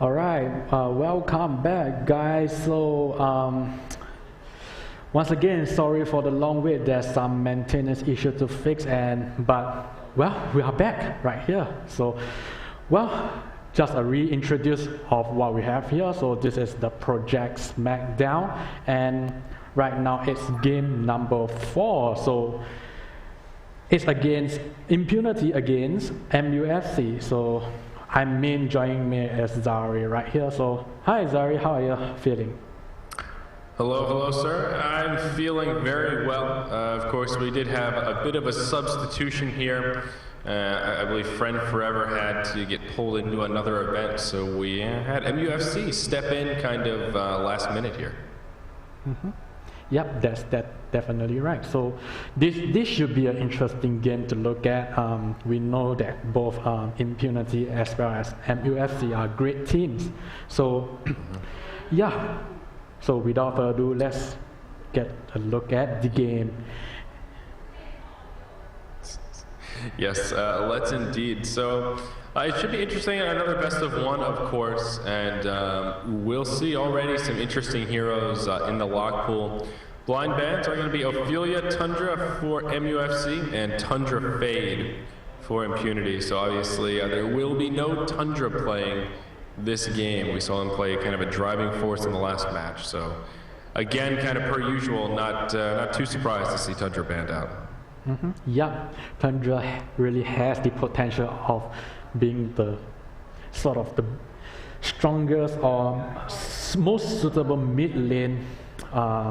All right, welcome back, guys. So once again, sorry for the long wait. There's some maintenance issue to fix, but well, we are back right here. So, well, just a reintroduce of what we have here. So this is the Project Smackdown, and right now it's game number 4. So it's against Impunity against MUFC. So joining me is Zari right here. So hi Zari, how are you feeling? Hello sir. I'm feeling very well. Of course, we did have a bit of a substitution here. I believe Friend Forever had to get pulled into another event, so we had MUFC step in kind of last minute here. Yep, that's definitely right. So this should be an interesting game to look at. We know that both Impunity as well as MUFC are great teams. So yeah, so without further ado, let's get a look at the game. Yes, let's indeed. So it should be interesting. Another best of 1, of course, and we'll see already some interesting heroes in the lock pool. Blind bands are going to be Ophelia Tundra for MUFC and Tundra Fade for Impunity. So obviously there will be no Tundra playing this game. We saw him play kind of a driving force in the last match. So again, kind of per usual, not too surprised to see Tundra banned out. Yeah, Tundra really has the potential of being the sort of the strongest or most suitable mid lane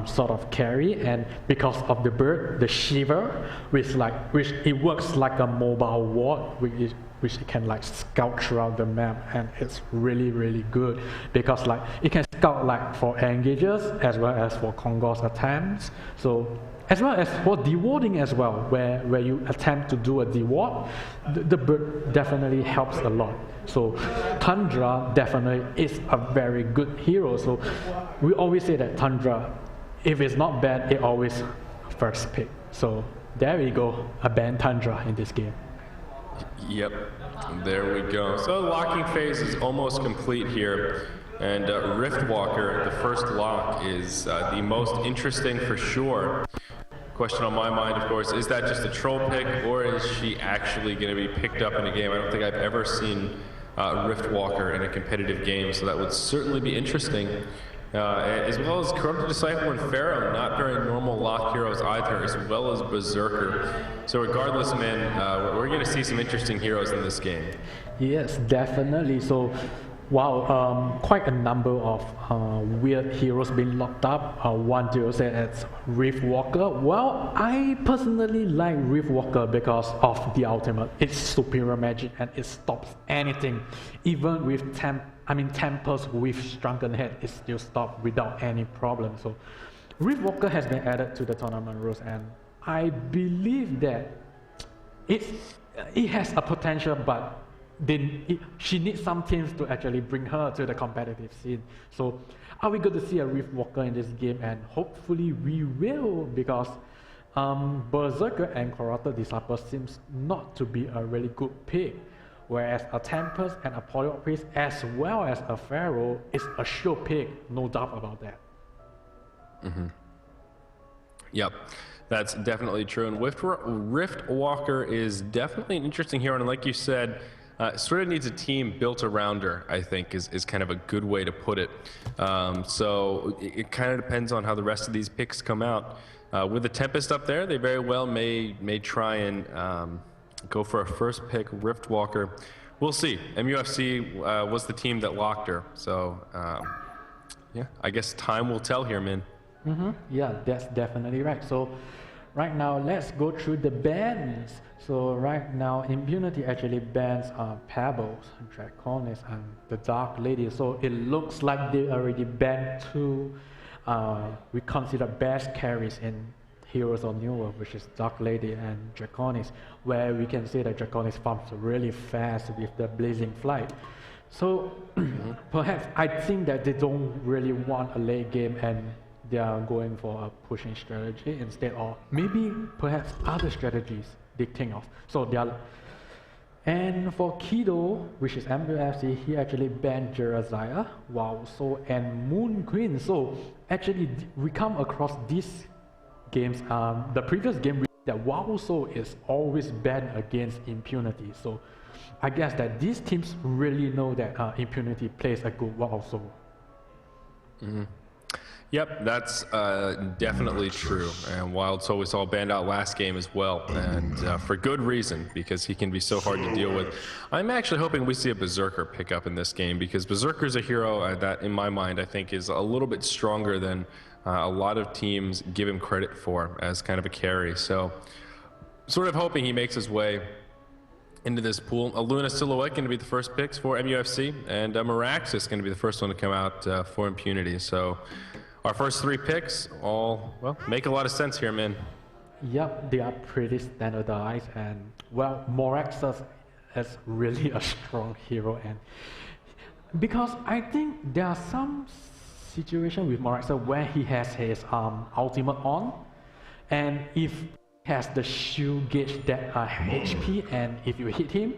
sort of carry, and because of the bird, the Shiver, which it works like a mobile ward, which it can like scout throughout the map, and it's really good because like it can scout like for engages as well as for Kongos attempts. So as well as for dewarding as well, where you attempt to do a deward, the bird definitely helps a lot. So Tundra definitely is a very good hero. So we always say that Tundra, if it's not bad, it always first pick. So there we go, a ban Tundra in this game. Yep, there we go. So the locking phase is almost complete here. And Riftwalker, the first lock, is the most interesting for sure. Question on my mind, of course, is that just a troll pick, or is she actually going to be picked up in a game? I don't think I've ever seen Riftwalker in a competitive game, so that would certainly be interesting. As well as Corrupted Disciple and Pharaoh, not very normal lock heroes either, as well as Berserker. So regardless, man, we're going to see some interesting heroes in this game. Yes, definitely. So wow, quite a number of weird heroes being locked up. One duo said it's Riftwalker. Well, I personally like Riftwalker because of the ultimate. It's superior magic and it stops anything. Even with Tempest with Shrunken Head, it still stops without any problem. So Riftwalker has been added to the tournament rules, and I believe that it has a potential, but she needs some teams to actually bring her to the competitive scene. So are we going to see a Riftwalker in this game? And hopefully we will, because Berserker and Corrupted Disciple seems not to be a really good pick, whereas a Tempest and a Polyop Priest as well as a Pharaoh is a sure pick, no doubt about that. Yep, that's definitely true. And Riftwalker is definitely an interesting hero, and like you said, sort of needs a team built around her, I think, is kind of a good way to put it. So it kind of depends on how the rest of these picks come out. With the Tempest up there, they very well may try and go for a first pick, Riftwalker. We'll see. MUFC was the team that locked her. So, yeah, I guess time will tell here, man. Yeah, that's definitely right. So right now, let's go through the bans. So right now, Impunity actually bans Pebbles, Draconis, and the Dark Lady. So it looks like they already banned two we consider best carries in Heroes of New World, which is Dark Lady and Draconis, where we can see that Draconis farms really fast with the Blazing Flight. So perhaps I think that they don't really want a late game and they are going for a pushing strategy instead, or maybe perhaps other strategies they think of. So they are, and for Kido, which is MUFC, he actually banned Jeraziah, Wowso, and Moon Queen. So actually we come across these games, the previous game that Wowso is always banned against Impunity. So I guess that these teams really know that Impunity plays a good Wowso. Yep, that's definitely true. And Wild Soul we saw banned out last game as well, and for good reason, because he can be so hard to deal with. I'm actually hoping we see a Berserker pick up in this game, because Berserker's a hero that, in my mind, I think is a little bit stronger than a lot of teams give him credit for as kind of a carry. So, sort of hoping he makes his way into this pool. A Luna Silhouette going to be the first picks for MUFC, and Miraxis going to be the first one to come out for Impunity. So our first three picks all, well, make a lot of sense here, man. Yep, they are pretty standardized, and well, Miraxis is really a strong hero, and because I think there are some situation with Miraxis where he has his ultimate on, and if has the shield gauge that HP, and if you hit him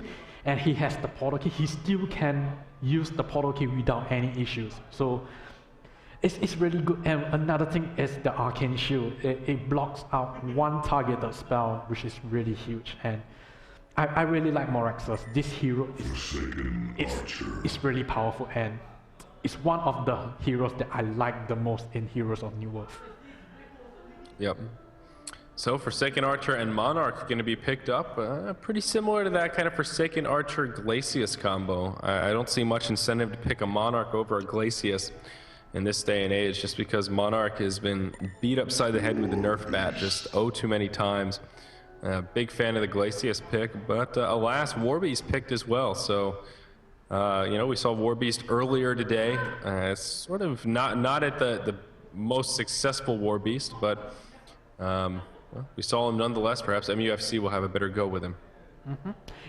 and he has the portal key, he still can use the portal key without any issues. So it's really good. And another thing is the arcane shield. It blocks out one targeted spell, which is really huge. And I really like Miraxis. This hero is really powerful, and it's one of the heroes that I like the most in Heroes of New World. Yep. So Forsaken Archer and Monarch going to be picked up. Pretty similar to that kind of Forsaken Archer Glacius combo. I don't see much incentive to pick a Monarch over a Glacius in this day and age, just because Monarch has been beat upside the head with the Nerf bat just too many times. Big fan of the Glacius pick, but alas, Warbeast picked as well. So, you know, we saw Warbeast earlier today. It's sort of not at the most successful Warbeast, but well, we saw him nonetheless. Perhaps MUFC will have a better go with him.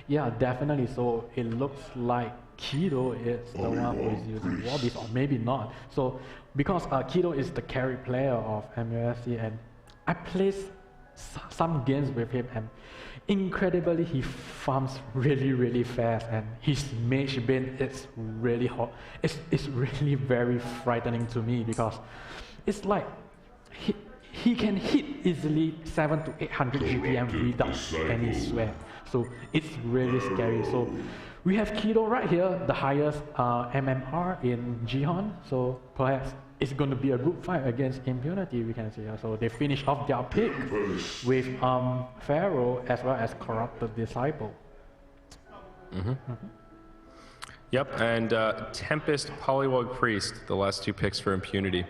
Yeah, definitely. So it looks like Kido is the one who is using Warbeast, or maybe not. So because Kido is the carry player of MUFC, and I played some games with him, and incredibly he farms really fast, and his mage bin is really hot. It's really very frightening to me, because it's like he can hit easily 700 to 800 GPM without any sweat. So it's really scary. So we have Kido right here, the highest MMR in Jihan. So perhaps it's going to be a good fight against Impunity, we can see. So they finish off their pick with Pharaoh as well as Corrupted Disciple. Yep, and Tempest, Polywog Priest, the last two picks for Impunity.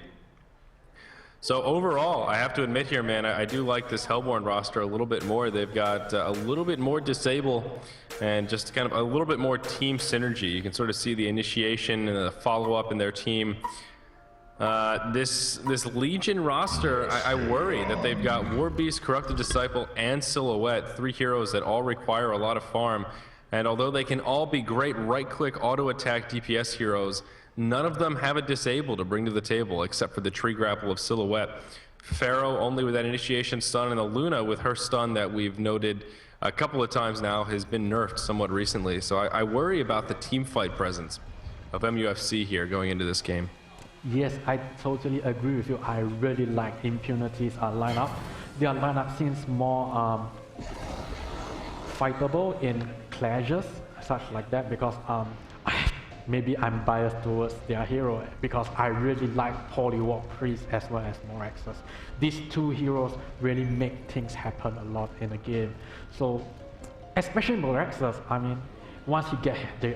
So overall, I have to admit here, man, I do like this Hellborn roster a little bit more. They've got a little bit more disable and just kind of a little bit more team synergy. You can sort of see the initiation and the follow-up in their team. This Legion roster, I worry that they've got Warbeast, Corrupted Disciple, and Silhouette, three heroes that all require a lot of farm. And although they can all be great right-click auto-attack DPS heroes, none of them have a disable to bring to the table except for the tree grapple of Silhouette. Pharaoh only with that initiation stun, and the Luna with her stun that we've noted a couple of times now has been nerfed somewhat recently. So I worry about the team fight presence of MUFC here going into this game. Yes, I totally agree with you. I really like Impunity's lineup. Their lineup seems more fightable in clashes, such like that, because maybe I'm biased towards their hero, because I really like Polywog Priest as well as Miraxis. These two heroes really make things happen a lot in the game. So especially Moraxus. I mean, once he gets the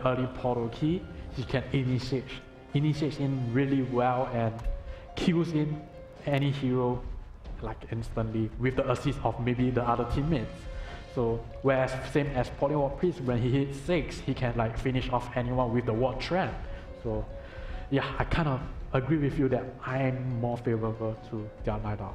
early portal key, he can initiate in really well and kills in any hero like instantly with the assist of maybe the other teammates. So whereas same as Polywalk Priest, when he hits 6, he can like finish off anyone with the ward trap. So yeah, I kind of agree with you that I'm more favorable to their lineup.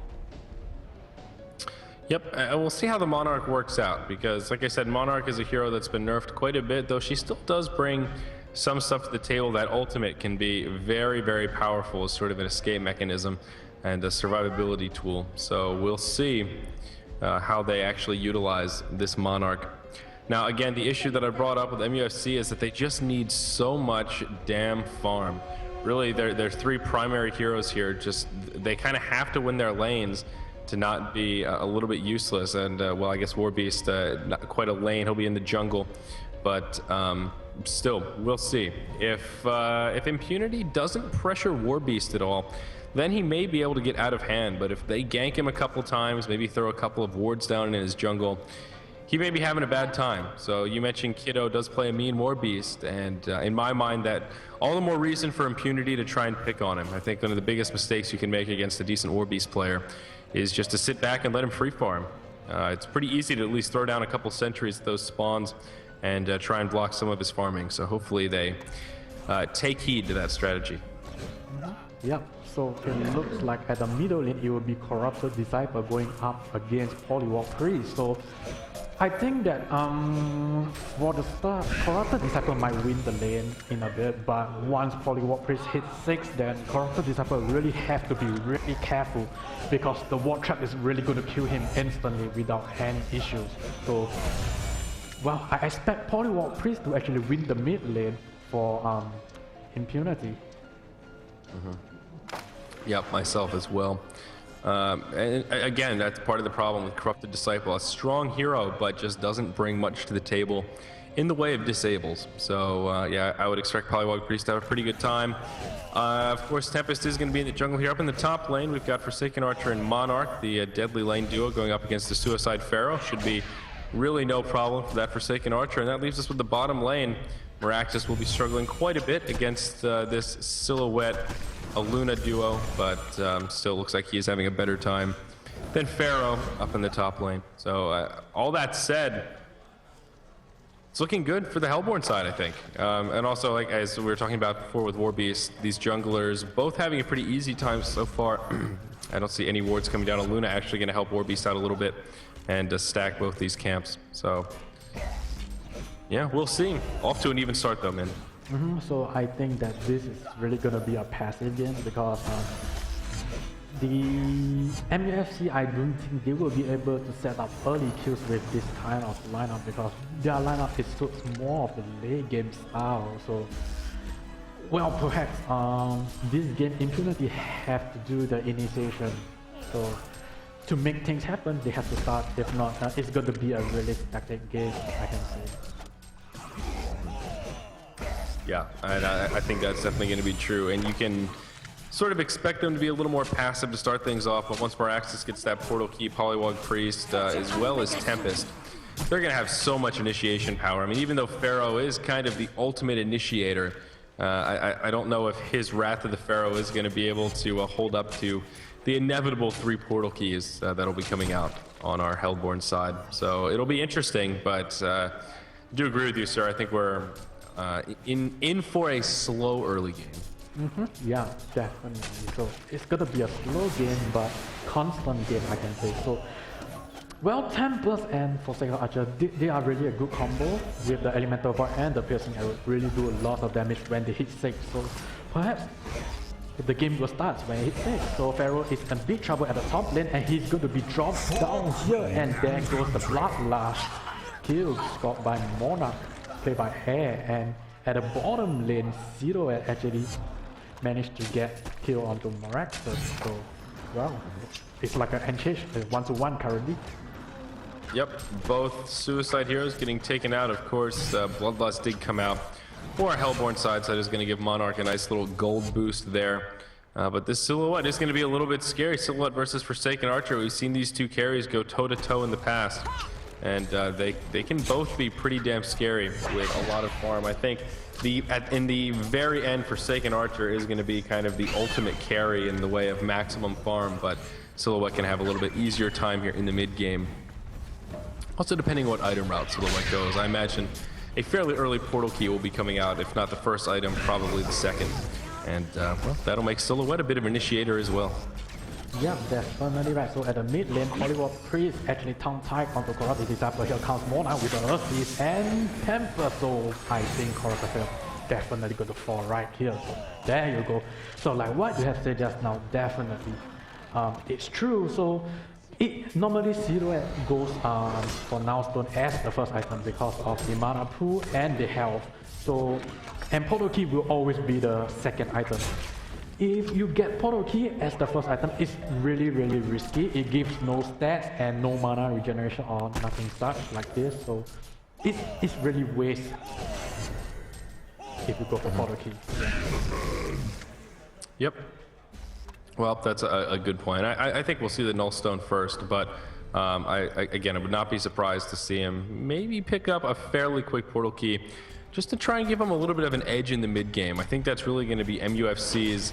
Yep, we'll see how the Monarch works out, because like I said, Monarch is a hero that's been nerfed quite a bit, though she still does bring some stuff to the table. That ultimate can be very, very powerful as sort of an escape mechanism and a survivability tool. So we'll see how they actually utilize this Monarch. Now again, the issue that I brought up with MUFC is that they just need so much damn farm. Really, their 3 primary heroes here, just they kind of have to win their lanes to not be a little bit useless. And well, I guess Warbeast, not quite a lane, he'll be in the jungle, but still, we'll see. If Impunity doesn't pressure Warbeast at all, then he may be able to get out of hand. But if they gank him a couple times, maybe throw a couple of wards down in his jungle, he may be having a bad time. So you mentioned Kiddo does play a mean Warbeast, and in my mind, that all the more reason for Impunity to try and pick on him. I think one of the biggest mistakes you can make against a decent Warbeast player is just to sit back and let him free farm. It's pretty easy to at least throw down a couple sentries at those spawns and try and block some of his farming. So hopefully they take heed to that strategy. Yeah, so it looks like at the middle lane it will be Corrupted Disciple going up against Polywalk Priest. So I think that for the start, Corrupted Disciple might win the lane in a bit, but once Polywalk Priest hits 6, then Corrupted Disciple really have to be really careful, because the ward trap is really going to kill him instantly without any issues. So, well, I expect Polywalk Priest to actually win the mid lane for Impunity. Yep, myself as well. And again, that's part of the problem with Corrupted Disciple. A strong hero, but just doesn't bring much to the table in the way of disables. So yeah, I would expect Polywalk Priest to have a pretty good time. Of course, Tempest is going to be in the jungle here. Up in the top lane, we've got Forsaken Archer and Monarch, the deadly lane duo going up against the Suicide Pharaoh. Should be really no problem for that Forsaken Archer. And that leaves us with the bottom lane. Miraxus will be struggling quite a bit against this Silhouette a Luna duo, but still looks like he's having a better time than Pharaoh up in the top lane. So all that said, it's looking good for the Hellborn side, I think. And also, like as we were talking about before with Warbeast, these junglers both having a pretty easy time so far. I don't see any wards coming down. A Luna actually going to help Warbeast out a little bit and stack both these camps. So yeah, we'll see. Off to an even start though, man. So I think that this is really going to be a passive game, because the MUFC, I don't think they will be able to set up early kills with this kind of lineup, because their lineup is suits more of the late game style. So, well, perhaps this game Impunity have to do the initiation. So to make things happen, they have to start. If not, it's going to be a really static game, I can say. Yeah, and I think that's definitely going to be true. And you can sort of expect them to be a little more passive to start things off, but once Miraxus gets that portal key, Polywalk Priest, as well as Tempest, they're going to have so much initiation power. I mean, even though Pharaoh is kind of the ultimate initiator, I don't know if his Wrath of the Pharaoh is going to be able to hold up to the inevitable 3 portal keys that'll be coming out on our Hellborn side. So it'll be interesting, but I do agree with you, sir. I think we're in for a slow early game. Yeah, definitely. So it's gonna be a slow game, but constant game, I can say. So, well, Tempest and Forsaken Archer, they are really a good combo with the Elemental Void and the Piercing Arrow. Really do a lot of damage when they hit 6. So perhaps the game will start when it hits 6. So Pharaoh is in big trouble at the top lane, and he's going to be dropped down here, and there goes the Bloodlust. Kill scored by Monarch, played by Air, and at the bottom lane, Zero actually managed to get kill onto Miraxus. So, well, it's like an enchant, 1-to-1 currently. Yep, both Suicide heroes getting taken out. Of course, Bloodlust did come out for our Hellborn side, so that is going to give Monarch a nice little gold boost there. But this Silhouette is going to be a little bit scary. Silhouette versus Forsaken Archer. We've seen these two carries go toe-to-toe in the past. and they can both be pretty damn scary with a lot of farm. I think in the very end, Forsaken Archer is going to be kind of the ultimate carry in the way of maximum farm, but Silhouette can have a little bit easier time here in the mid game. Also, depending on what item route Silhouette goes, I imagine a fairly early portal key will be coming out, if not the first item, probably the second. And, well, that'll make Silhouette a bit of an initiator as well. Yeah, definitely right. So at the mid lane, Polywog Priest actually tongue-tied onto Corrupted Disciple. Here comes Monarch with the Earthbeast and Temper. So I think Corrupted definitely going to fall right here. So there you go. So like what you have said just now, definitely it's true. So normally Silhouette goes for Now Stone as the first item because of the mana pool and the health. So, and Portal Key will always be the second item. If you get Portal Key as the first item, it's really risky. It gives no stats and no mana regeneration or nothing such like this. So it's really waste if you go for Portal Key. Yep. Well, that's a good point. I think we'll see the Null Stone first, but again, I would not be surprised to see him maybe pick up a fairly quick Portal Key just to try and give him a little bit of an edge in the mid game. I think that's really going to be MUFC's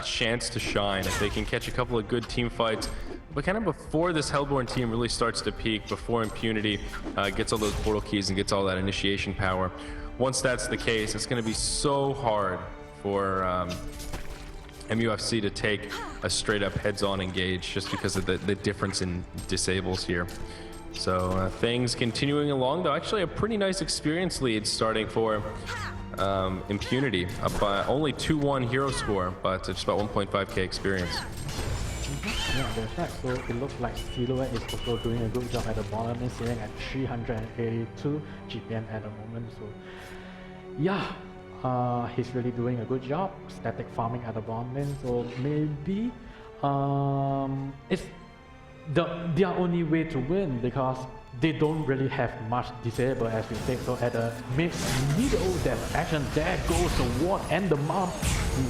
chance to shine if they can catch a couple of good team fights. But kind of before this Hellborn team really starts to peak, before Impunity gets all those Portal Keys and gets all that initiation power, once that's the case, it's going to be so hard for MUFC to take a straight up heads-on engage just because of the difference in disables here. So things continuing along, though. Actually a pretty nice experience lead starting for Impunity, up by only 2-1 hero score, but just about 1.5k experience. Yeah, that's right. So it looks like Silhouette is also doing a good job at the bottom lane, sitting at 382 GPM at the moment. So yeah, he's really doing a good job static farming at the bottom lane. So maybe it's their only way to win because they don't really have much disable as we say. So at the middle depth action, there goes the ward and the mount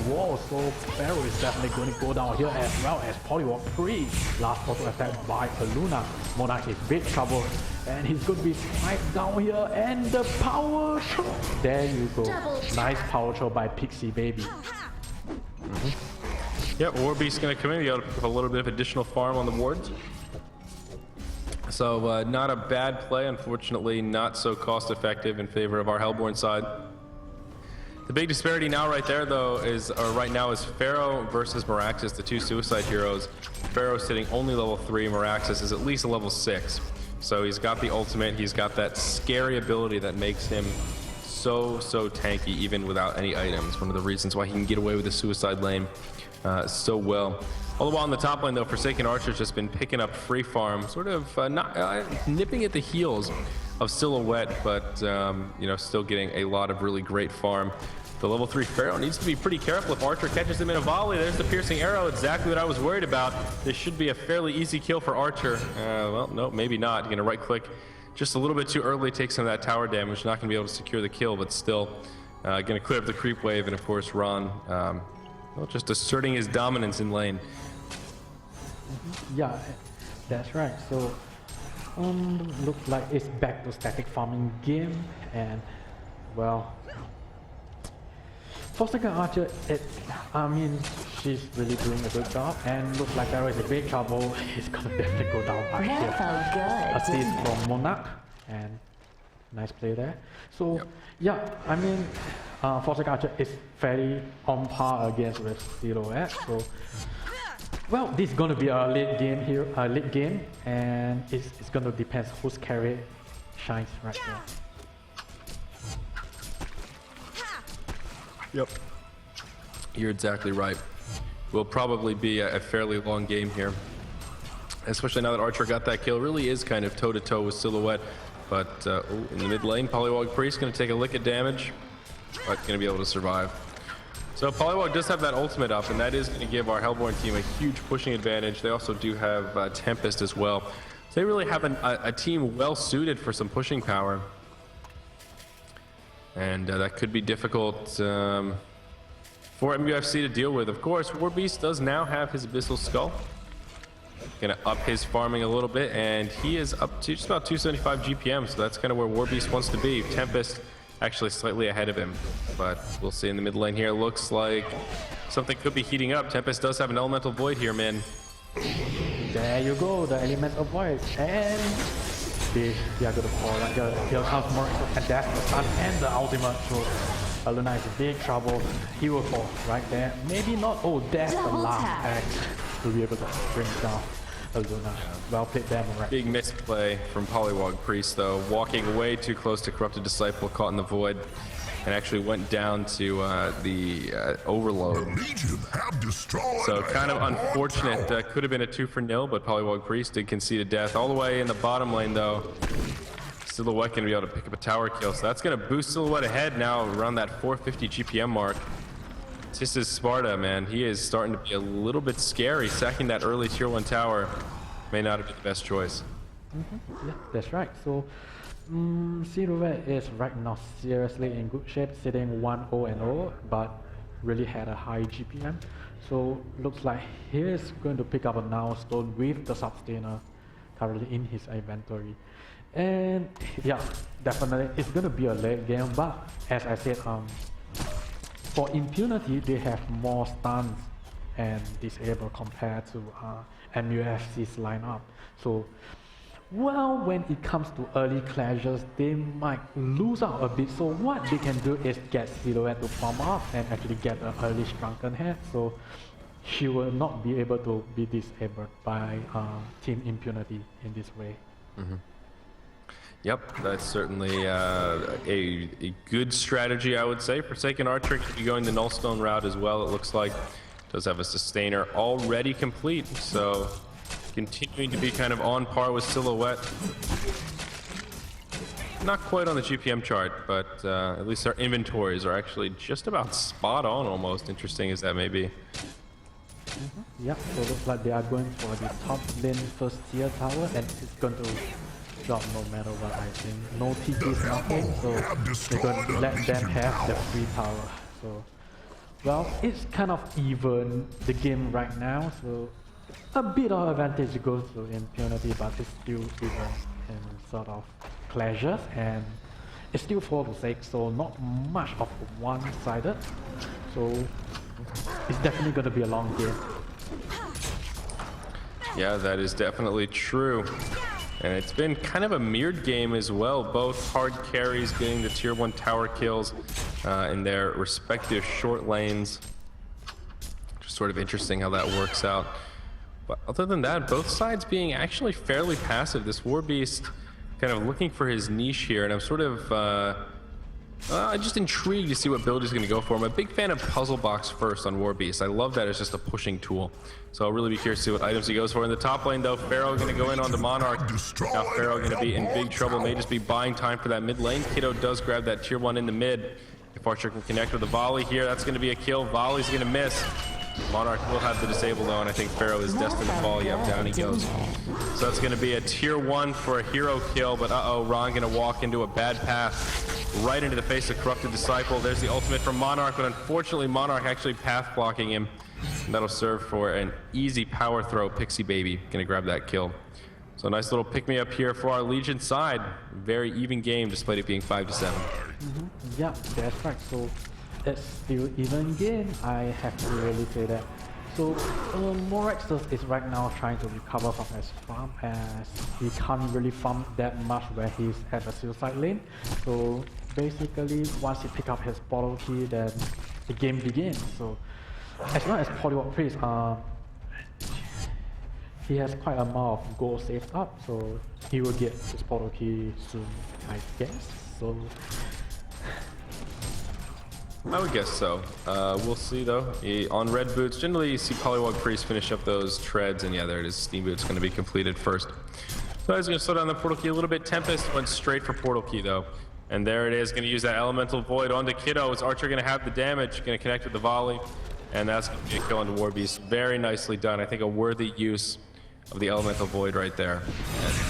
wall. So Pharaoh is definitely going to go down here as well as Polywog 3. Last auto attack by Luna. Monarch is big trouble and he's going to be sniped down here and the power throw. There you go. Nice power throw by Pixie Baby. Yeah, Warbeast's going to come in. You got to pick up a little bit of additional farm on the wards. So not a bad play, unfortunately not so cost effective in favor of our Hellborn side. The big disparity now right there though is, right now is Pharaoh versus Meraxes, the two suicide heroes. Pharaoh's sitting only level 3, Meraxes is at least a level 6. So he's got the ultimate, he's got that scary ability that makes him so tanky even without any items. One of the reasons why he can get away with the suicide lane so well. All the while on the top lane though, Forsaken Archer's just been picking up free farm, sort of nipping at the heels of Silhouette, but you know, still getting a lot of really great farm. The level 3 Pharaoh needs to be pretty careful if Archer catches him in a volley. There's the piercing arrow, exactly what I was worried about. This should be a fairly easy kill for Archer. Well, no, maybe not. You're gonna right click just a little bit too early, take some of that tower damage. Not gonna be able to secure the kill, but still gonna clear up the creep wave and of course Ron well, just asserting his dominance in lane. Yeah, that's right. So looks like it's back to static farming game, and well, Forsaken Archer, I mean, she's really doing a good job, and looks like there is a big trouble. He's gonna definitely go down right here. That felt good. Assist from Monarch, and nice play there. So yeah, I mean, Forsaken Archer is fairly on par against with Silhouette. So well, this is gonna be a late game here, and it's gonna depend whose carry shines right there. Yep. You're exactly right. Will probably be a fairly long game here, especially now that Archer got that kill. Really is kind of toe-to-toe with Silhouette, but in the mid lane, Polywog Priest going to take a lick of damage, but going to be able to survive. So Polywog does have that ultimate up, and that is going to give our Hellborn team a huge pushing advantage. They also do have Tempest as well. So they really have a team well suited for some pushing power. And that could be difficult for MUFC to deal with. Of course, Warbeast does now have his Abyssal Skull. Gonna up his farming a little bit, and he is up to just about 275 GPM, so that's kind of where Warbeast wants to be. Tempest actually slightly ahead of him, but we'll see in the mid lane here. Looks like something could be heating up. Tempest does have an Elemental Void here, man. There you go, the Elemental Void, and they are gonna fall right here. Here comes more, and that's the stun and the ultimate. So Luna is in big trouble. He will fall right there. Maybe not. Oh, that's the last act to be able to bring down Luna. Well played there, right? Big misplay from Polywog Priest, though, walking way too close to Corrupted Disciple, caught in the void, and actually went down to the overload. So kind of unfortunate. Could have been a 2-for-0, but Polywog Priest did concede a death. All the way in the bottom lane, though, Silhouette gonna be able to pick up a tower kill, so that's gonna boost Silhouette ahead now around that 450 GPM mark. This is Sparta, man. He is starting to be a little bit scary. Sacking that early tier 1 tower may not have been the best choice. Yeah, that's right. So Silhouette is right now seriously in good shape, sitting 1-0-0, but really had a high GPM. So looks like he is going to pick up a Now Stone with the Sustainer currently in his inventory. And yeah, definitely it's going to be a late game, but as I said, for Impunity they have more stuns and disable compared to MUFC's lineup. So well, when it comes to early clashes, they might lose out a bit. So what they can do is get Silhouette to farm up and actually get an early Shrunken Head. So she will not be able to be disabled by Team Impunity in this way. Yep, that's certainly a good strategy, I would say. Forsaken Archer could be going the Nullstone route as well, it looks like. Does have a Sustainer already complete, so continuing to be kind of on par with Silhouette. Not quite on the GPM chart, but at least our inventories are actually just about spot on almost, interesting as that may be. Yeah, so looks like they are going for the top lane first tier tower, and it's going to drop no matter what, I think. No TPs, nothing, so they're going to let them have the free tower. So, well, it's kind of even the game right now, so a bit of advantage goes to Impunity, but it's still even in sort of clashes, and it's still 4-6, so not much of one-sided. So it's definitely going to be a long game. Yeah, that is definitely true. And it's been kind of a mirrored game as well. Both hard carries getting the tier 1 tower kills in their respective short lanes. Just sort of interesting how that works out. But other than that, both sides being actually fairly passive. This Warbeast kind of looking for his niche here, and I'm sort of just intrigued to see what build he's going to go for. I'm a big fan of Puzzle Box first on Warbeast. I love that as just a pushing tool. So I'll really be curious to see what items he goes for. In the top lane though, Pharaoh going to go in on the Monarch. Now Pharaoh going to be in big trouble, may just be buying time for that mid lane. Kiddo does grab that tier 1 in the mid. If Archer can connect with a volley here, that's going to be a kill. Volley's going to miss. Monarch will have the disable though, and I think Pharaoh is destined to fall. Yep, down he goes. So that's going to be a tier 1 for a hero kill, but Ron going to walk into a bad path right into the face of Corrupted Disciple. There's the ultimate from Monarch, but unfortunately Monarch actually path blocking him. And that'll serve for an easy power throw. Pixie Baby going to grab that kill. So nice little pick me up here for our Legion side. Very even game despite it being 5-7. Yeah, that's right. So it's still even game. I have to really say that. So Moraxus is right now trying to recover from his farm, as he can't really farm that much where he's at the suicide lane. So basically, once he pick up his bottle key, then the game begins. So as long as Polywog Priest, he has quite a amount of gold saved up, so he will get his bottle key soon, I guess. So I would guess so. We'll see though. On red boots, generally you see Polywog Priest finish up those treads, and yeah, there it is. Steam Boots going to be completed first. So he's going to slow down the portal key a little bit. Tempest went straight for portal key though. And there it is, going to use that elemental void onto Kiddo. Is Archer going to have the damage? Going to connect with the volley. And that's going to be a kill into Warbeast. Very nicely done. I think a worthy use of the elemental void right there.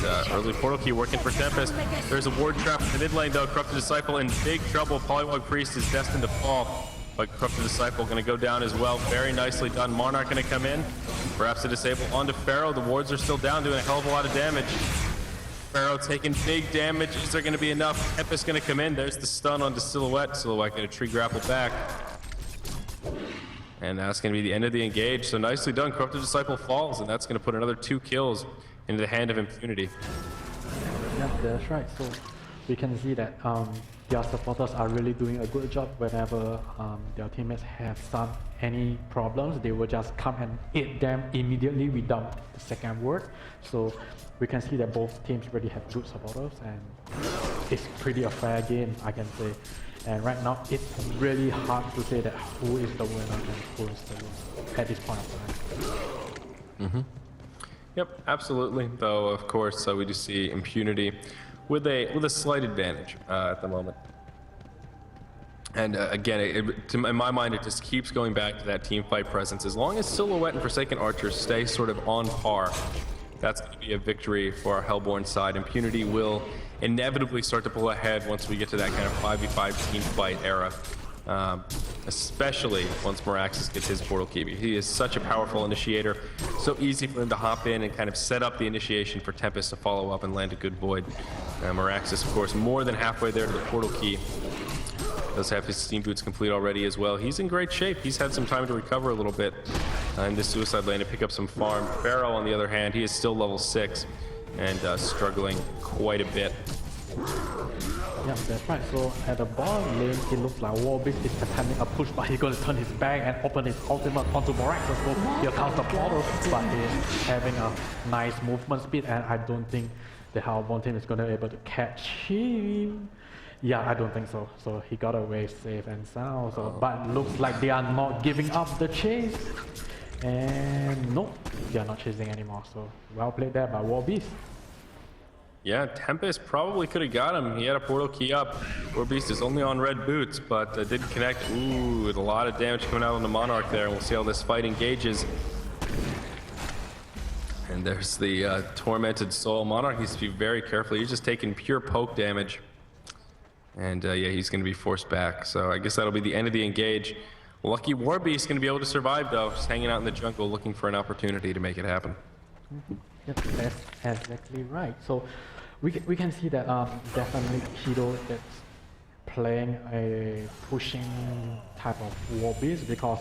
And early portal key working for Tempest. There's a ward trap in the mid lane though. Corrupted Disciple in big trouble. Polywog Priest is destined to fall. But Corrupted Disciple going to go down as well. Very nicely done. Monarch going to come in. Perhaps a disable onto Pharaoh. The wards are still down, doing a hell of a lot of damage. Pharaoh taking big damage. Is there going to be enough? Tempest going to come in. There's the stun onto Silhouette. Silhouette going to tree grapple back. And that's going to be the end of the engage. So nicely done. Corrupted Disciple falls, and that's going to put another 2 kills into the hand of Impunity. Yeah, that's right. So we can see that their supporters are really doing a good job. Whenever their teammates have some any problems, they will just come and aid them immediately without the second word. So we can see that both teams really have good supporters, and it's pretty a fair game, I can say. And right now, it's really hard to say that who is the winner and who is the loser at this point of time. Yep, absolutely. Though, of course, we do see Impunity with a slight advantage at the moment. And again, in my mind, it just keeps going back to that team fight presence. As long as Silhouette and Forsaken Archers stay sort of on par, that's going to be a victory for our Hellborn side. Impunity will inevitably start to pull ahead once we get to that kind of 5v5 team fight era. Especially once Meraxis gets his portal key. He is such a powerful initiator, so easy for him to hop in and kind of set up the initiation for Tempest to follow up and land a good void. Meraxis, of course, more than halfway there to the portal key. Does have his steam boots complete already as well. He's in great shape. He's had some time to recover a little bit in this suicide lane to pick up some farm. Pharaoh, on the other hand, he is still level 6 and struggling quite a bit. Yeah, that's right. So at the bottom lane, it looks like Warbeast is attempting a push, but he's going to turn his back and open his ultimate onto Meraxis. So here comes the portal, but he's having a nice movement speed, and I don't think the Hellborn team is going to be able to catch him. Yeah, I don't think so. So he got away safe and sound. So, but looks like they are not giving up the chase. And no, they are not chasing anymore. So well played there by Warbeast. Yeah, Tempest probably could have got him. He had a portal key up. Warbeast is only on red boots, but didn't connect. Ooh, with a lot of damage coming out on the Monarch there. And we'll see how this fight engages. And there's the Tormented Soul. Monarch needs to be very careful. He's just taking pure poke damage. And yeah, he's going to be forced back. So I guess that'll be the end of the engage. Lucky Warbeast going to be able to survive, though. Just hanging out in the jungle looking for an opportunity to make it happen. Yep, that's exactly right. So we can see that definitely Kido is playing a pushing type of Warbeast because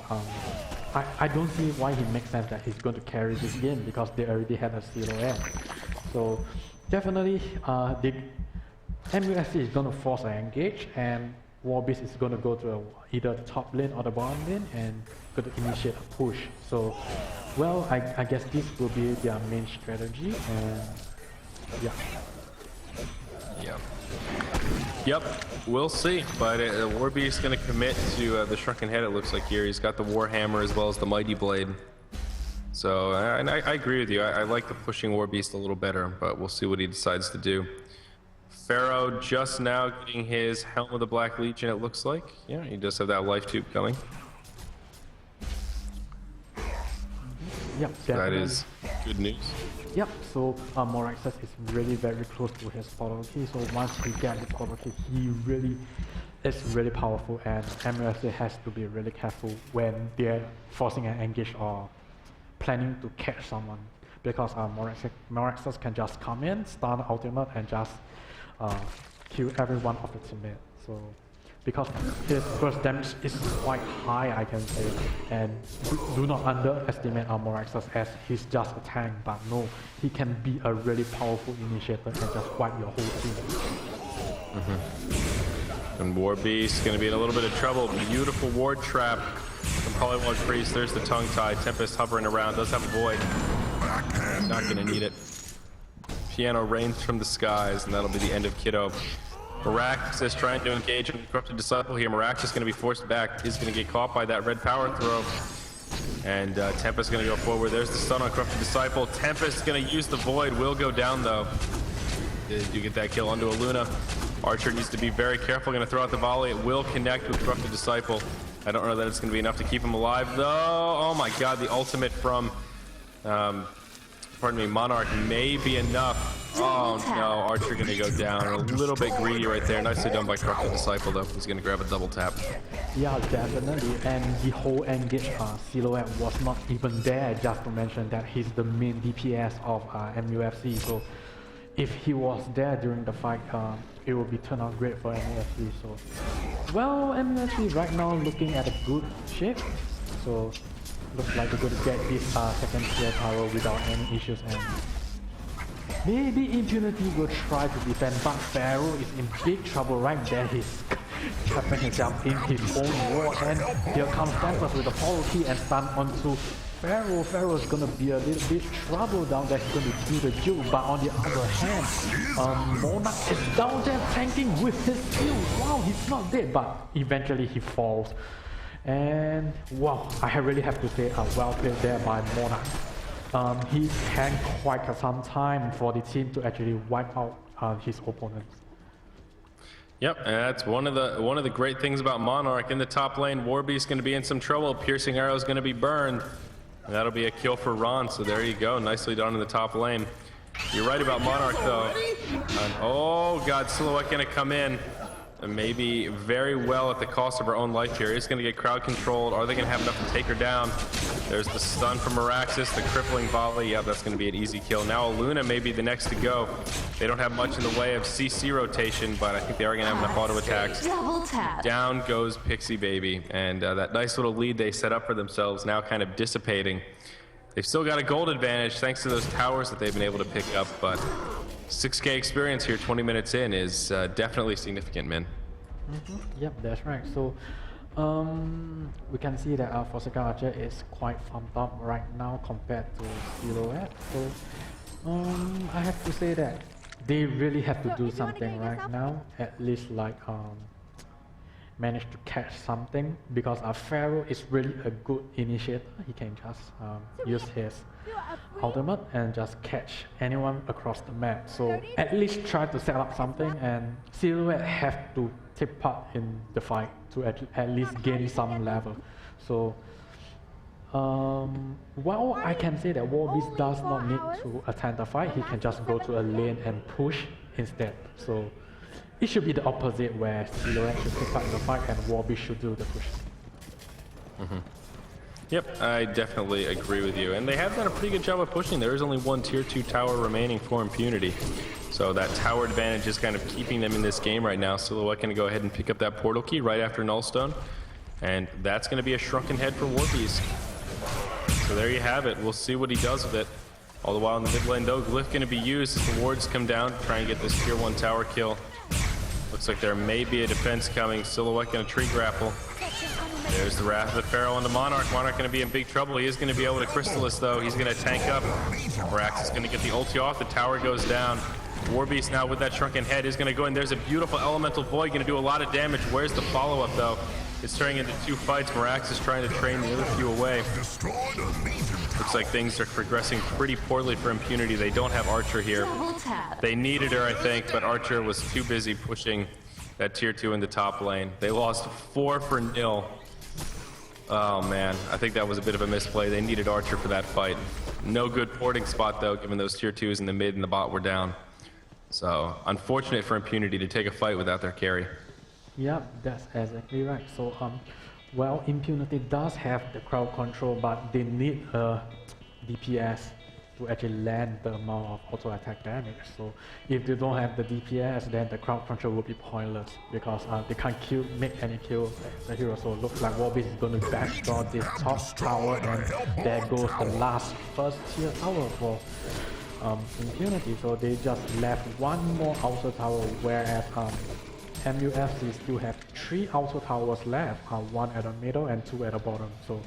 I don't see why it makes sense that he's going to carry this game because they already had a 0-end. So definitely the MUSC is going to force an engage, and Warbeast is going to go to either the top lane or the bottom lane and going to initiate a push. So, well, I guess this will be their main strategy, and yeah. Yep, we'll see. But Warbeast is going to commit to the Shrunken Head, it looks like here. He's got the Warhammer as well as the Mighty Blade. So, and I agree with you. I like the pushing Warbeast a little better, but we'll see what he decides to do. Pharaoh just now getting his Helm of the Black Legion, it looks like. Yeah, he does have that life tube coming. Yep, so that is good news. Yep, so Meraxis is really very close to his portal key, so once he gets his portal key, he really is really powerful, and MUSC has to be really careful when they're forcing an engage or planning to catch someone, because Meraxis can just come in, stun ultimate, and just kill every one of the teammates. So because his burst damage is quite high, I can say, and do not underestimate Meraxis as he's just a tank, but no, he can be a really powerful initiator and just wipe your whole team. And Warbeast going to be in a little bit of trouble. Beautiful ward trap from Polywog Priest. There's the tongue tie. Tempest hovering around, does have a void. Not going to need it. Piano rains from the skies, and that'll be the end of Kiddo. Meraxis trying to engage in the Corrupted Disciple here. Meraxis going to be forced back. He's going to get caught by that red power throw. And Tempest going to go forward. There's the stun on Corrupted Disciple. Tempest going to use the void. Will go down, though. Did you get that kill onto a Luna? Archer needs to be very careful. Going to throw out the volley. It will connect with Corrupted Disciple. I don't know that it's going to be enough to keep him alive, though. Oh my god, the ultimate from... pardon me, Monarch may be enough Oh no, Archer gonna go down. A little bit greedy right there. Nicely done by Corrupted Disciple though. He's gonna grab a double tap. Yeah, definitely. And the whole engage silhouette was not even there, just to mention that he's the main DPS of MUFC. So if he was there during the fight, it would be turned out great for MUFC. So, well, MUFC right now looking at a good shape. So looks like they're going to get this second tier tower without any issues, and maybe Impunity will try to defend, but Pharaoh is in big trouble right there. He's trapping himself in his own wall, and here comes Tempest with a follow key and stun onto Pharaoh. Pharaoh's gonna be a little bit trouble down there. He's gonna do the juke, but on the other hand, Monarch is down there tanking with his skill. Wow, he's not dead, but eventually he falls. And wow, I really have to say, well played there by Monarch. He tanked quite some time for the team to actually wipe out his opponents. Yep, and that's one of the great things about Monarch. In the top lane, Warbeast's going to be in some trouble. Piercing Arrow's going to be burned. And that'll be a kill for Ron, so there you go. Nicely done in the top lane. You're right about Monarch, though. And, oh, God, Silhouette going to come in. And maybe very well at the cost of her own life here. He's going to get crowd controlled. Are they going to have enough to take her down? There's the stun from Meraxis, the crippling volley. Yep, that's going to be an easy kill. Now Luna may be the next to go. They don't have much in the way of CC rotation, but I think they are going to have enough auto attacks. Double tap. Down goes Pixie Baby. And that nice little lead they set up for themselves now kind of dissipating. They've still got a gold advantage thanks to those towers that they've been able to pick up, but 6K experience here 20 minutes in is definitely significant, man. Yep, that's right. So we can see that Forsaken Archer is quite farmed up right now compared to Silhouette. So I have to say that they really have to do something right now, at least like manage to catch something, because Pharaoh is really a good initiator. He can just use his ultimate and just catch anyone across the map. So at least try to set up something, and Silhouette have to take part in the fight to at least gain some level. So well, I can say that Warbeast does not need to attend the fight. He can just go to a lane and push instead. So it should be the opposite, where Silhouette should take part in the fight and Warbeast should do the push. Yep, I definitely agree with you. And they have done a pretty good job of pushing. There is only one tier 2 tower remaining for Impunity. So that tower advantage is kind of keeping them in this game right now. Silhouette going to go ahead and pick up that portal key right after Nullstone. And that's going to be a shrunken head for Warbeast. So there you have it. We'll see what he does with it. All the while in the mid lane though, Glyph going to be used as the wards come down to try and get this tier 1 tower kill. Looks like there may be a defense coming. Silhouette going to tree grapple. There's the Wrath of the Pharaoh on the Monarch. Monarch going to be in big trouble. He is going to be able to Crystallis though. He's going to tank up. Meraxis is going to get the ulti off. The tower goes down. Warbeast now with that shrunken head is going to go in. There's a beautiful elemental void going to do a lot of damage. Where's the follow-up though? It's turning into 2 fights. Meraxis is trying to train the other few away. Looks like things are progressing pretty poorly for Impunity. They don't have Archer here. They needed her, I think, but Archer was too busy pushing that tier 2 in the top lane. They lost 4-0. Oh man, I think that was a bit of a misplay. They needed Archer for that fight. No good porting spot though, given those tier 2s in the mid and the bot were down. So unfortunate for Impunity to take a fight without their carry. Yeah, that's exactly right. So well, Impunity does have the crowd control, but they need a DPS to actually land the amount of auto attack damage. So if they don't have the DPS, then the crowd control will be pointless, because they can't make any kills as the hero. So it looks like Warbeast is going to backdoor this top tower, and there goes the last first tier tower for Impunity. So they just left one more outer tower, whereas MUFC still have 3 outer towers left, 1 at the middle and 2 at the bottom. So,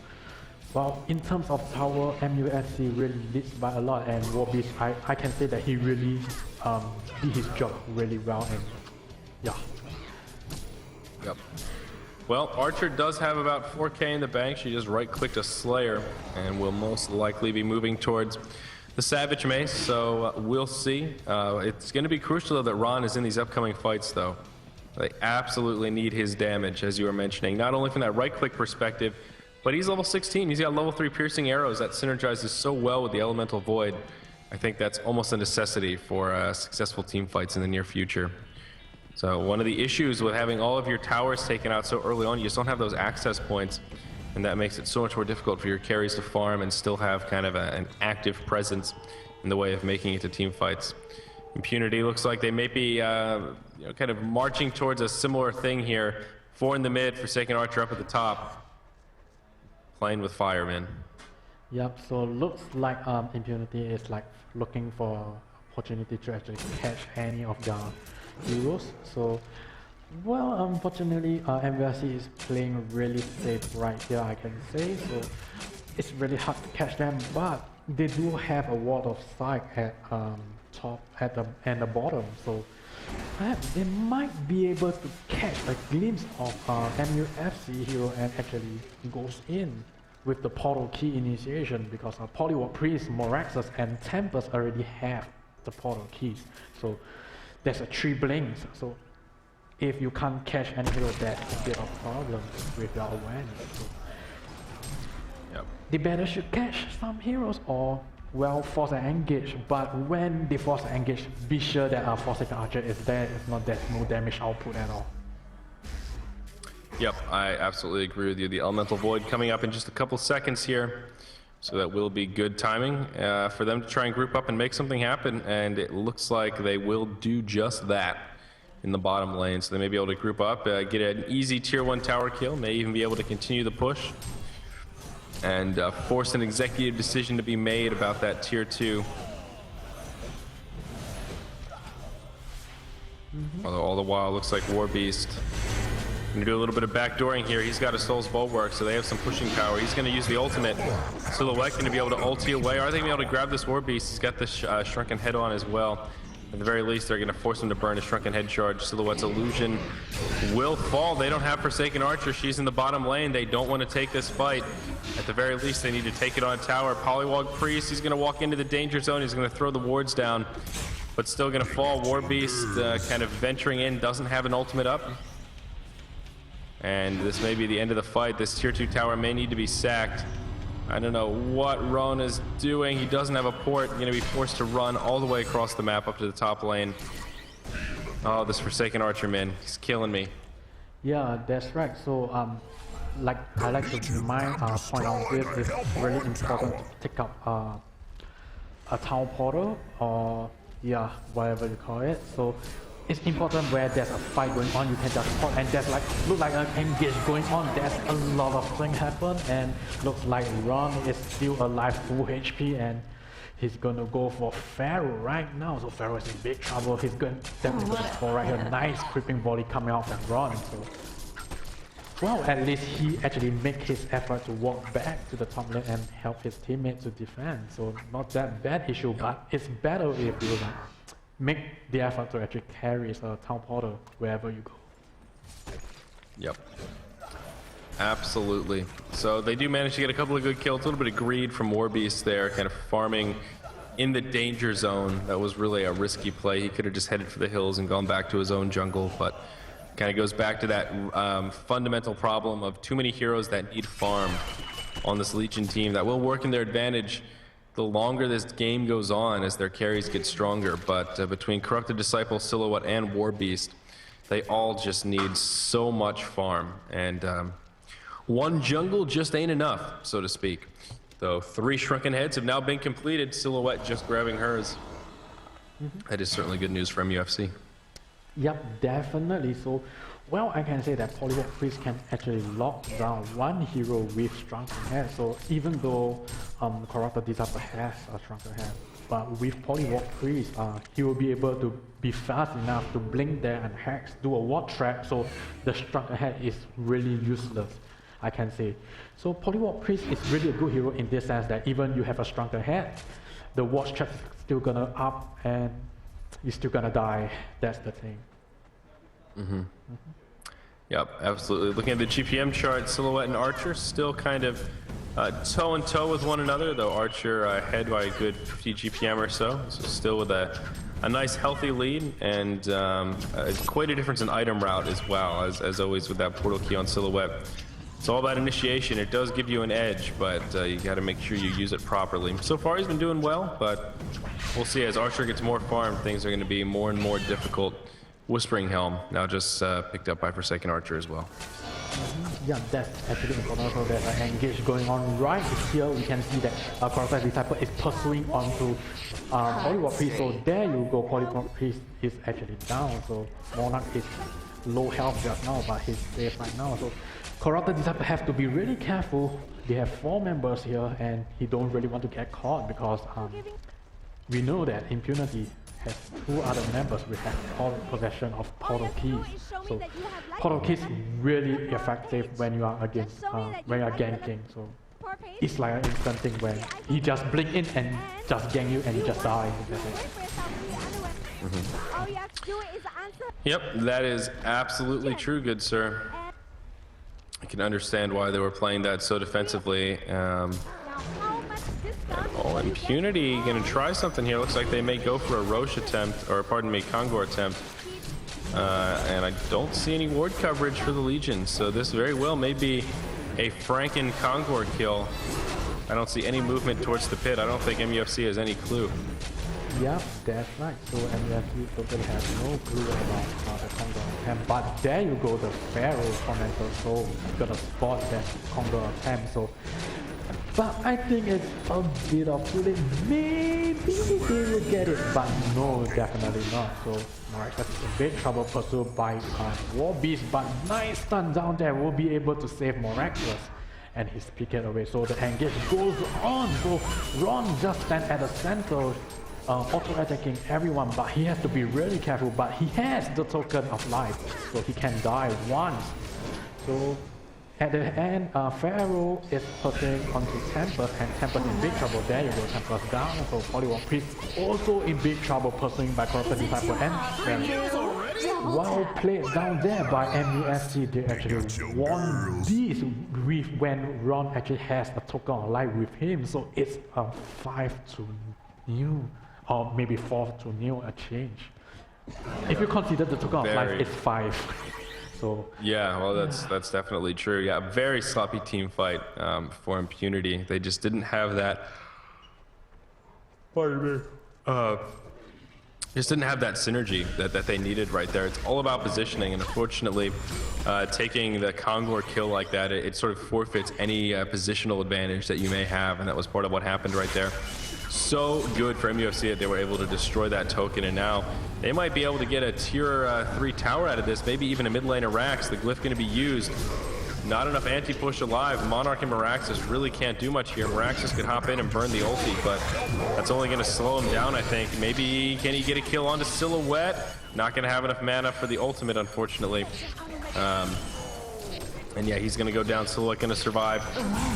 well, in terms of tower, MUFC really leads by a lot, and Warbeast, I can say that he really did his job really well, and yeah. Yep. Well, Archer does have about 4K in the bank. She just right-clicked a Slayer, and will most likely be moving towards the Savage Mace, so we'll see. It's going to be crucial, though, that Ron is in these upcoming fights, though. They absolutely need his damage, as you were mentioning, not only from that right-click perspective, but he's level 16. He's got level 3 piercing arrows that synergizes so well with the Elemental Void. I think that's almost a necessity for successful team fights in the near future. So one of the issues with having all of your towers taken out so early on, you just don't have those access points, and that makes it so much more difficult for your carries to farm and still have kind of an active presence in the way of making it to team fights. Impunity looks like they may be kind of marching towards a similar thing here. 4 in the mid, Forsaken Archer up at the top, playing with Fireman. Yep, so looks like Impunity is like looking for opportunity to actually catch any of the heroes. So, well, unfortunately, MVRC is playing really safe right here, I can say. So it's really hard to catch them, but they do have a wall of sight at top and the bottom. So perhaps they might be able to catch a glimpse of MUFC hero and actually goes in with the portal key initiation, because Polywalk Priest, Moraxus, and Tempest already have the portal keys. So there's a 3 blinks. So if you can't catch any hero, that's a bit of a problem with your awareness. So yep. They better should catch some heroes or, well, force an engage. But when they force an engage, be sure that our Forsaken Archer is there. If not, there's no damage output at all. Yep, I absolutely agree with you. The Elemental Void coming up in just a couple seconds here. So that will be good timing for them to try and group up and make something happen. And it looks like they will do just that in the bottom lane. So they may be able to group up, get an easy tier 1 tower kill, may even be able to continue the push. And force an executive decision to be made about that tier 2. Although all the while, looks like Warbeast gonna do a little bit of backdooring here. He's got a Soul's Bulwark, so they have some pushing power. He's gonna use the ultimate. Silhouette gonna be able to ulti away. Are they gonna be able to grab this Warbeast? He's got this Shrunken Head on as well. At the very least, they're gonna force him to burn his Shrunken Head charge. Silhouette's illusion will fall. They don't have Forsaken Archer. She's in the bottom lane. They don't want to take this fight. At the very least, they need to take it on tower. Polywalk Priest, he's gonna walk into the danger zone. He's gonna throw the wards down, but still gonna fall. Warbeast kind of venturing in, doesn't have an ultimate up. And this may be the end of the fight. This tier 2 tower may need to be sacked. I don't know what Rona's doing. He doesn't have a port. Going to be forced to run all the way across the map up to the top lane. Oh, this Forsaken Archer, man. He's killing me. Yeah, that's right. So, I like to point out this is really important to take up a town portal, or yeah, whatever you call it. So it's important where there's a fight going on, you can just port, and there's like look like an engage going on. There's a lot of things happen, and looks like Ron is still alive, full HP, and he's gonna go for Pharaoh right now. So Pharaoh is in big trouble. He's definitely going to fall right here. Nice creeping volley coming out from Ron. So well, at least he actually make his effort to walk back to the top lane and help his teammate to defend. So not that bad issue, but it's better if you make the effort to actually carry a town portal wherever you go. Yep. Absolutely. So they do manage to get a couple of good kills, a little bit of greed from Warbeast there, kind of farming in the danger zone. That was really a risky play. He could have just headed for the hills and gone back to his own jungle, but kind of goes back to that fundamental problem of too many heroes that need farm on this Legion team. That will work in their advantage the longer this game goes on as their carries get stronger, but between Corrupted Disciple, Silhouette, and Warbeast, they all just need so much farm, and one jungle just ain't enough, so to speak. Though 3 Shrunken Heads have now been completed, Silhouette just grabbing hers. That is certainly good news for MUFC. Yep, definitely. So, well, I can say that Polywalk Priest can actually lock down one hero with Shrunken Head. So even though Corrupted Disciple has a Shrunken Head, but with Polywalk Priest, he will be able to be fast enough to blink there and hex, do a ward trap. So the Shrunken Head is really useless, I can say. So Polywalk Priest is really a good hero in this sense that even you have a Shrunken Head, the ward trap is still gonna up and you're still gonna die. That's the thing. Yep, absolutely. Looking at the GPM chart, Silhouette and Archer still kind of toe-in-toe with one another, though Archer ahead by a good 50 GPM or so. So still with a nice healthy lead, and quite a difference in item route as well, as always with that portal key on Silhouette. It's all about initiation. It does give you an edge, but you got to make sure you use it properly. So far, he's been doing well, but we'll see. As Archer gets more farmed, things are going to be more and more difficult. Whispering Helm now just picked up by Forsaken Archer as well. Yeah, that's actually important. So there's an engage going on right here. We can see that Corrupted Disciple is pursuing onto Polywalk Priest. So there you go. Polywalk Priest is actually down. So Monarch is low health just now, but he's safe right now. So Corrupted Disciple have to be really careful. They have 4 members here, and he don't really want to get caught because we know that Impunity has 2 other members which have possession of portal keys. So portal keys really effective when you are against when you are ganking. So it's like an instant thing when he just blink in and just gank you and you just die. Yep, that is absolutely true, good sir. I can understand why they were playing that so defensively. Oh, Impunity gonna try something here. Looks like they may go for a Roche attempt, or pardon me, Kongor attempt. And I don't see any ward coverage for the Legion, so this very well may be a Franken Kongor kill. I don't see any movement towards the pit. I don't think MUFC has any clue. Yeah, that's right. So MUFC totally has no clue about the Kongor attempt. But there you go, the Pharaoh Tormentor Soul gonna spot that Kongor attempt. So, but I think it's a bit of feeling maybe they will get it, but no, definitely not. So Miraculous is in big trouble pursued by War Beast, but nice stun down there will be able to save Miraculous. And he's picked away. So the engage goes on. So Ron just stands at the center, auto-attacking everyone, but he has to be really careful. But he has the token of life, so he can die once. So at the end, Pharaoh is putting onto Tempest, and Tempest in big trouble. There you go, Tempest down. So Polywalk Priest also in big trouble, pursuing by Corrupted Disciple and Pharaoh. Well played down there by MUFC. They actually won this with when Ron actually has a token of life with him. So it's a 5-0, or maybe 4-0 a change. If you consider the token of life, it's 5. So yeah, well, that's definitely true. Yeah, very sloppy team fight for Impunity. They just didn't have that. Pardon me. Just didn't have that synergy that they needed right there. It's all about positioning, and unfortunately, taking the Kongor kill like that, it sort of forfeits any positional advantage that you may have, and that was part of what happened right there. So good for MUFC that they were able to destroy that token, and now they might be able to get a tier 3 tower out of this, maybe even a mid laner Rax. The glyph going to be used. Not enough anti-push alive. Monarch and Miraxis really can't do much here. Miraxis could hop in and burn the ulti, but that's only going to slow him down, I think. Maybe can he get a kill onto Silhouette? Not going to have enough mana for the ultimate, unfortunately. And yeah, he's going to go down. Silhouette going to survive.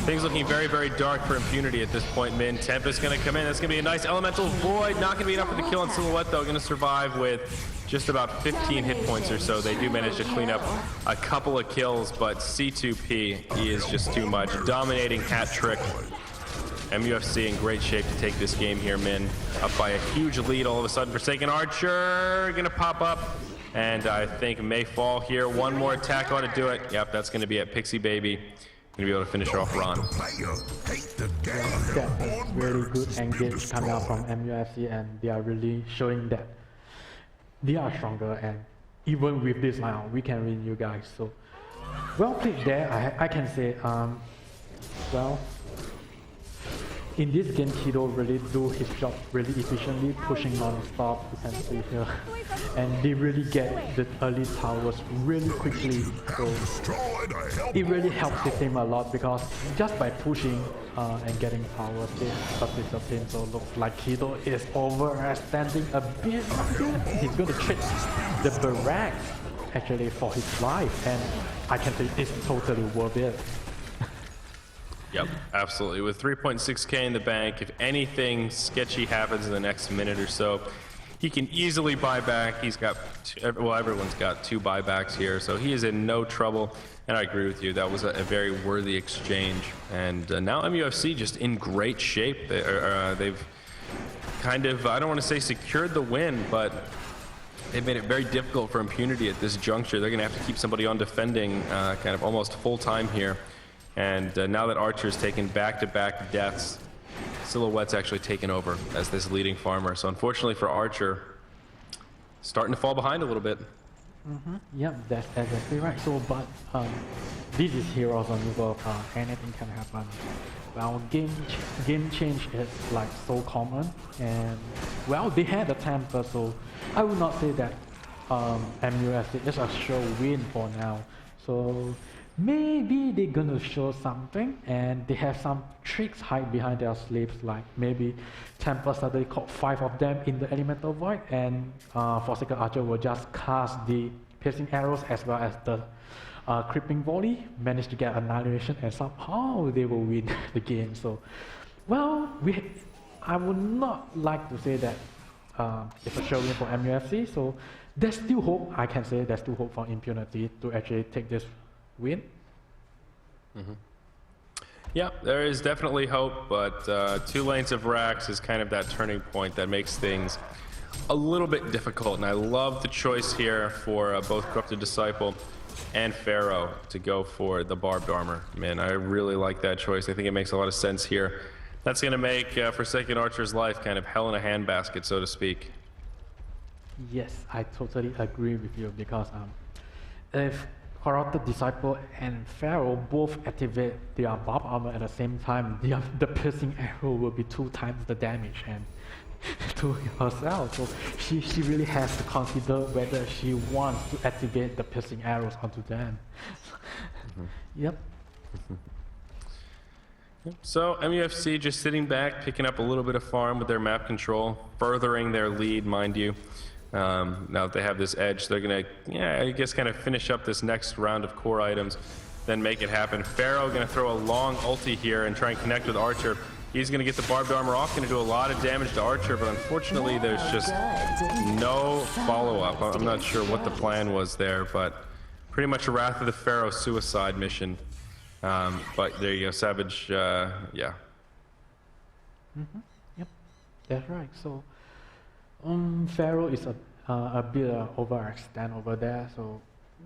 Things looking very, very dark for Impunity at this point, Min. Tempest going to come in. That's going to be a nice Elemental Void. Not going to be enough for the kill on Silhouette, though. Going to survive with just about 15 hit points or so. They do manage to clean up a couple of kills, but C2P, he is just too much. Dominating hat trick. MUFC in great shape to take this game here, Min. Up by a huge lead all of a sudden. Forsaken Archer going to pop up. And I think may fall here. One more attack ought to do it. Yep, that's going to be at Pixie Baby. Going to be able to finish off Ron. That's really good engage coming out from MUFC, and they are really showing that they are stronger, and even with this line, we can win you guys. So well played there. I can say, well, in this game, Kido really do his job really efficiently, pushing non-stop, you can see here. And they really get the early towers really quickly, so it really helps the team a lot, because just by pushing and getting towers, they submit the team. So looks like Kido is overextending a bit. He's going to trade the barracks actually for his life, and I can say it's totally worth it. Yep, absolutely. With 3.6k in the bank, if anything sketchy happens in the next minute or so, he can easily buy back. He's got, well, everyone's got 2 buybacks here, so he is in no trouble. And I agree with you, that was a very worthy exchange. And now MUFC just in great shape. They've kind of, I don't want to say secured the win, but they've made it very difficult for Impunity at this juncture. They're going to have to keep somebody on defending kind of almost full time here. And now that Archer's taken back-to-back deaths, Silhouette's actually taken over as this leading farmer. So unfortunately for Archer, starting to fall behind a little bit. Yeah, that's exactly right. So, but this is Heroes on the World. Anything can happen. Well, game change is like so common, and well, they had a temper, so I would not say that MUFC is a sure win for now. So maybe they're gonna show something, and they have some tricks hide behind their sleeves, like maybe Temper suddenly caught 5 of them in the Elemental Void, and Forsaken Archer will just cast the piercing arrows as well as the creeping volley, manage to get annihilation, and somehow they will win the game. So, well, I would not like to say that it's a sure win for MUFC. So there's still hope. I can say there's still hope for Impunity to actually take this win. Yeah, there is definitely hope, but 2 lanes of Rax is kind of that turning point that makes things a little bit difficult. And I love the choice here for both Corrupted Disciple and Pharaoh to go for the barbed armor. Man, I really like that choice. I think it makes a lot of sense here. That's going to make Forsaken Archer's life kind of hell in a handbasket, so to speak. Yes, I totally agree with you, because if Corrupted Disciple and Pharaoh both activate their barbed armor at the same time, the piercing arrow will be 2 times the damage and to herself. So she really has to consider whether she wants to activate the piercing arrows onto them. Yep. So MUFC just sitting back, picking up a little bit of farm with their map control, furthering their lead, mind you. Now that they have this edge, they're gonna, I guess, kind of finish up this next round of core items, then make it happen. Pharaoh gonna throw a long ulti here and try and connect with Archer. He's gonna get the barbed armor off, gonna do a lot of damage to Archer, but unfortunately there's just no follow-up. I'm not sure what the plan was there, but pretty much a Wrath of the Pharaoh suicide mission. But there you go, Savage, yeah. Yep, that's right. So Pharaoh is a bit overextend over there, so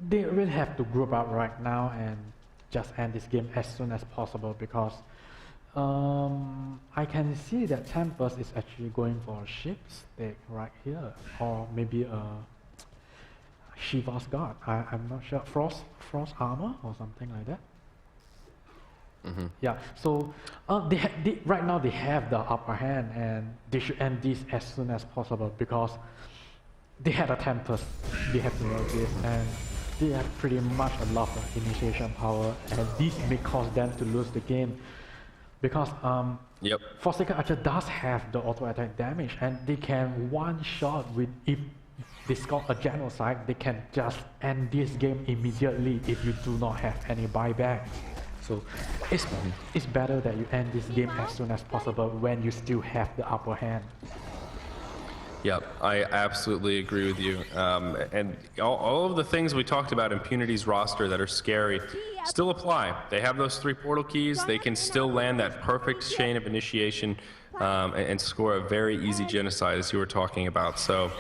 they really have to group up right now and just end this game as soon as possible, because I can see that Tempest is actually going for a ship stake right here, or maybe a Shiva's God. I'm not sure. Frost armor or something like that. Yeah, so right now they have the upper hand, and they should end this as soon as possible, because they had a Tempest, they have to know this, and they have pretty much a lot of initiation power, and this may cause them to lose the game, because Forsaken Archer does have the auto attack damage, and they can one shot with, if they score a genocide, they can just end this game immediately if you do not have any buyback. So it's better that you end this game as soon as possible when you still have the upper hand. Yep, I absolutely agree with you. And all of the things we talked about Impunity's roster that are scary still apply. They have those 3 portal keys. They can still land that perfect chain of initiation and score a very easy genocide, as you were talking about. So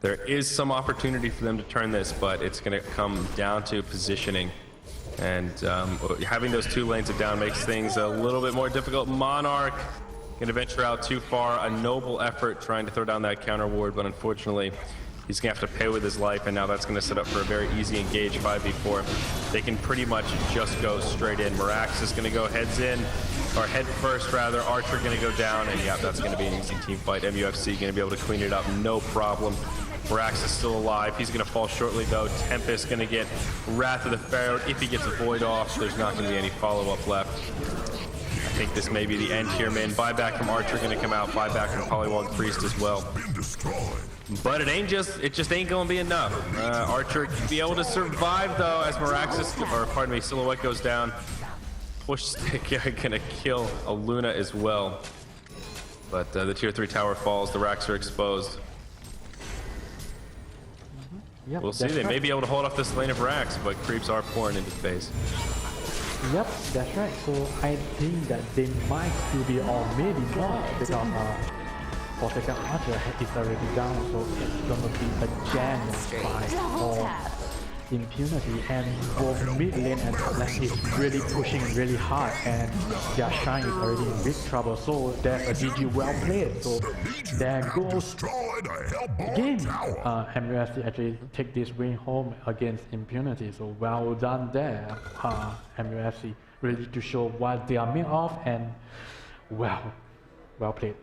there is some opportunity for them to turn this, but it's going to come down to positioning. And having those 2 lanes of down makes things a little bit more difficult. Monarch going to venture out too far. A noble effort trying to throw down that counter ward, but unfortunately he's going to have to pay with his life, and now that's going to set up for a very easy engage 5v4. They can pretty much just go straight in. Mirax is going to go heads in, or head first rather. Archer going to go down, and yeah, that's going to be an easy team fight. MUFC going to be able to clean it up, no problem. Mirax is still alive. He's going to fall shortly, though. Tempest going to get Wrath of the Pharaoh. If he gets a Void off, there's not going to be any follow-up left. I think this may be the end here, man. Buyback from Archer going to come out. Buyback from Polywog Priest as well. But it just ain't going to be enough. Archer can be able to survive, though, as Silhouette goes down. Push stick going to kill a Luna as well. But the tier 3 tower falls. The racks are exposed. Yep, we'll see. They may be able to hold off this lane of racks, but creeps are pouring into space. Yep, that's right. So I think that they might still be, or maybe not, because Forsaken Archer is already down, so it's gonna be a jam fight, or Impunity, and both mid lane and top lane is really pushing really hard, and their Shine is already in big trouble. So there's a GG well played. So there goes again. MUFC actually take this win home against Impunity. So well done there, MUFC. Really to show what they are made of, and well played.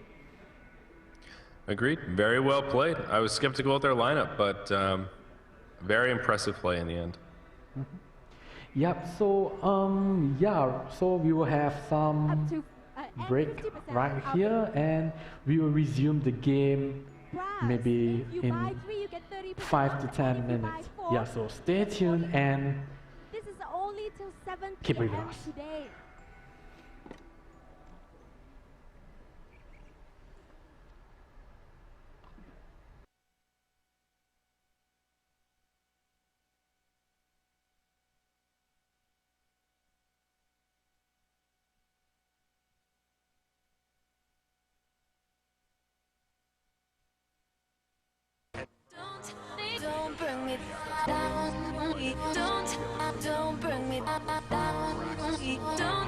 Agreed. Very well played. I was skeptical of their lineup, but very impressive play in the end. Yep. So so we will have some break right here, and we will resume the game maybe in 5 to 10 minutes. Yeah. So stay tuned and keep with us. Don't bring me down. Don't bring me down. Don't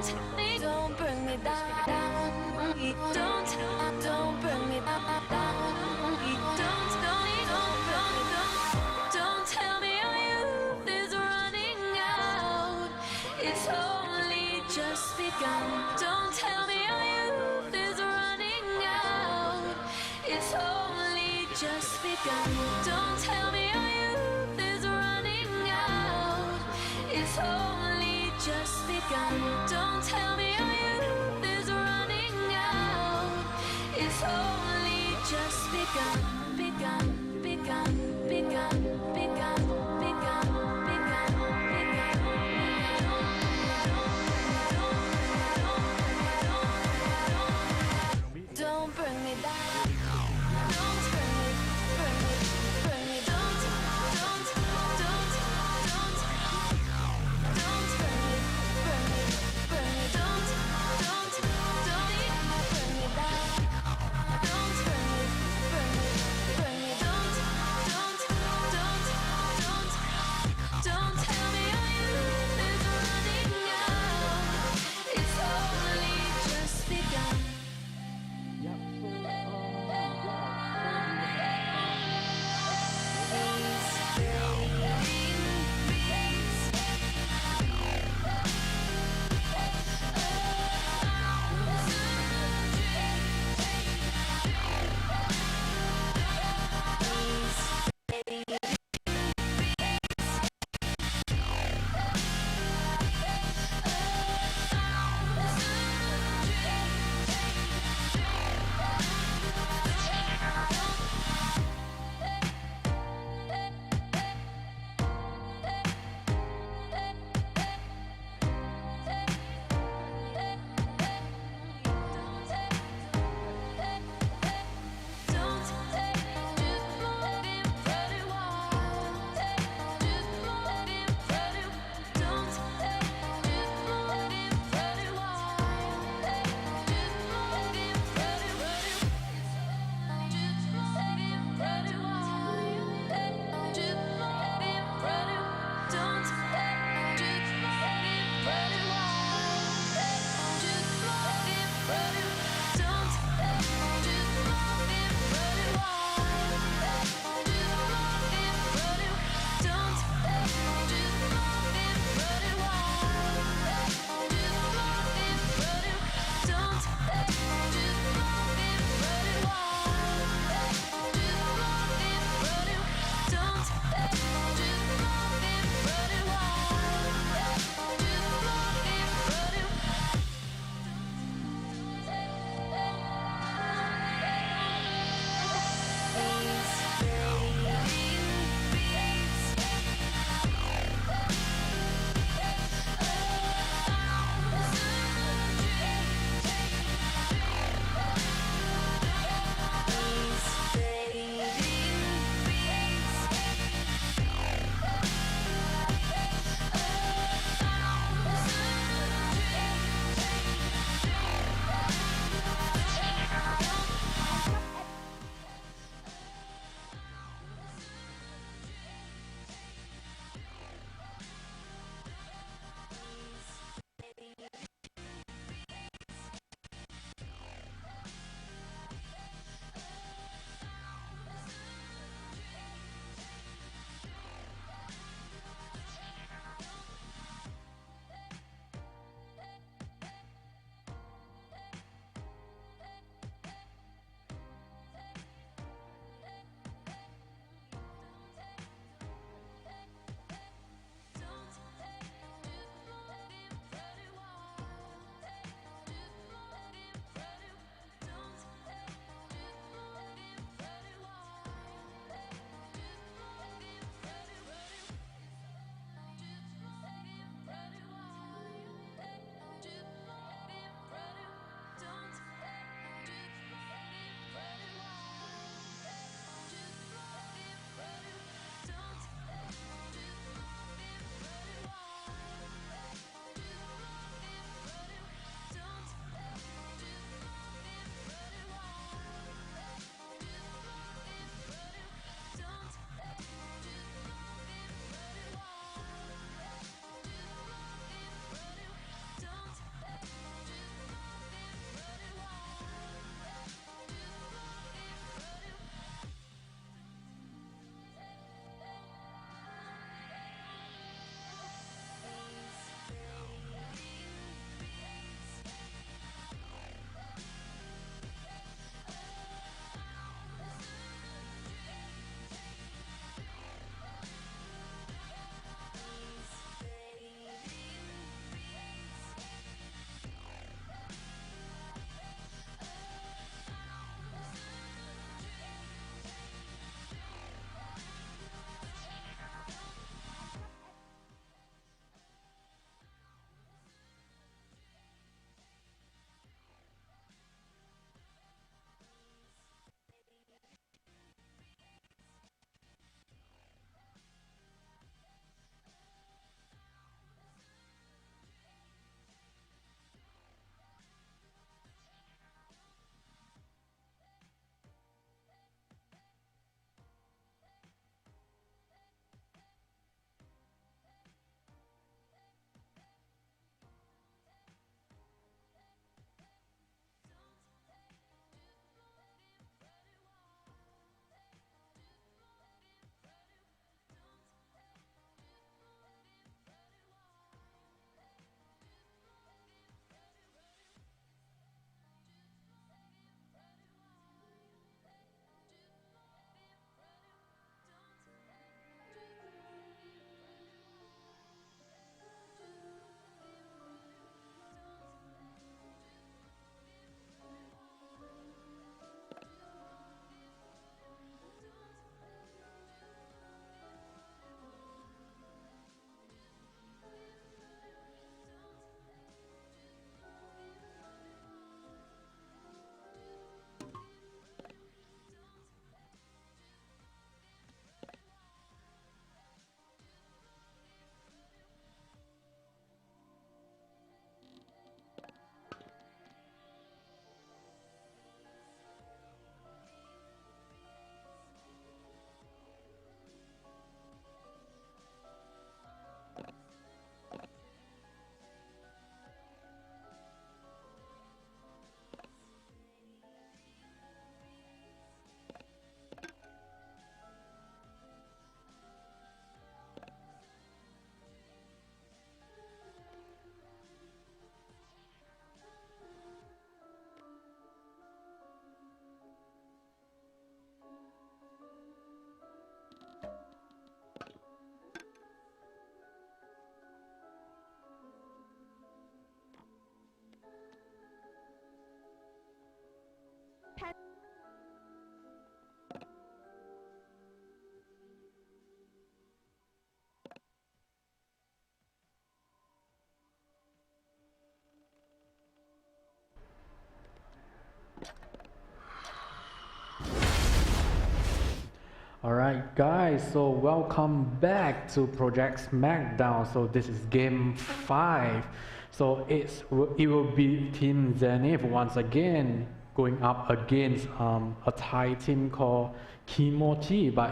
Alright guys, so welcome back to Project Smackdown. So this is game 5. So it will be Team Zenith once again going up against a Thai team called Impunity, but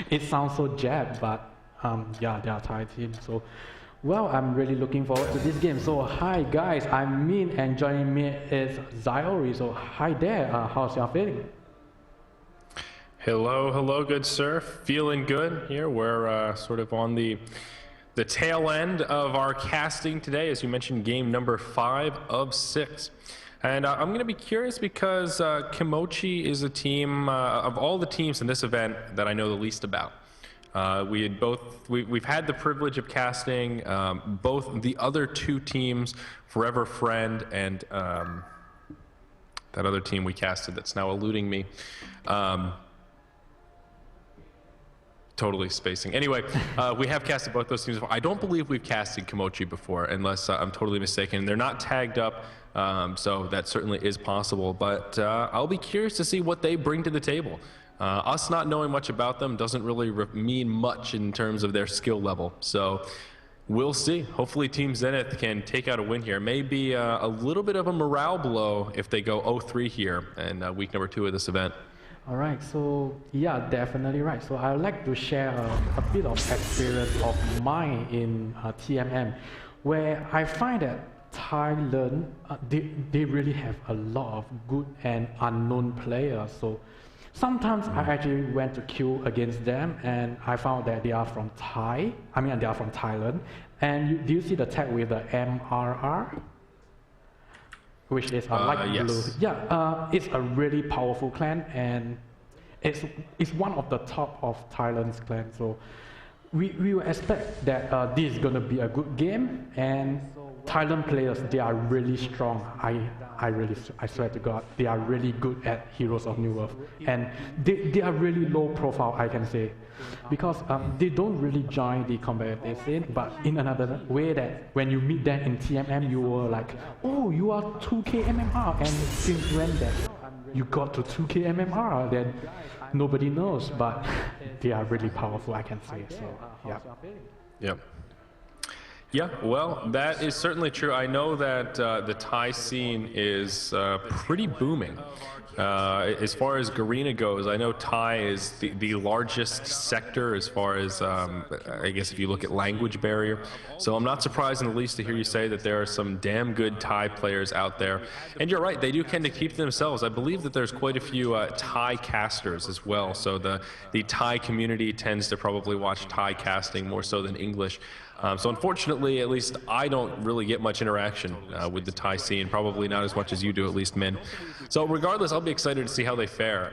it sounds so jab, but yeah, they are Thai team. So well, I'm really looking forward to this game. So hi guys, I'm Min and joining me is Zyori. So hi there, how's your feeling? Hello, good sir. Feeling good here. We're sort of on the tail end of our casting today, as you mentioned, game number 5 of 6. And I'm going to be curious because Kimochi is a team of all the teams in this event that I know the least about. We've had the privilege of casting both the other 2 teams, Forever Friend and that other team we casted that's now eluding me. Totally spacing. Anyway, we have casted both those teams before. I don't believe we've casted Kimochi before, unless I'm totally mistaken. They're not tagged up, so that certainly is possible. But I'll be curious to see what they bring to the table. Us not knowing much about them doesn't really mean much in terms of their skill level. So we'll see. Hopefully Team Zenith can take out a win here. Maybe a little bit of a morale blow if they go 0-3 here in week number 2 of this event. Alright, so yeah, definitely right. So I would like to share a bit of experience of mine in TMM, where I find that Thailand, they really have a lot of good and unknown players. So sometimes I actually went to queue against them and I found that they are from they are from Thailand. And do you see the tag with the MRR? Which is a light yes. blue. Yeah, it's a really powerful clan and it's one of the top of Thailand's clan. So we will expect that this is gonna be a good game, and Thailand players, they are really strong. I swear to God, they are really good at Heroes of New Earth, and they are really low profile, I can say, because they don't really join the competitive scene, but in another way that when you meet them in TMM, you were like, oh, you are 2K MMR, and since when that you got to 2K MMR, then nobody knows, but they are really powerful, I can say. So yeah. Yep. Yeah, well, that is certainly true. I know that the Thai scene is pretty booming. As far as Garena goes, I know Thai is the largest sector as far as, I guess if you look at language barrier. So I'm not surprised in the least to hear you say that there are some damn good Thai players out there. And you're right, they do tend to keep to themselves. I believe that there's quite a few Thai casters as well. So the Thai community tends to probably watch Thai casting more so than English. So unfortunately, at least I don't really get much interaction with the Thai scene, probably not as much as you do, at least, Min. So regardless, I'll be excited to see how they fare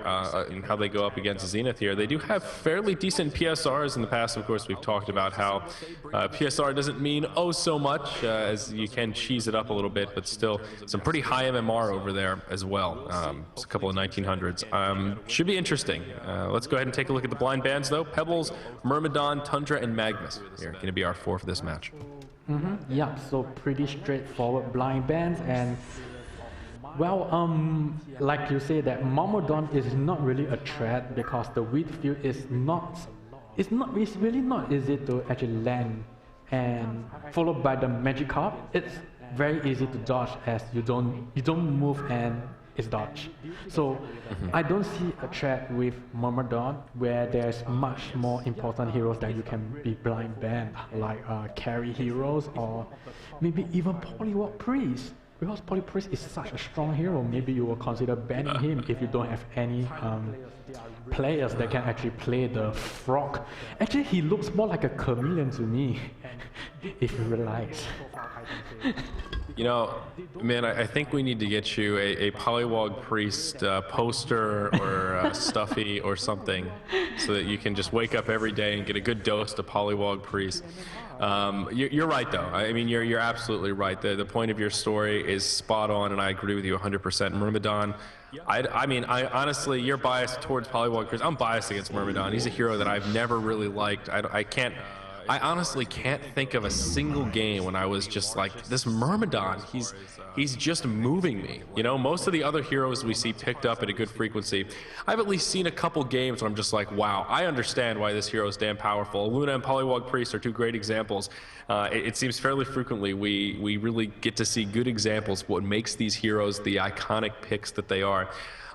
and how they go up against Zenith here. They do have fairly decent PSRs in the past. Of course, we've talked about how PSR doesn't mean oh so much, as you can cheese it up a little bit, but still some pretty high MMR over there as well. It's a couple of 1900s. Should be interesting. Let's go ahead and take a look at the blind bands, though. Pebbles, Myrmidon, Tundra, and Magnus here going to be our 4 for this match. Yeah, so pretty straightforward blind bands, and well, like you say that Myrmidon is not really a threat because the wheat field is it's really not easy to actually land, and followed by the magic carp, it's very easy to dodge as you don't move and it's dodge. So I don't see a threat with Myrmidon where there's much more important heroes that you can be blind banned, like carry heroes or maybe even Polywalk Priest. Because Polywalk Priest is such a strong hero, maybe you will consider banning him if you don't have any players that can actually play the frog. Actually, he looks more like a chameleon to me, if you realize. You know, man, I think we need to get you a Polywog Priest poster or stuffy or something so that you can just wake up every day and get a good dose of Polywog Priest. You're right, though. I mean, you're absolutely right. The point of your story is spot on, and I agree with you 100%. Myrmidon, I mean, honestly, you're biased towards Polywog Chris. I'm biased against Myrmidon. He's a hero that I've never really liked. I honestly can't think of a single game when I was just like, this Myrmidon, he's just moving me. You know, most of the other heroes we see picked up at a good frequency, I've at least seen a couple games where I'm just like, wow, I understand why this hero is damn powerful. Luna and Polywog Priest are two great examples. It seems fairly frequently we really get to see good examples of what makes these heroes the iconic picks that they are.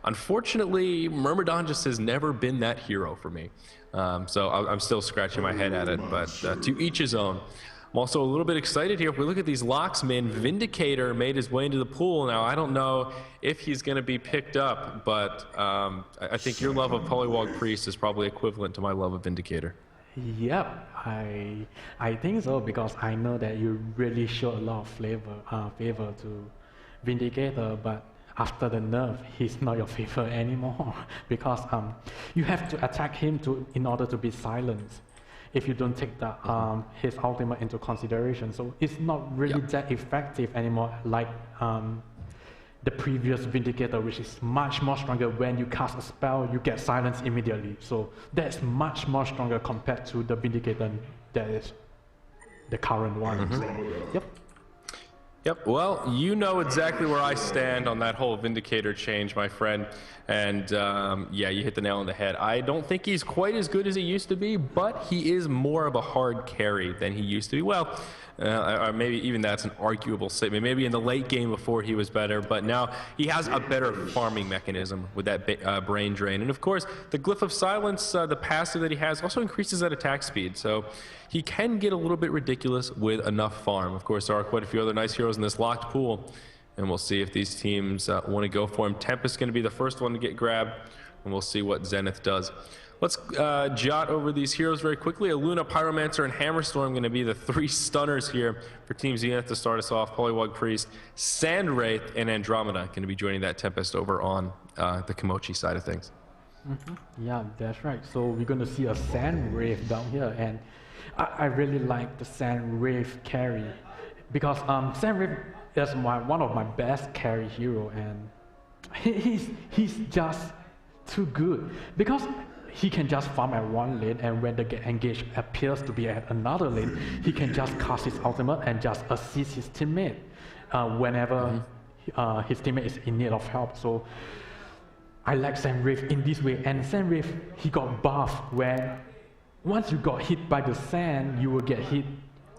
Unfortunately, Myrmidon just has never been that hero for me. So I'm still scratching my head at it, but to each his own. I'm also a little bit excited here. If we look at these locks, man, Vindicator made his way into the pool. Now, I don't know if he's going to be picked up, but I think your love of Polywog Priest is probably equivalent to my love of Vindicator. Yep, I think so, because I know that you really show a lot of favor to Vindicator, but after the nerf, he's not your favorite anymore because you have to attack him in order to be silenced if you don't take his ultimate into consideration. So it's not really that effective anymore like the previous Vindicator, which is much more stronger. When you cast a spell, you get silenced immediately. So that's much more stronger compared to the Vindicator that is the current one. So, yep. Yep, well, you know exactly where I stand on that whole Vindicator change, my friend. And yeah, you hit the nail on the head. I don't think he's quite as good as he used to be, but he is more of a hard carry than he used to be. Well, maybe even that's an arguable statement. Maybe in the late game before he was better, but now he has a better farming mechanism with that brain drain. And of course, the Glyph of Silence, the passive that he has, also increases that attack speed. So he can get a little bit ridiculous with enough farm. Of course, there are quite a few other nice heroes in this locked pool, and we'll see if these teams want to go for him. Tempest's going to be the first one to get grabbed, and we'll see what Zenith does. Let's jot over these heroes very quickly. Luna, Pyromancer, and Hammerstorm going to be the three stunners here for Team Zenith to start us off. Polywog Priest, Sandwraith, and Andromeda going to be joining that Tempest over on the Kimochi side of things. Yeah, that's right. So we're going to see a Sandwraith down here, and I really like the Sandwraith carry because Sandwraith is one of my best carry hero, and he's just too good because he can just farm at one lane, and when the get engaged appears to be at another lane, he can just cast his ultimate and just assist his teammate whenever his teammate is in need of help. So I like Sandwraith in this way, and Sandwraith, he got buffed where once you got hit by the sand, you will get hit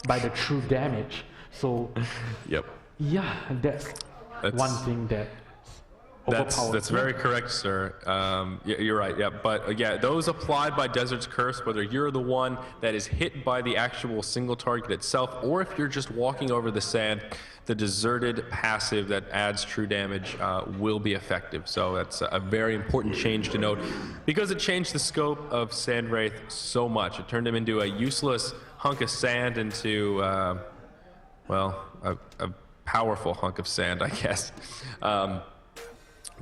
by the true damage. So yeah, that's one thing that That's very correct, sir. You're right. Yeah, but yeah, those applied by Desert's Curse, whether you're the one that is hit by the actual single target itself, or if you're just walking over the sand, the deserted passive that adds true damage will be effective. So that's a very important change to note because it changed the scope of Sandwraith so much. It turned him into a useless hunk of sand into, well, a powerful hunk of sand, I guess.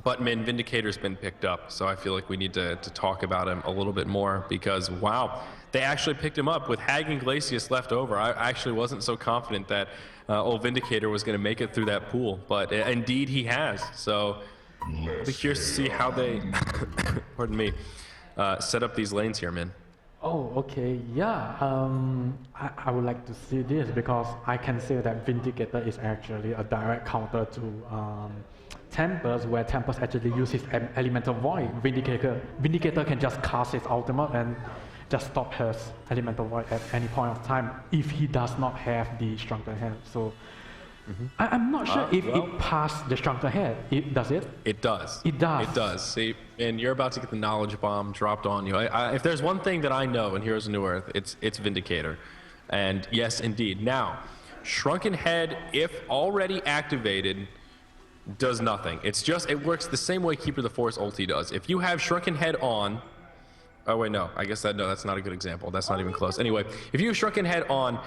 But Vindicator's been picked up, so I feel like we need to talk about him a little bit more because, wow, they actually picked him up with Hag and Glacius left over. I actually wasn't so confident that old Vindicator was going to make it through that pool, but indeed he has. So I'll be curious to see how they, pardon me, set up these lanes here, man. Oh, okay, yeah. I would like to see this because I can say that Vindicator is actually a direct counter to Tempest, where Tempest actually uses Elemental Void. Vindicator can just cast his ultimate and just stop his Elemental Void at any point of time if he does not have the Stronger Hand. So I'm not sure if it passed the Stronger Hand. Does it? It does. It does. It does. See, and you're about to get the knowledge bomb dropped on you. If there's one thing that I know in Heroes of New Earth, it's Vindicator. And yes, indeed. Now, Shrunken Head, if already activated, does nothing. It's just, it works the same way Keeper of the Forest ulti does. If you have Shrunken Head on, Oh wait, no. I guess that's not a good example. That's not even close. Anyway, if you use Shrunken Head on,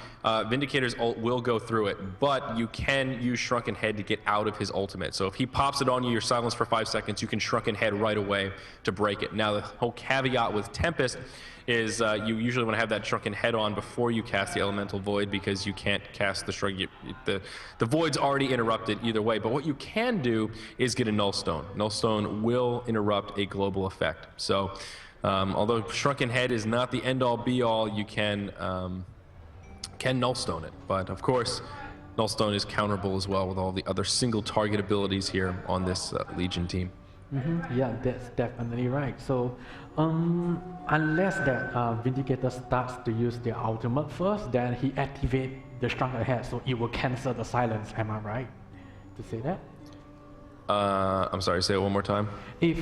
Vindicator's ult will go through it, but you can use Shrunken Head to get out of his ultimate. So if he pops it on you, you're silenced for 5 seconds, you can Shrunken Head right away to break it. Now the whole caveat with Tempest is you usually want to have that Shrunken Head on before you cast the Elemental Void, because you can't cast the Shrug. The Void's already interrupted either way. But what you can do is get a Nullstone. Nullstone will interrupt a global effect. So although Shrunken Head is not the end-all be-all, you can Nullstone it. But of course, Nullstone is counterable as well with all the other single target abilities here on this Legion team. Yeah, that's definitely right. So unless that Vindicator starts to use their ultimate first, then he activates the Shrunken Head, so it will cancel the silence. Am I right to say that? I'm sorry, say it one more time. If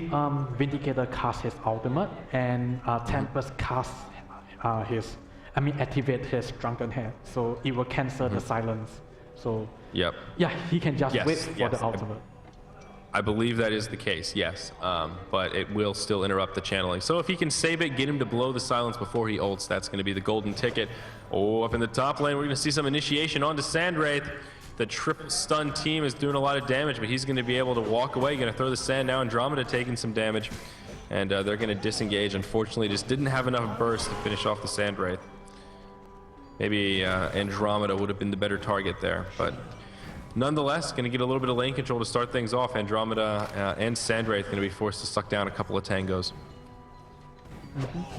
Vindicator casts his ultimate and Tempest casts activate his Shrunken Head, so it will cancel the silence. So yep. Yeah, he can just wait for the ultimate. I believe that is the case, yes, but it will still interrupt the channeling. So if he can save it, get him to blow the silence before he ults, that's going to be the golden ticket. Oh, up in the top lane, we're going to see some initiation onto Sandwraith. The triple stun team is doing a lot of damage, but he's going to be able to walk away. Going to throw the sand now. Andromeda taking some damage, and they're going to disengage. Unfortunately, just didn't have enough burst to finish off the Sandwraith. Maybe Andromeda would have been the better target there, but nonetheless, going to get a little bit of lane control to start things off. Andromeda and Sandwraith going to be forced to suck down a couple of tangos.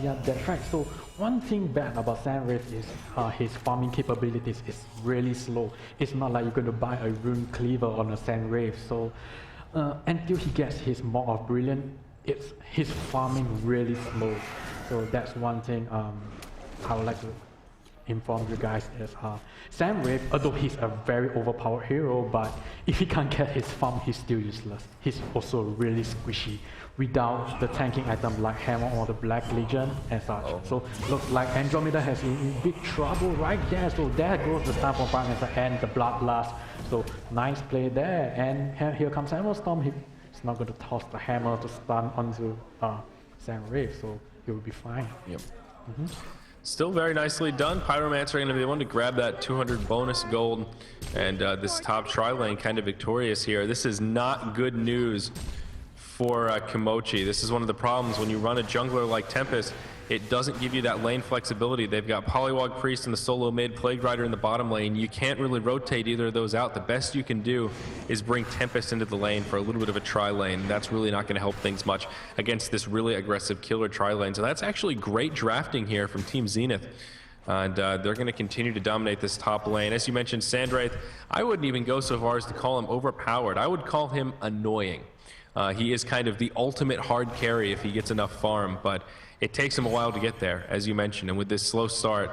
Yeah, that's right. So one thing bad about Sandwraith is his farming capabilities is really slow. It's not like you're going to buy a rune cleaver on a Sandwraith. So until he gets his Maw of Brilliance, his farming really slow. So that's one thing I would like to inform you guys is Sandwraith, although he's a very overpowered hero, but if he can't get his farm, he's still useless. He's also really squishy without the tanking item like Hammer or the Black Legion and such. So looks like Andromeda has in big trouble right there. So there goes the Star from Prime and the Bloodlust. So nice play there. And here comes Hammerstorm. He's not going to toss the hammer to stun onto Sandwraith, so he will be fine. Yep. Still very nicely done. Pyromancer going to be the one to grab that 200 bonus gold, and this top tri-lane kind of victorious here. This is not good news for Kimochi. This is one of the problems when you run a jungler like Tempest. It doesn't give you that lane flexibility. They've got Polywog Priest in the solo mid, Plague Rider in the bottom lane. You can't really rotate either of those out. The best you can do is bring Tempest into the lane for a little bit of a tri-lane. That's really not going to help things much against this really aggressive killer tri-lane. So that's actually great drafting here from Team Zenith. And they're going to continue to dominate this top lane. As you mentioned, Sandwraith, I wouldn't even go so far as to call him overpowered. I would call him annoying. He is kind of the ultimate hard carry if he gets enough farm, but it takes him a while to get there, as you mentioned. And with this slow start,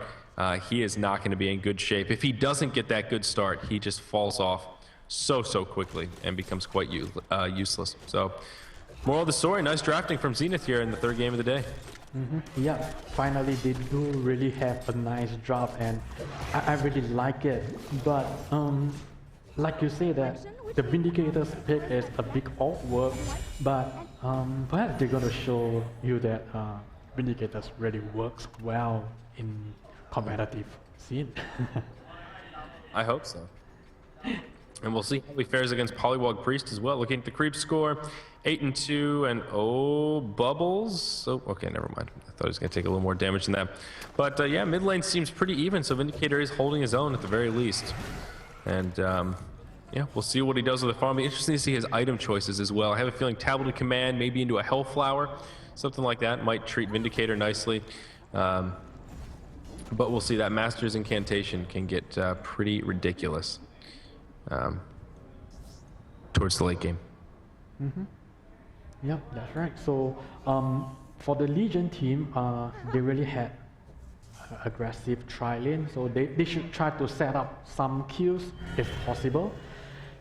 he is not going to be in good shape. If he doesn't get that good start, he just falls off so quickly and becomes quite useless. So, moral of the story, nice drafting from Zenith here in the third game of the day. Yeah, finally they do really have a nice draft, and I really like it. But like you say that the Vindicator's pick is a big artwork, but perhaps they're going to show you that Vindicators really works well in competitive scene. I hope so. And we'll see how he fares against Polywog Priest as well. Looking at the creep score, 8-2, and Bubbles. Oh, okay, never mind. I thought he was going to take a little more damage than that. But yeah, mid lane seems pretty even, so Vindicator is holding his own at the very least. And yeah, we'll see what he does with the farm. It'll be interesting to see his item choices as well. I have a feeling Tablet of Command, maybe into a Hellflower, something like that might treat Vindicator nicely. But we'll see. That Master's Incantation can get pretty ridiculous towards the late game. Yep, that's right. So for the Legion team, they really had aggressive tri-lane, so they should try to set up some kills if possible.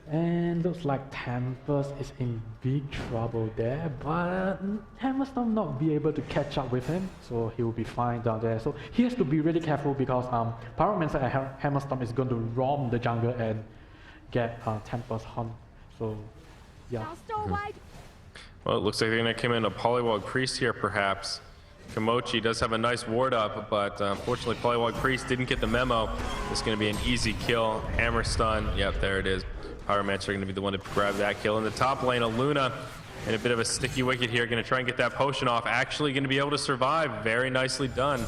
And looks like Tempest is in big trouble there, but Hammerstorm not be able to catch up with him, so he will be fine down there. So he has to be really careful because Pyromancer and Hammerstorm is going to roam the jungle and get Tempest hunt. So yeah. Well, it looks like they're going to come in a Polywog Priest here perhaps. Komochi does have a nice ward up, but unfortunately Polywog Priest didn't get the memo. It's going to be an easy kill. Hammer stun. Yep, there it is. Pyromancer going to be the one to grab that kill. In the top lane, Aluna in a bit of a sticky wicket here. Going to try and get that potion off. Actually going to be able to survive. Very nicely done.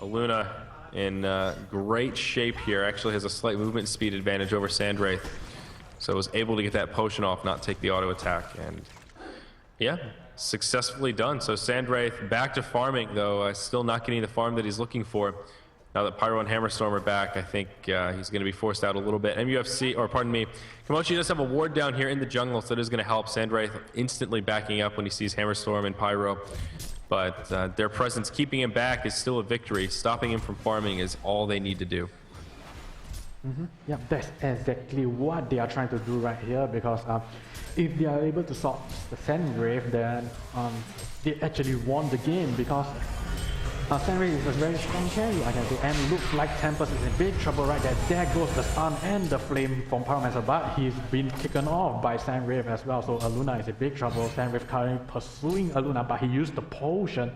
Aluna in great shape here. Actually has a slight movement speed advantage over Sandwraith. So was able to get that potion off, not take the auto attack. And yeah, successfully done. So Sandwraith back to farming, though still not getting the farm that he's looking for. Now that Pyro and Hammerstorm are back, I think he's going to be forced out a little bit. MUFC, or pardon me, Komochi does have a ward down here in the jungle, so that is going to help. Sandwraith instantly backing up when he sees Hammerstorm and Pyro. But their presence keeping him back is still a victory. Stopping him from farming is all they need to do. Yeah, that's exactly what they are trying to do right here, because if they are able to solve the Sandwraith, then they actually won the game, because Sandwraith is a very strong carry, I can say, and looks like Tempest is in big trouble right there. There goes the stun and the flame from Pyromancer, but he's been taken off by Sandwraith as well, so Aluna is in big trouble. Sandwraith currently pursuing Aluna, but he used the potion,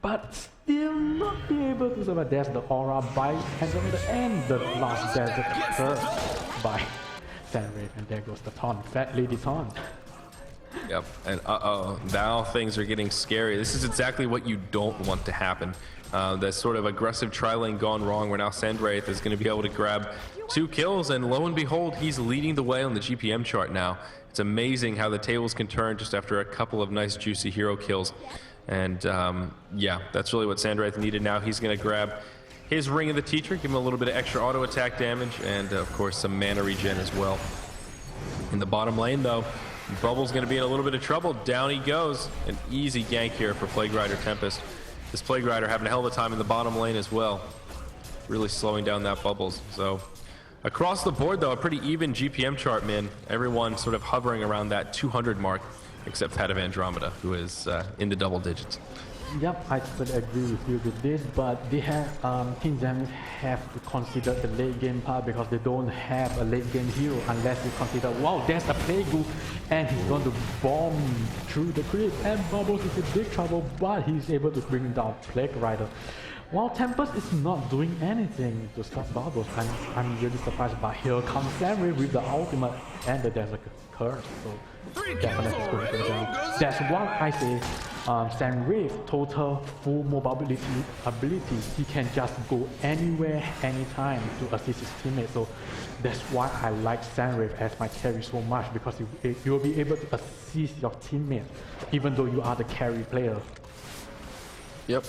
but still not be able to survive. There's the aura by Andromeda and the last desert curse by Sandwraith, and there goes the taunt, Fat Lady taunt. Yep, and now things are getting scary. This is exactly what you don't want to happen. That sort of aggressive tri-lane gone wrong, where now Sandwraith is going to be able to grab 2 kills, and lo and behold, he's leading the way on the GPM chart now. It's amazing how the tables can turn just after a couple of nice juicy hero kills. And yeah, that's really what Sandwraith needed now. He's going to grab his Ring of the Teacher, give him a little bit of extra auto attack damage, and of course some mana regen as well. In the bottom lane though, Bubble's going to be in a little bit of trouble. Down he goes. An easy gank here for Plague Rider Tempest. This Plague Rider having a hell of a time in the bottom lane as well. Really slowing down that Bubbles. So across the board though, a pretty even GPM chart, man. Everyone sort of hovering around that 200 mark, except that of Andromeda, who is in the double digits. Yep, I totally agree with you with this, but they have Team Zenith have to consider the late game part, because they don't have a late game hero unless you consider, wow, there's a Plague and he's going to bomb through the creep, and Bubbles is in big trouble, but he's able to bring down Plague Rider. While Tempest is not doing anything to stop Bubbles, I'm really surprised, but here comes Sandwraith with the ultimate and the Desert Curse, so definitely it's going to go down. That's why I say Sandwraith total full mobility ability. He can just go anywhere, anytime to assist his teammates. So that's why I like Sandwraith as my carry so much, because you will be able to assist your teammates even though you are the carry player. Yep.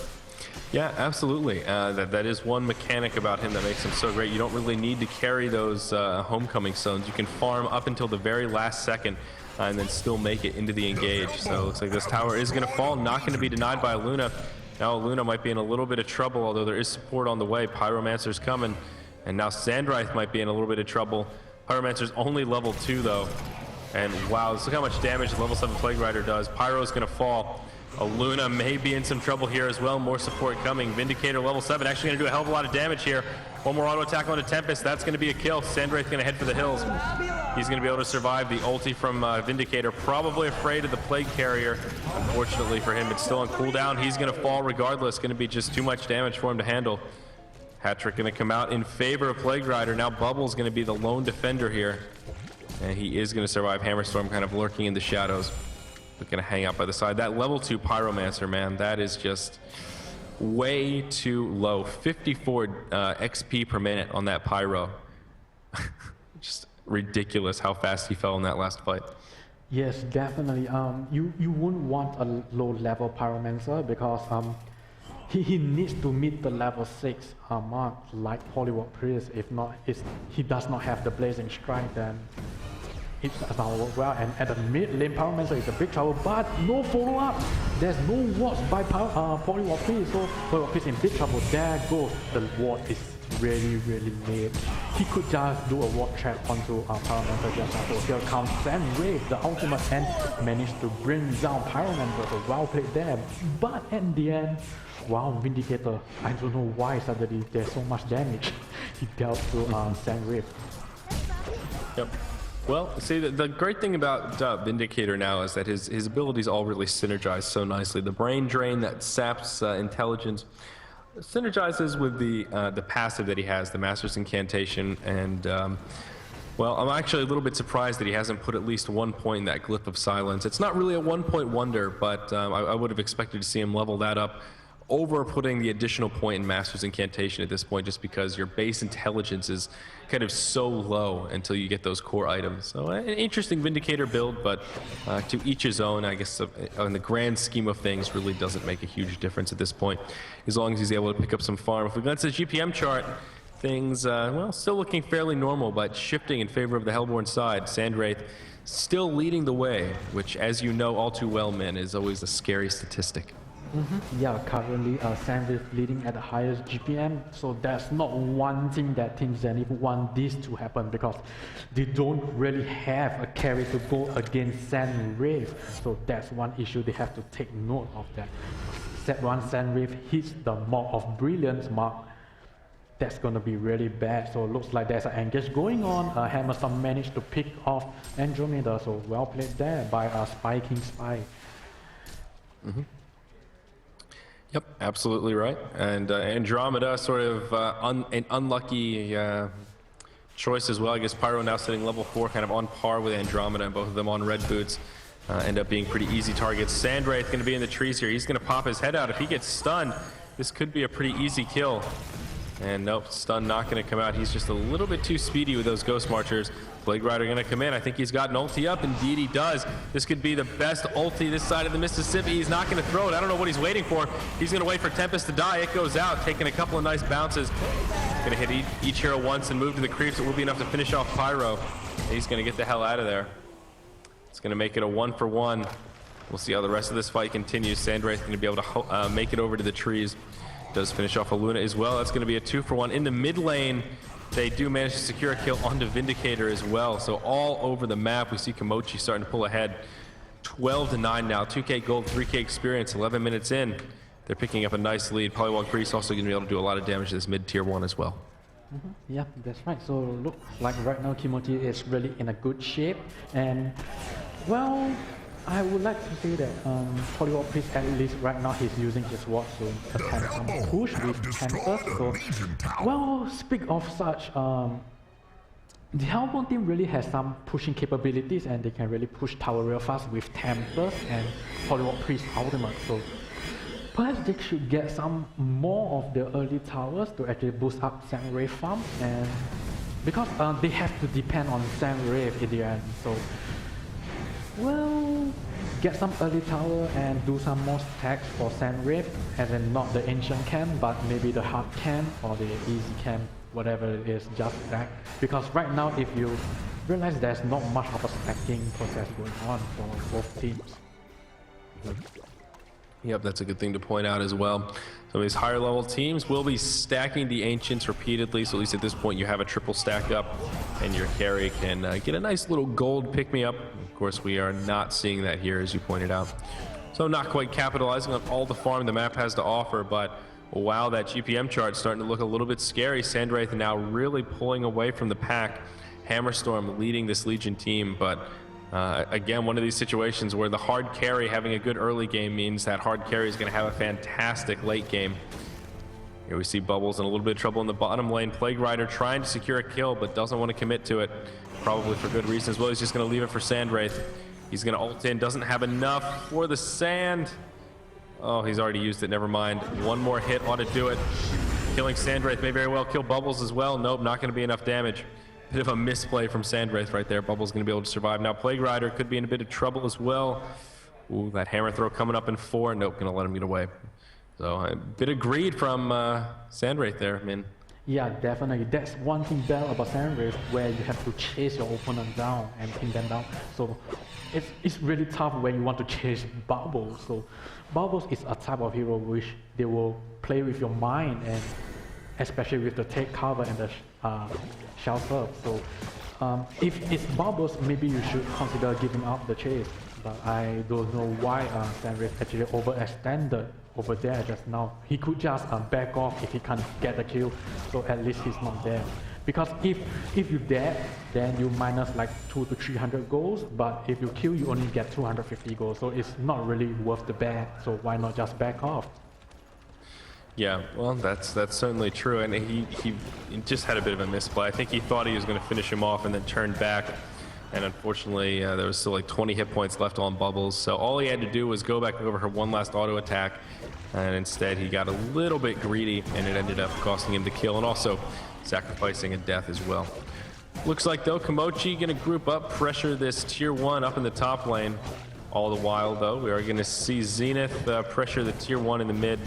Yeah, absolutely. That is one mechanic about him that makes him so great. You don't really need to carry those homecoming stones. You can farm up until the very last second and then still make it into the engage. So it looks like this tower is going to fall, not going to be denied by Luna. Now Luna might be in a little bit of trouble, although there is support on the way. Pyromancer's coming, and now Sandwraith might be in a little bit of trouble. Pyromancer's only level 2 though, and wow, look how much damage level 7 Plague Rider does. Pyro's going to fall. Luna may be in some trouble here as well. More support coming. Vindicator level 7 actually going to do a hell of a lot of damage here. One more auto attack onto Tempest. That's going to be a kill. Sandwraith going to head for the hills. He's going to be able to survive the ulti from Vindicator. Probably afraid of the Plague Carrier. Unfortunately for him, it's still on cooldown. He's going to fall regardless. Going to be just too much damage for him to handle. Hat-trick going to come out in favor of Plague Rider. Now Bubble's going to be the lone defender here. And he is going to survive. Hammerstorm kind of lurking in the shadows. But going to hang out by the side. That level 2 Pyromancer, man, that is just way too low. 54 XP per minute on that Pyro. Just ridiculous how fast he fell in that last fight. Yes, definitely. You wouldn't want a low level Pyromancer, because he needs to meet the level 6 mark like Polywog Priest. If not, he does not have the Blazing Strike, then it does not work well. And at the mid lane, Pyromancer is a big trouble, but no follow up. There's no wards by Polywog Priest, so Polywog Priest in big trouble. There goes the ward is really late. He could just do a ward trap onto Pyromancer just after. Here comes Sandwraith, the ultimate, and managed to bring down Pyromancer. So well played there. But at the end, wow, Vindicator, I don't know why suddenly there's so much damage he dealt to Sandwraith. Yep. Well, see, the great thing about Vindicator now is that his abilities all really synergize so nicely. The brain drain that saps intelligence synergizes with the passive that he has, the Master's Incantation, and well, I'm actually a little bit surprised that he hasn't put at least 1 point in that Glyph of Silence. It's not really a 1-point wonder, but I would have expected to see him level that up over putting the additional point in Master's Incantation at this point, just because your base intelligence is kind of so low until you get those core items. So an interesting Vindicator build, but to each his own. I guess in the grand scheme of things, really doesn't make a huge difference at this point, as long as he's able to pick up some farm. If we glance at the GPM chart, things, well, still looking fairly normal, but shifting in favor of the Hellborn side. Sandwraith still leading the way, which, as you know all too well, man, is always a scary statistic. Yeah, currently Zenith leading at the highest GPM, so that's not one thing that Team Zenith want this to happen, because they don't really have a carry to go against Zenith. So that's one issue they have to take note of. That once Zenith hits the mark of brilliance mark, that's going to be really bad. So it looks like there's an engage going on. Hammerstone managed to pick off Andromeda, so well played there by Spiking Spy. Yep, absolutely right. And Andromeda, sort of an unlucky choice as well. I guess Pyro now sitting level 4, kind of on par with Andromeda, and both of them on red boots. End up being pretty easy targets. Sandwraith going to be in the trees here. He's going to pop his head out. If he gets stunned, this could be a pretty easy kill. And nope, stun not going to come out. He's just a little bit too speedy with those Ghost Marchers. Plague Rider going to come in. I think he's got an ulti up. Indeed he does. This could be the best ulti this side of the Mississippi. He's not going to throw it. I don't know what he's waiting for. He's going to wait for Tempest to die. It goes out, taking a couple of nice bounces. Going to hit each hero once and move to the creeps. It will be enough to finish off Pyro. He's going to get the hell out of there. It's going to make it a 1-for-1. We'll see how the rest of this fight continues. Sandwraith's going to be able to make it over to the trees. Does finish off a Luna as well. That's going to be a 2-for-1. In the mid lane, they do manage to secure a kill onto Vindicator as well. So all over the map, we see Komochi starting to pull ahead. 12-9 now. 2K gold, 3K experience, 11 minutes in. They're picking up a nice lead. Polywog Grease also going to be able to do a lot of damage to this mid-tier 1 as well. Yeah, that's right. So look like right now Komochi is really in a good shape. And well, I would like to say that Polywog Priest, at least right now, he's using his watch to attempt some push with Tempest. So, well, speak of such, the Hellborn team really has some pushing capabilities, and they can really push tower real fast with Tempest and Polywog Priest ultimate. So perhaps they should get some more of the early towers to actually boost up Zenith farm, and because they have to depend on Zenith in the end. So, well, get some early tower and do some more stacks for Zenith, and then not the ancient camp, but maybe the hard camp or the easy camp, whatever it is, just stack. Because right now, if you realize there's not much of a stacking process going on for both teams. Yep, that's a good thing to point out as well. Some of these higher level teams will be stacking the Ancients repeatedly, so at least at this point you have a triple stack up and your carry can get a nice little gold pick-me-up. Of course, we are not seeing that here, as you pointed out. So not quite capitalizing on all the farm the map has to offer, but wow, that GPM chart starting to look a little bit scary. Sandwraith now really pulling away from the pack. Hammerstorm leading this Legion team, but again, one of these situations where the hard carry having a good early game means that hard carry is going to have a fantastic late game. Here we see Bubbles in a little bit of trouble in the bottom lane. Plague Rider trying to secure a kill, but doesn't want to commit to it, probably for good reason as well. He's just going to leave it for Sandwraith. He's going to ult in, doesn't have enough for the sand. Oh, he's already used it, never mind. One more hit ought to do it. Killing Sandwraith may very well kill Bubbles as well. Nope, not going to be enough damage. Bit of a misplay from Sandwraith right there. Bubbles going to be able to survive. Now Plague Rider could be in a bit of trouble as well. Ooh, that hammer throw coming up in 4. Nope, going to let him get away. So a bit of greed from Sandwraith there, man. Yeah, definitely. That's one thing bad about Sandwraith, where you have to chase your opponent down and pin them down. So it's really tough when you want to chase Bubbles. So Bubbles is a type of hero which they will play with your mind, and especially with the take cover and the shelter. So if it's Bubbles, maybe you should consider giving up the chase. But I don't know why Sandwraith actually overextended over there just now. He could just back off if he can't get the kill, so at least he's not there. Because if you dead, then you minus like 200 to 300 goals, but if you kill, you only get 250 goals, so it's not really worth the bet, so why not just back off? Yeah, well, that's certainly true, and he just had a bit of a misplay. I think he thought he was going to finish him off and then turned back, and unfortunately there was still like 20 hit points left on Bubbles, so all he had to do was go back over her one last auto attack, and instead he got a little bit greedy, and it ended up costing him the kill, and also sacrificing a death as well. Looks like though Kimochi gonna group up, pressure this tier 1 up in the top lane. All the while though, we are gonna see Zenith pressure the tier 1 in the mid,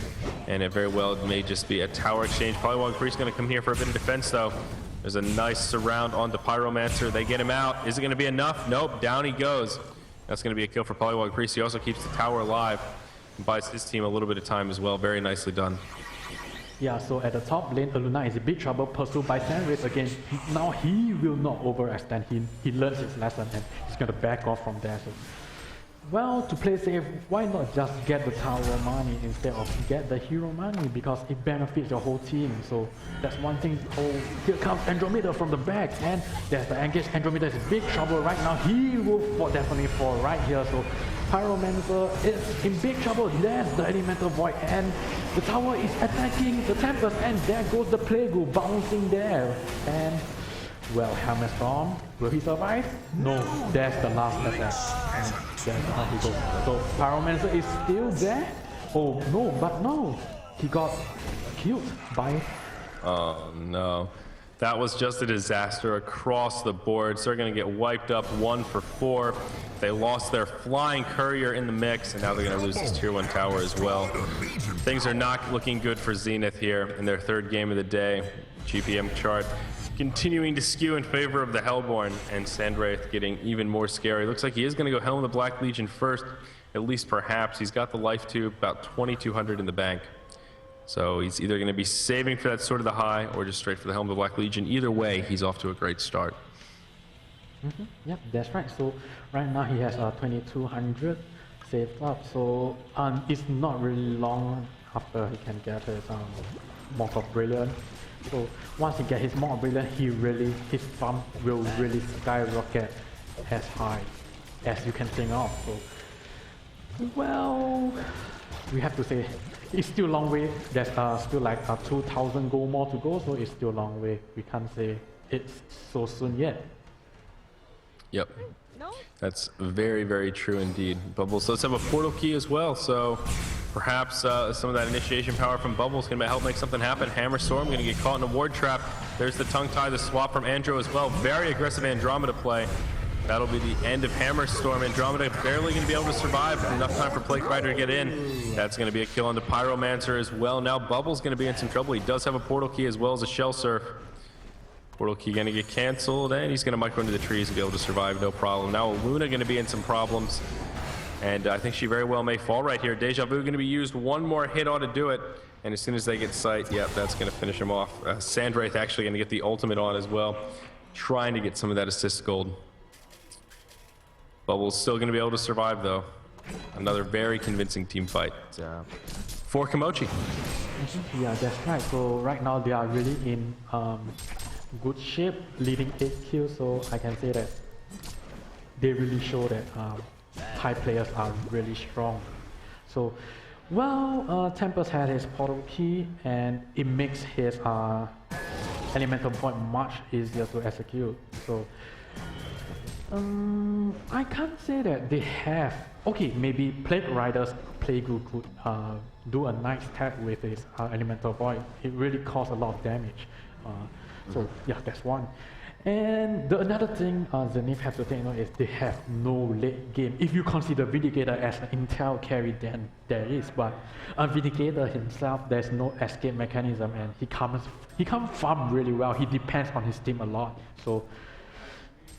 and it very well may just be a tower exchange. Polywog Priest gonna come here for a bit of defense though. There's a nice surround onto Pyromancer. They get him out. Is it gonna be enough? Nope, down he goes. That's gonna be a kill for Polywog Priest. He also keeps the tower alive and buys his team a little bit of time as well. Very nicely done. Yeah, so at the top lane, Aluna is in big trouble, pursued by Sandwich again. Now he will not overextend. He learns his lesson and he's going to back off from there. So, well, to play safe, why not just get the tower money instead of get the hero money, because it benefits your whole team. So that's one thing. Oh, here comes Andromeda from the back, and there's the engage. Andromeda is in big trouble right now. He will definitely fall right here. So Pyromancer is in big trouble. There's the Elemental Void, and the tower is attacking the Tempest, and there goes the Plague bouncing there. And well, Hammer Storm, will he survive? No, that's the last attack. And that's how he goes. So Pyromancer is still there. Oh no, but no, he got killed by. Oh no. That was just a disaster across the board. So they're going to get wiped up 1 for 4. They lost their flying courier in the mix, and now they're going to lose this tier 1 tower as well. Things are not looking good for Zenith here in their 3rd game of the day. GPM chart continuing to skew in favor of the Hellborn, and Sandwraith getting even more scary. Looks like he is going to go Helm of the Black Legion first, at least perhaps. He's got the life tube, about 2,200 in the bank. So he's either going to be saving for that Sword of the High or just straight for the Helm of the Black Legion. Either way, he's off to a great start. Yep, that's right. So right now he has 2,200 saved up. So it's not really long after he can get his Mark of Brilliance. So once he gets his Mark of Brilliance, his farm will really skyrocket as high as you can think of. So well, we have to say it's still a long way. There's still like 2,000 gold more to go, so it's still a long way. We can't say it's so soon yet. Yep. That's very, very true indeed. Bubbles does have a portal key as well, so perhaps some of that initiation power from Bubbles can help make something happen. Hammer Storm going to get caught in a ward trap. There's the tongue tie, the swap from Andro as well. Very aggressive Andromeda play. That'll be the end of Hammer Storm. Andromeda barely going to be able to survive. Enough time for Plague Rider to get in. That's going to be a kill onto Pyromancer as well. Now Bubbles going to be in some trouble. He does have a portal key as well as a Shell Surf. Portal key going to get canceled, and he's going to micro into the trees and be able to survive no problem. Now Luna going to be in some problems, and I think she very well may fall right here. Deja Vu going to be used. One more hit ought to do it, and as soon as they get sight, yep, that's going to finish him off. Sandwraith actually going to get the ultimate on as well, trying to get some of that assist gold. Bubbles still going to be able to survive though. Another very convincing team fight for Kimochi. Yeah, that's right. So right now they are really in good shape, leading 8 kills. So I can say that they really show that Thai players are really strong. So, well, Tempest had his portal key, and it makes his elemental point much easier to execute. So. I can't say that they have. Okay, maybe Plague Rider's Plague could do a nice tag with his Elemental Void. It really caused a lot of damage. So yeah, that's one. And the another thing Zenith has to take note is they have no late game. If you consider Vindicator as an intel carry, then there is. But Vindicator himself, there's no escape mechanism, and he can't farm really well. He depends on his team a lot. So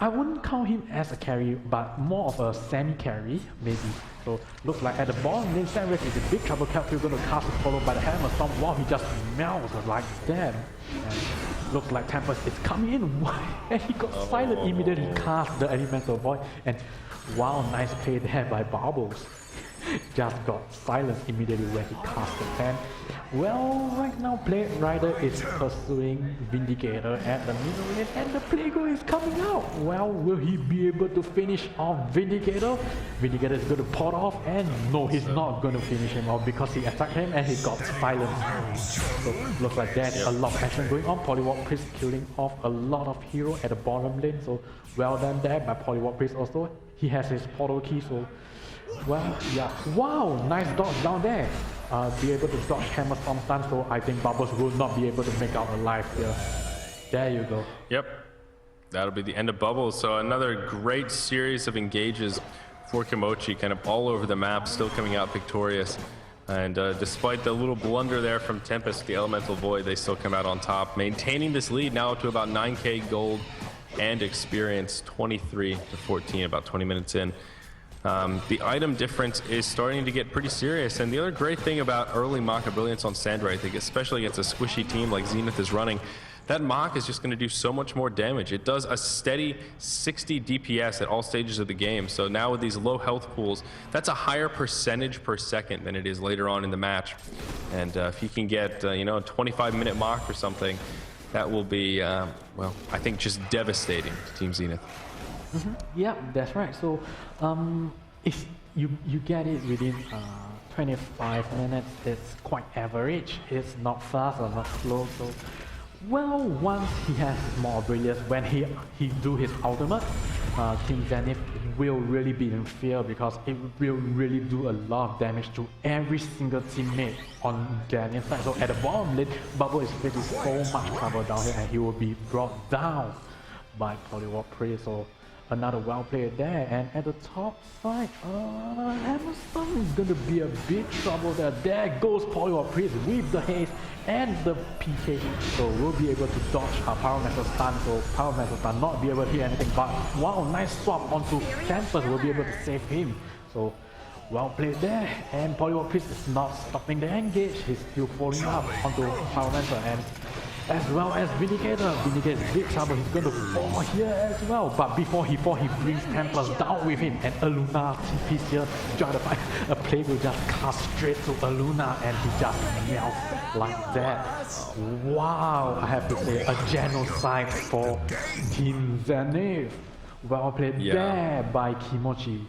I wouldn't count him as a carry, but more of a semi-carry, maybe. So looks like at the bottom lane, Sandwraith is in big trouble. Captain going to cast it, followed by the Hammer Storm. Wow, he just melts like that. And looks like Tempest is coming in, and he got silent immediately. Cast the Elemental Void, and wow, nice play there by Bubbles. just got silenced immediately when he cast the pen. Well, right now Blade Rider is pursuing Vindicator at the middle lane and the Plague is coming out. Well, will he be able to finish off Vindicator? Vindicator is going to pot off and no, he's not going to finish him off because he attacked him and he got silenced. So looks like there's a lot of action going on. Polywalk Priest killing off a lot of heroes at the bottom lane, so well done there by Polywalk Priest also. He has his portal key, so well, yeah. Wow, nice dodge down there. Be able to dodge Hammer Storm stun, so I think Bubbles will not be able to make out alive here. There you go. Yep, that'll be the end of Bubbles. So another great series of engages for Kimochi, kind of all over the map, still coming out victorious. And despite the little blunder there from Tempest, the Elemental Void, they still come out on top, maintaining this lead now up to about 9k gold and experience, 23 to 14, about 20 minutes in. The item difference is starting to get pretty serious, and the other great thing about early Mach of Brilliance on Sandra, I think, especially against a squishy team like Zenith is running, that Mach is just going to do so much more damage. It does a steady 60 DPS at all stages of the game, so now with these low health pools, that's a higher percentage per second than it is later on in the match. And if you can get, you know, a 25-minute Mach or something, that will be, well, I think just devastating to Team Zenith. Yeah, that's right. So if you get it within 25 minutes, it's quite average. It's not fast or not slow. So well, once he has more brilliance, when he do his ultimate, Team Zenith will really be in fear because it will really do a lot of damage to every single teammate on Garena side. So at the bottom lane, Bubble is facing so much trouble down here and he will be brought down by Polywalk Priest. So another well played there, and at the top side, Hammerstone is going to be a big trouble there. There goes Polywalk Priest with the haste and the PK, so we'll be able to dodge a Power Metal stun, so Power Metal stun not be able to hit anything, but wow, nice swap onto Tempest, will be able to save him. So well played there, and Polywalk Priest is not stopping the engage, he's still falling up onto Power Metal, and as well as Vindicator. Vindicator is big trouble, he's going to fall here as well. But before he brings Tempest down with him, and Aluna TP's here to join the fight. A Plague will just cast straight to Aluna and he just melts like that. Wow, I have to say, a genocide for Team Zenith. Well played there by Kimochi.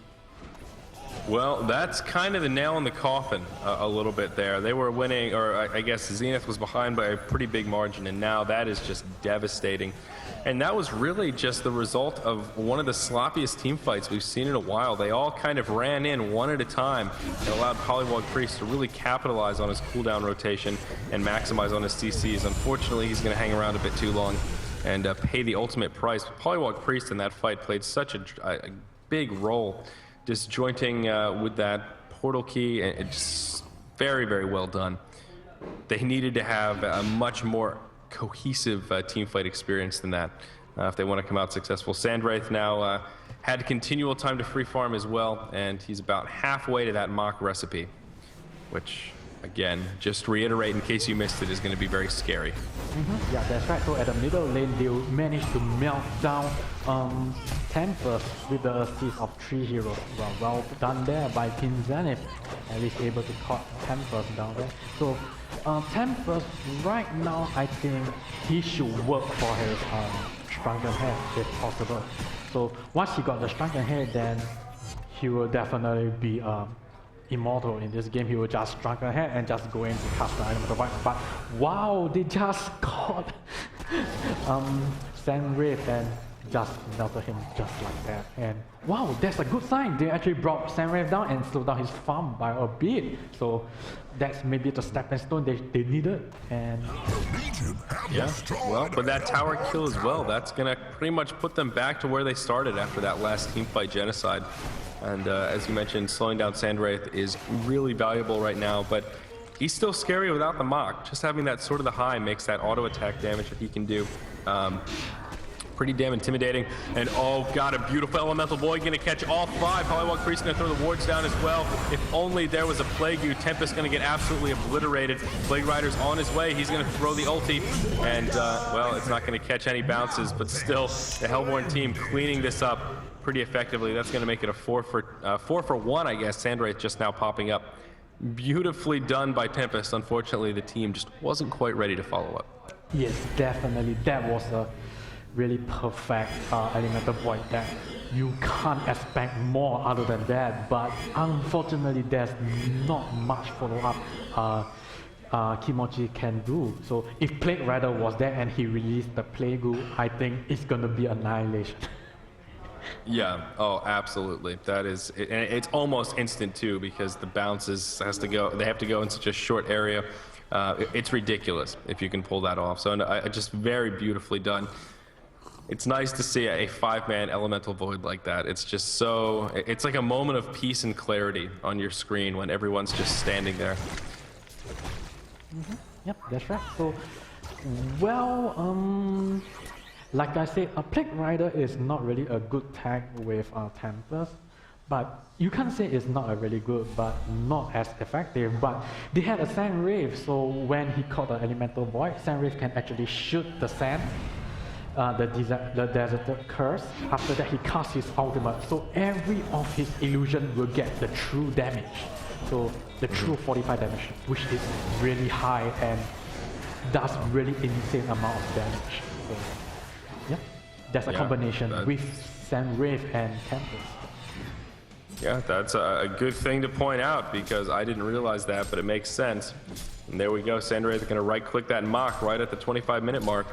Well, that's kind of the nail in the coffin a little bit there. They were winning, or I guess Zenith was behind by a pretty big margin, and now that is just devastating. And that was really just the result of one of the sloppiest team fights we've seen in a while. They all kind of ran in one at a time and allowed Polywalk Priest to really capitalize on his cooldown rotation and maximize on his CCs. Unfortunately, he's going to hang around a bit too long and pay the ultimate price. But Polywalk Priest in that fight played such a big role, disjointing with that portal key, and it's very, very well done. They needed to have a much more cohesive team fight experience than that if they want to come out successful. Sandwraith now had continual time to free farm as well, and he's about halfway to that Mach recipe, which, again, just reiterate in case you missed it, is going to be very scary. Yeah, that's right. So at the middle lane, they managed to melt down Tempest with the assist of 3 heroes. Well done there by Team Zenith, at least able to cut Tempest down there. So Tempest right now, I think he should work for his Shrunken Head if possible. So once he got the Shrunken Head, then he will definitely be immortal in this game. He will just Shrunken Head and just go in to cast the item of the fight. But wow, they just got Sandwraith and just melted him just like that. And wow, that's a good sign. They actually brought Sandwraith down and slowed down his farm by a bit. So that's maybe the stepping stone they needed. And yeah, well, but that tower kill as well, that's gonna pretty much put them back to where they started after that last team fight genocide. And as you mentioned, slowing down Sandwraith is really valuable right now, but he's still scary without the Mach. Just having that Sword of the High makes that auto attack damage that he can do pretty damn intimidating. And oh god, a beautiful Elemental Void gonna catch all 5. Polywalk Priest gonna throw the wards down as well. If only there was a Plague, Tempest gonna get absolutely obliterated. Plague Rider's on his way, he's gonna throw the ulti, and well, it's not gonna catch any bounces, but still, the Hellborn team cleaning this up pretty effectively. That's going to make it a 4 for 1, I guess. Sandwraith just now popping up. Beautifully done by Tempest. Unfortunately, the team just wasn't quite ready to follow up. Yes, definitely. That was a really perfect elemental void that you can't expect more other than that. But unfortunately, there's not much follow-up Kimochi can do. So if Plague Rider was there and he released the Plague, I think it's gonna be annihilation. Yeah, oh, absolutely. That is, and it's almost instant too, because the bounces they have to go in such a short area. It's ridiculous if you can pull that off. So just very beautifully done. It's nice to see a 5-man elemental void like that. It's just so, it's like a moment of peace and clarity on your screen when everyone's just standing there. Yep, that's right. So, well, like I said, a Plague Rider is not really a good tag with Tempest, but you can't say it's not a really good, but not as effective. But they had a Sand Wraith, so when he caught the Elemental Void, Sand Wraith can actually shoot the sand, the Desert Curse. After that, he casts his ultimate, so every of his illusion will get the true damage. So the true 45 damage, which is really high and does really insane amount of damage. So, yeah, that's a combination with Sand Wraith and Tempest. Yeah, that's a good thing to point out because I didn't realize that, but it makes sense. And there we go, Sand Wraith is going to right-click that Mock right at the 25-minute mark.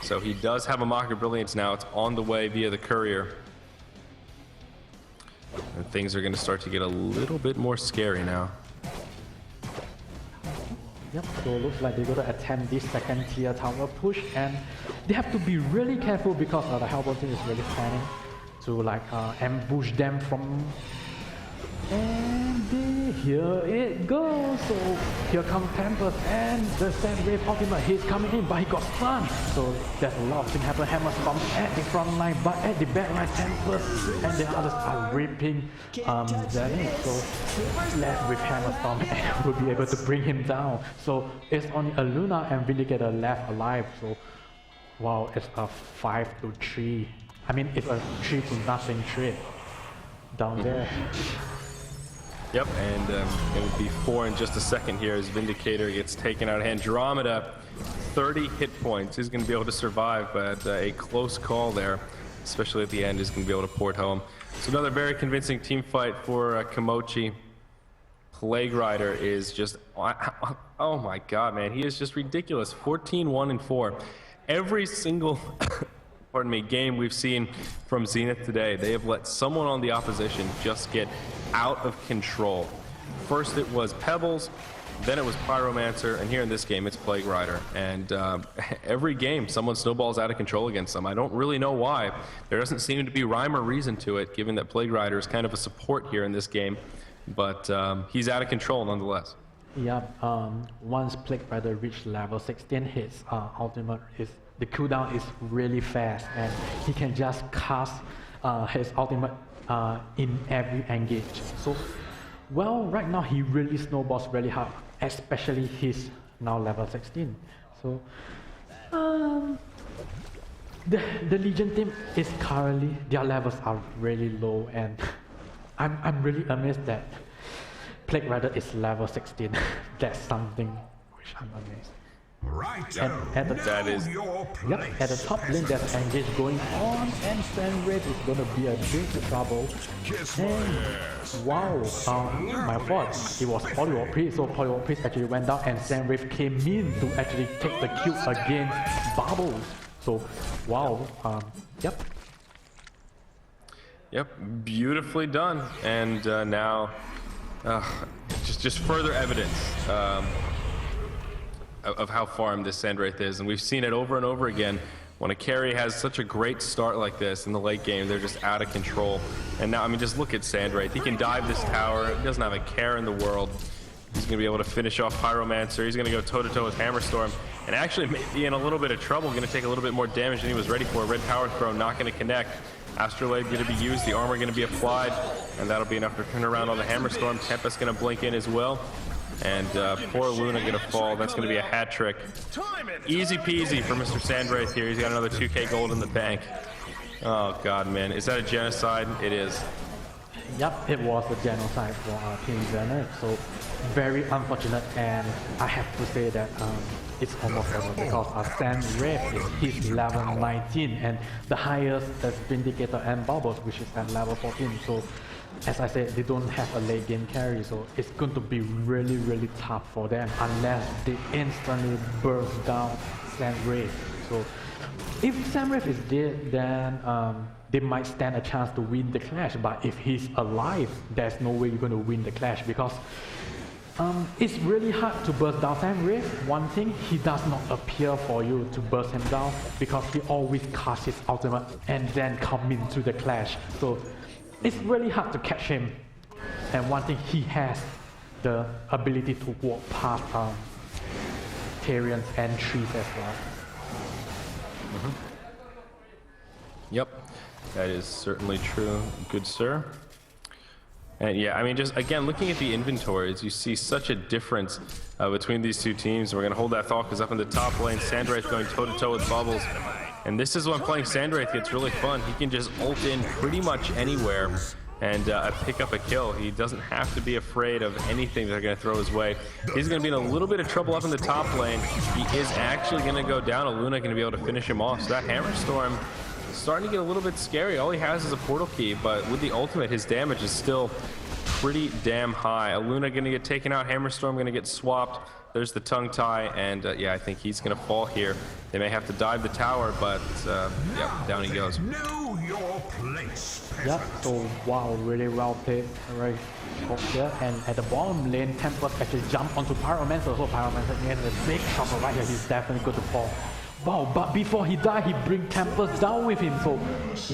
So he does have a Mock of Brilliance now. It's on the way via the Courier. And things are going to start to get a little bit more scary now. Yep, so it looks like they're going to attempt this second tier tower push, and they have to be really careful because the Hellbourne team is really planning to like ambush them from, and here it goes. So here comes Tempest and the Sand Wraith ultimate. He's coming in, but he got stunned. So there's a lot of things happen. Hammerstorm at the front line, but at the back line, Tempest and the others are ripping Zenith. So left with Hammerstorm and will be able to bring him down. So it's only a Luna and Vindicator left alive. So wow, it's a 5-3. I mean, it's a 3-0 trade down there. Yep, and it'll be 4 in just a second here as Vindicator gets taken out. Andromeda, 30 hit points. He's going to be able to survive, but a close call there, especially at the end, is going to be able to port home. So another very convincing team fight for Kimochi. Plague Rider is just, oh my god, man, he is just ridiculous. 14-1-4. Every single pardon me, game we've seen from Zenith today, they have let someone on the opposition just get out of control. First it was Pebbles, then it was Pyromancer, and here in this game it's Plague Rider. And every game someone snowballs out of control against them. I don't really know why. There doesn't seem to be rhyme or reason to it, given that Plague Rider is kind of a support here in this game. But he's out of control nonetheless. Yeah, once Plague Rider reached level 16, his ultimate is, the cooldown is really fast, and he can just cast his ultimate in every engage. So, well, right now he really snowballs really hard, especially he's now level 16. So, the Legion team is currently, their levels are really low, and I'm really amazed that Plague Rider is level 16. That's something which I'm amazed. Right. At the top lane there's engage going on, and Sand Wraith is gonna be a big trouble. And wow, my fault. It was Polywall Priest, so Polywall Priest actually went down, and Sand Wraith came in to actually take the kill against Bubbles. So wow, yep. Yep, beautifully done, and now just further evidence of how farmed this Sand Wraith is, and we've seen it over and over again. When a carry has such a great start like this in the late game, they're just out of control. And now, I mean, just look at Sand Wraith. He can dive this tower. He doesn't have a care in the world. He's going to be able to finish off Pyromancer. He's going to go toe-to-toe with Hammerstorm, and actually may be in a little bit of trouble. Going to take a little bit more damage than he was ready for. Red Power Throw not going to connect. Astrolabe going to be used. The armor going to be applied, and that'll be enough to turn around on the Hammerstorm. Tempest going to blink in as well. And poor Luna gonna fall. That's gonna be a hat trick. Easy peasy for Mr. Sand Wraith here. He's got another 2k gold in the bank. Oh god, man. Is that a genocide? It is. Yep, it was a genocide for Team Zenith, so very unfortunate, and I have to say that it's almost over because Sam Wraith is his level 19 and the highest is Vindicator and Bubbles, which is at level 14. So as I said, they don't have a late game carry, so it's going to be really tough for them unless they instantly burst down Sam Wraith. So if Sam Wraith is dead, then they might stand a chance to win the clash, but if he's alive, there's no way you're going to win the clash because it's really hard to burst down Sam Wraith. One thing, he does not appear for you to burst him down because he always casts his ultimate and then come into the clash. So it's really hard to catch him. And one thing, he has the ability to walk past Tyrion's entries as well. Yep. That is certainly true, good sir. And yeah, I mean, just again, looking at the inventories, you see such a difference between these two teams. We're going to hold that thought because up in the top lane, Sandwraith going toe-to-toe with Bubbles. And this is when playing Sandwraith gets really fun. He can just ult in pretty much anywhere and pick up a kill. He doesn't have to be afraid of anything they're going to throw his way. He's going to be in a little bit of trouble up in the top lane. He is actually going to go down. Luna going to be able to finish him off. So that Hammer Storm starting to get a little bit scary. All he has is a portal key, but with the ultimate, his damage is still pretty damn high. Luna gonna get taken out, Hammer Storm gonna get swapped. There's the tongue tie, and yeah, I think he's gonna fall here. They may have to dive the tower, but yeah, down he goes. Know your place. Yep, so wow, really well played right here. And at the bottom lane, Tempest actually jumped onto Pyromancer, so Pyromancer again a big shot right here, he's definitely going to fall. Wow, but before he died, he brings Tempest down with him, so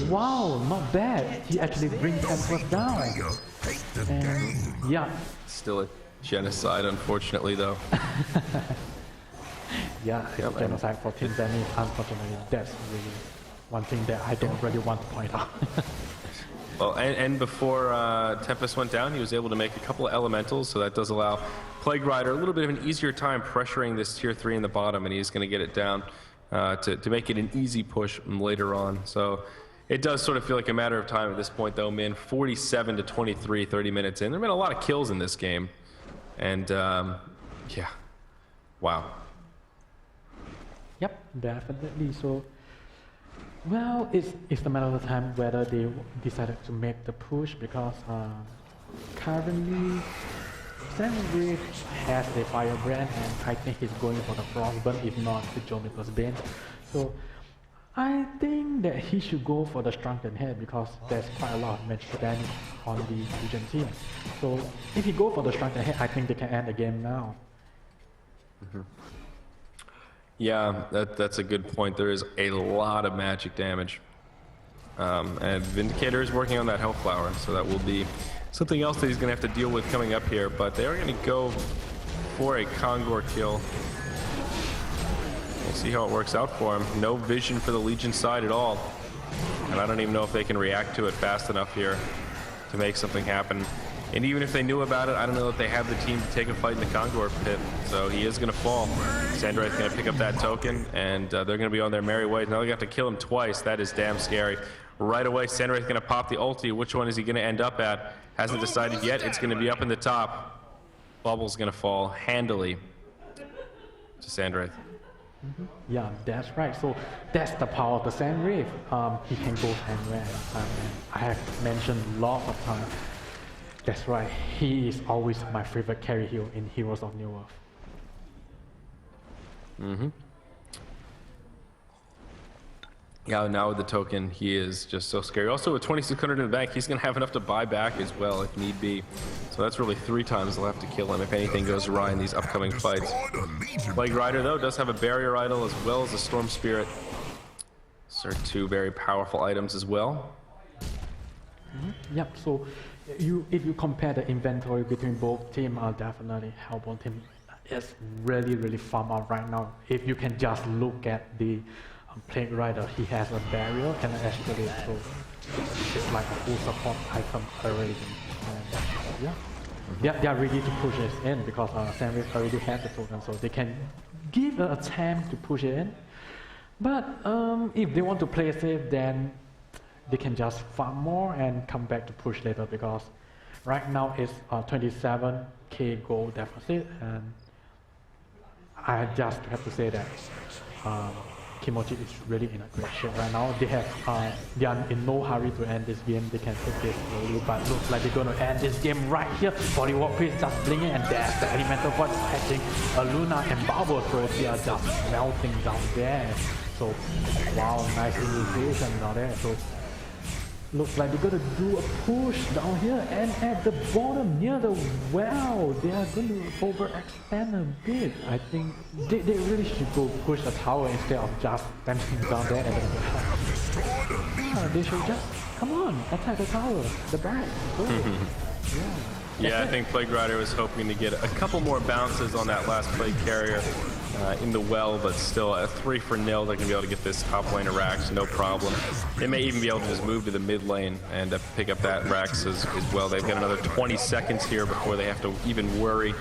wow, not bad. He actually brings Tempest down. And yeah. Still a genocide, unfortunately, though. Yeah, it's a genocide for Team Zenith, unfortunately. That's really one thing that I don't really want to point out. Well, and before Tempest went down, he was able to make a couple of elementals, so that does allow Plague Rider a little bit of an easier time pressuring this tier 3 in the bottom, and he's going to get it down to make it an easy push later on. So it does sort of feel like a matter of time at this point, though, man. 47 to 23, 30 minutes in. There have been a lot of kills in this game, and yeah, wow. Yep, definitely. So, well, it's a matter of time whether they decided to make the push because currently Sandwraith has a Firebrand and I think he's going for the Frostburn, if not the Jomica's Bane. So I think that he should go for the Shrunken Head because there's quite a lot of magic damage on the Legion team. So if he go for the Shrunken Head, I think they can end the game now. Yeah, that's a good point. There is a lot of magic damage. And Vindicator is working on that Health Flower, so that will be something else that he's going to have to deal with coming up here. But they are going to go for a Kongor kill. We'll see how it works out for him. No vision for the Legion side at all. And I don't even know if they can react to it fast enough here to make something happen. And even if they knew about it, I don't know if they have the team to take a fight in the Kongor pit. So he is going to fall. Sandwraith's going to pick up that token, and they're going to be on their merry way. Now they got to kill him twice. That is damn scary. Right away, Sandwraith's going to pop the ulti. Which one is he going to end up at? Hasn't decided yet. It's going to be up in the top. Bubble's going to fall handily to Sandwraith. Yeah, that's right. So that's the power of the Sandwraith. He can go anywhere. I have mentioned lots of times. That's right. He is always my favorite carry hero in Heroes of New Earth. Yeah, now with the token, he is just so scary. Also, with 2,600 in the bank, he's going to have enough to buy back as well if need be. So that's really 3 times left to kill him if anything goes awry in these upcoming fights. Plague Rider, though, does have a Barrier Idol as well as a Storm Spirit. These are 2 very powerful items as well. Yep, so if you compare the inventory between both teams, definitely Hellbourne team is really farm out right now. If you can just look at the Plague Rider, he has a barrier and an escalate, so it's like a full support item already. Yeah, they are ready to push it in because Sandwraith already has the token, so they can give an attempt to push it in. But if they want to play safe, then they can just farm more and come back to push later, because right now it's 27k gold deficit, and I just have to say that Kimochi is really in a great shape right now. They are in no hurry to end this game. They can take this slowly, but looks like they're going to end this game right here. Body Warp Priest just blinking, and there's the Elemental Void catching Luna and Barbo, so they are just melting down there. So wow, nice initiation down there. So looks like they're going to do a push down here, and at the bottom near the well, they are going to overextend a bit. I think they really should go push the tower instead of just dancing down there at the well. They should just, come on, attack the tower, the back. Yeah, I think Plague Rider was hoping to get a couple more bounces on that last Plague Carrier in the well, but still at 3-0, they're going to be able to get this top lane of Rax, no problem. They may even be able to just move to the mid lane and pick up that Rax as well. They've got another 20 seconds here before they have to even worry.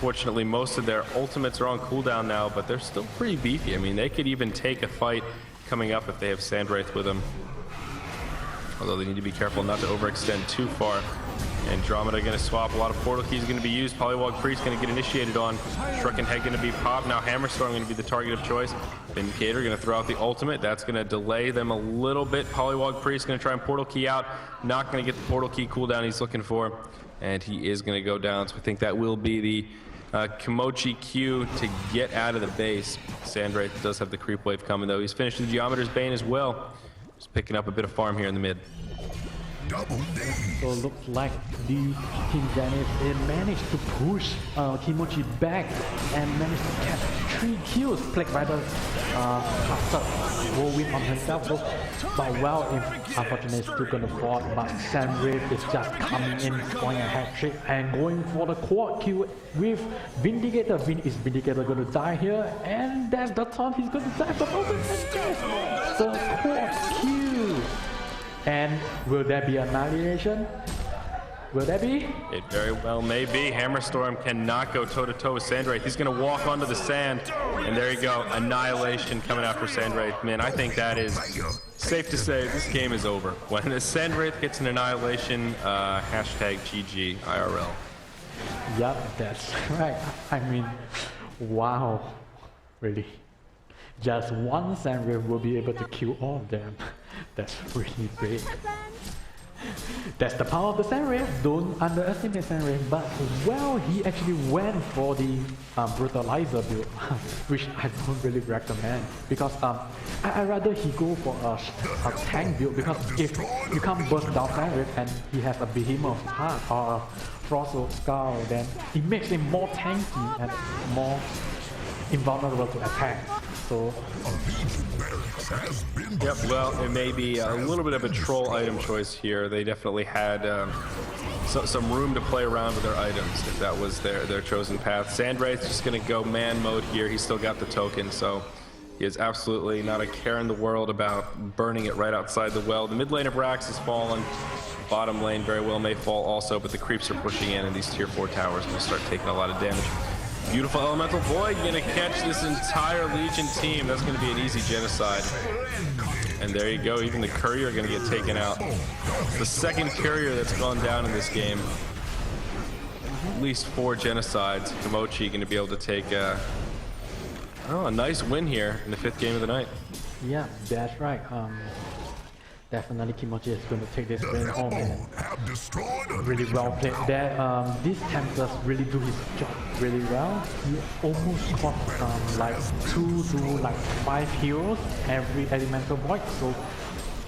Fortunately, most of their ultimates are on cooldown now, but they're still pretty beefy. I mean, they could even take a fight coming up if they have Sandwraith with them. Although they need to be careful not to overextend too far. Andromeda going to swap. A lot of portal keys going to be used. Polywog Priest going to get initiated on. Shrunken Head going to be popped. Now Hammerstorm going to be the target of choice. Vindicator going to throw out the ultimate. That's going to delay them a little bit. Polywog Priest going to try and portal key out. Not going to get the portal key cooldown he's looking for. And he is going to go down. So I think that will be the Kimochi Q to get out of the base. Sandwraith does have the creep wave coming though. He's finished the Geometer's Bane as well. Just picking up a bit of farm here in the mid. So looks like the Team Zenith managed to push Kimochi back and managed to catch 3 kills. Plague Rider will win on himself, but well, unfortunately still gonna fall. But Sandwraith is just coming in, going a hat trick and going for the quad kill with Vindicator. Is Vindicator gonna die here? And that's the time he's gonna die from over the quad kill. And will there be annihilation? Will there be? It very well may be. Hammerstorm cannot go toe-to-toe with Sandwraith. He's going to walk onto the sand. And there you go. Annihilation coming out for Sandwraith. Man, I think that is safe to say this game is over. When the Sandwraith gets an annihilation, hashtag GG IRL. Yep, that's right. I mean, wow. Really. Just one Sandwraith will be able to kill all of them. That's really great. That's the power of the Sandwraith. Don't underestimate Sandwraith. But well, he actually went for the Brutalizer build, which I don't really recommend, because I rather he go for a tank build, because if you can't burst down Sandwraith and he has a Behemoth Heart or a Frost Skull, then it makes him more tanky and more invulnerable to attack. So yep, well, it may be a little bit of a troll item choice here. They definitely had some room to play around with their items if that was their chosen path. Sandwraith's just going to go man mode here. He's still got the token, so he is absolutely not a care in the world about burning it right outside the well. The mid lane of Rax has fallen. Bottom lane very well may fall also, but the creeps are pushing in, and these tier 4 towers are going to start taking a lot of damage. Beautiful Elemental Void gonna catch this entire Legion team. That's gonna be an easy genocide. And there you go, even the courier gonna get taken out. The second courier that's gone down in this game. At least 4 genocides. Kimochi gonna be able to take a nice win here in the 5th game of the night. Yeah, that's right. Definitely Kimochi is going to take this win home, and really well played there. This Tempest really do his job really well. He almost caught like 2 to like 5 heroes every Elemental Void. So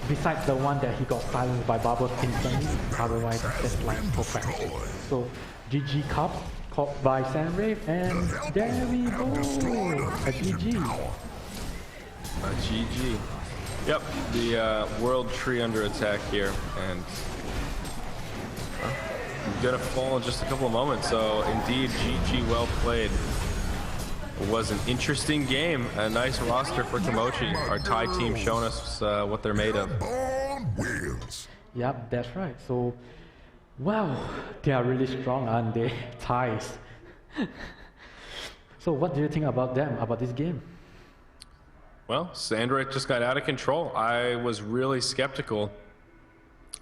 besides the one that he got silenced by Bubbles instantly, otherwise it's like perfect. So GG Cup caught by Sandwraith, and there we go, a GG. A GG. Yep, the World Tree under attack here, and gonna fall in just a couple of moments. So indeed, GG, well played. It was an interesting game, a nice roster for Kimochi. Our Thai team showing us what they're made of. Yep, that's right. So, wow, they are really strong, aren't they? Thais. So what do you think about them, about this game? Well, Sandroid just got out of control. I was really skeptical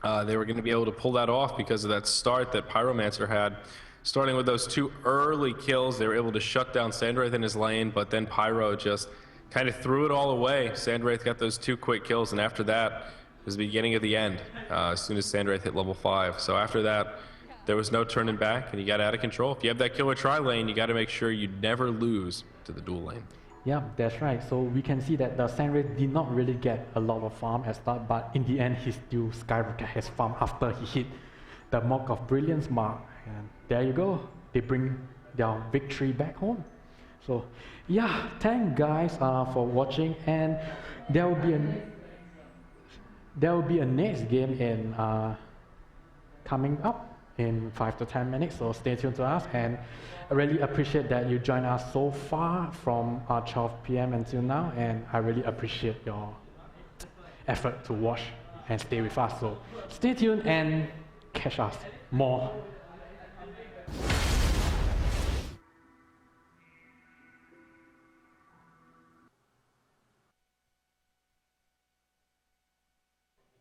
they were going to be able to pull that off because of that start that Pyromancer had. Starting with those 2 early kills, they were able to shut down Sandwraith in his lane, but then Pyro just kind of threw it all away. Sandwraith got those 2 quick kills, and after that was the beginning of the end, as soon as Sandwraith hit level 5. So after that, there was no turning back, and he got out of control. If you have that killer try lane, you got to make sure you never lose to the dual lane. Yeah, that's right. So we can see that the Sandwraith did not really get a lot of farm at start, but in the end, he still skyrocketed his farm after he hit the Mark of Brilliance mark. And there you go. They bring their victory back home. So yeah, thank guys for watching, and there will be a next game in coming up in 5 to 10 minutes, so stay tuned to us, and I really appreciate that you joined us so far from 12 p.m. until now, and I really appreciate your effort to watch and stay with us. So stay tuned and catch us more.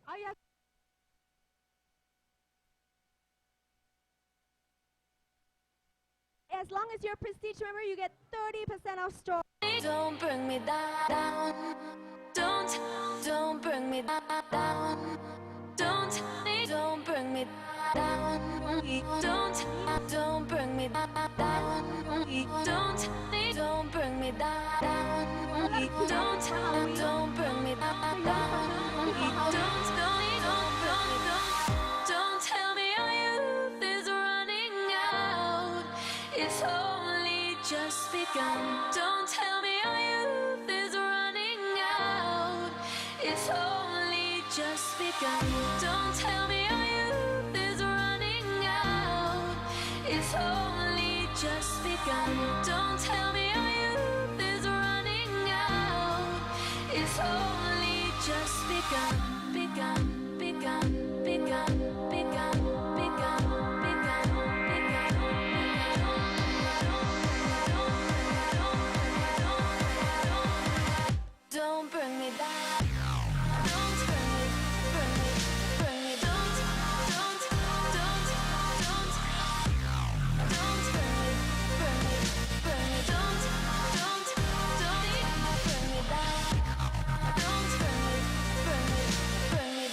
Oh, yes. As long as you're prestige member, you get 30% off store. Don't bring me down. Don't bring me down. Don't bring me down. Don't bring me down. Don't bring me down. Don't bring me down. Don't tell me our youth is running out. It's only just begun. Don't tell me our youth is running out. It's only just begun. Don't tell me our youth is running out. It's only just begun. Don't tell me our youth is running out. It's only just begun. Begun, begun, begun, begun, begun, begun, begun. Don't bring me down. Don't bring me, don't bring me, don't bring me down. Don't bring me,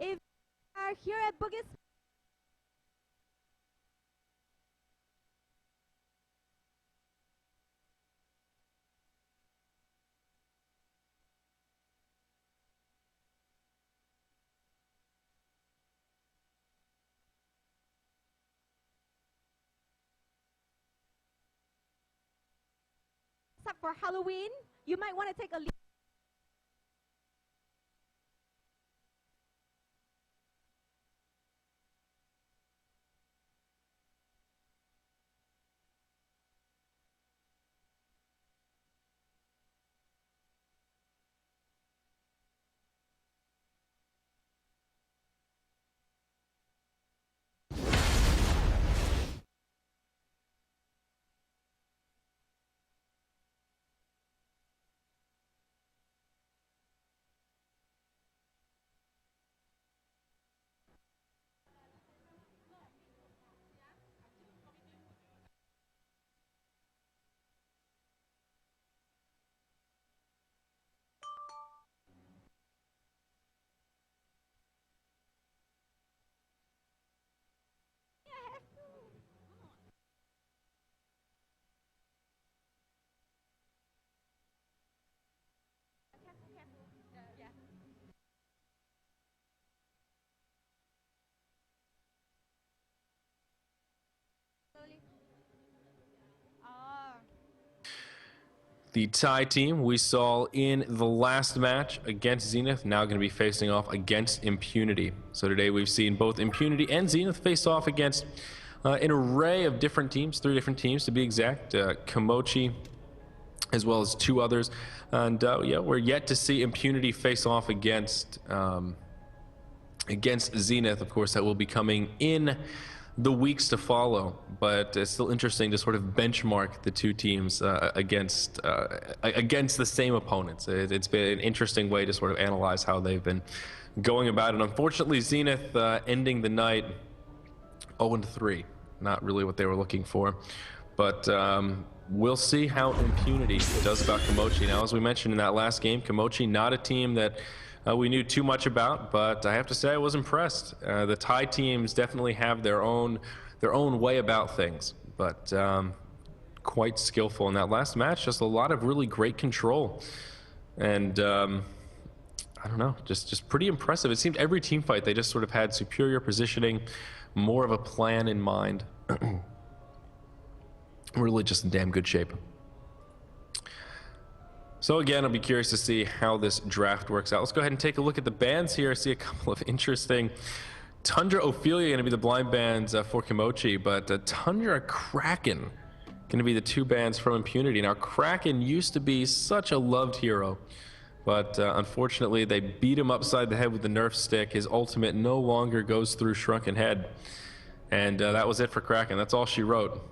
If you are here at Boogie up for Halloween, you might want to take a leap. The Thai team we saw in the last match against Zenith now going to be facing off against Impunity. So today we've seen both Impunity and Zenith face off against an array of different teams, 3 different teams to be exact, Kimochi, as well as 2 others. And yeah, we're yet to see Impunity face off against Zenith. Of course, that will be coming in the weeks to follow, but it's still interesting to sort of benchmark the 2 teams against the same opponents. It's been an interesting way to sort of analyze how they've been going about it. Unfortunately, Zenith ending the night 0-3, not really what they were looking for, but we'll see how Impunity does about Kimochi. Now, as we mentioned in that last game, Kimochi not a team that we knew too much about, but I have to say I was impressed. The Thai teams definitely have their own way about things, but quite skillful in that last match. Just a lot of really great control, and I don't know, just pretty impressive. It seemed every team fight they just sort of had superior positioning, more of a plan in mind. Really just in damn good shape. So again, I'll be curious to see how this draft works out. Let's go ahead and take a look at the bands here. I see a couple of interesting. Tundra, Ophelia going to be the blind bands for Kimochi, but Tundra, Kraken going to be the 2 bands from Impunity. Now, Kraken used to be such a loved hero, but unfortunately they beat him upside the head with the Nerf stick. His ultimate no longer goes through Shrunken Head, and that was it for Kraken. That's all she wrote.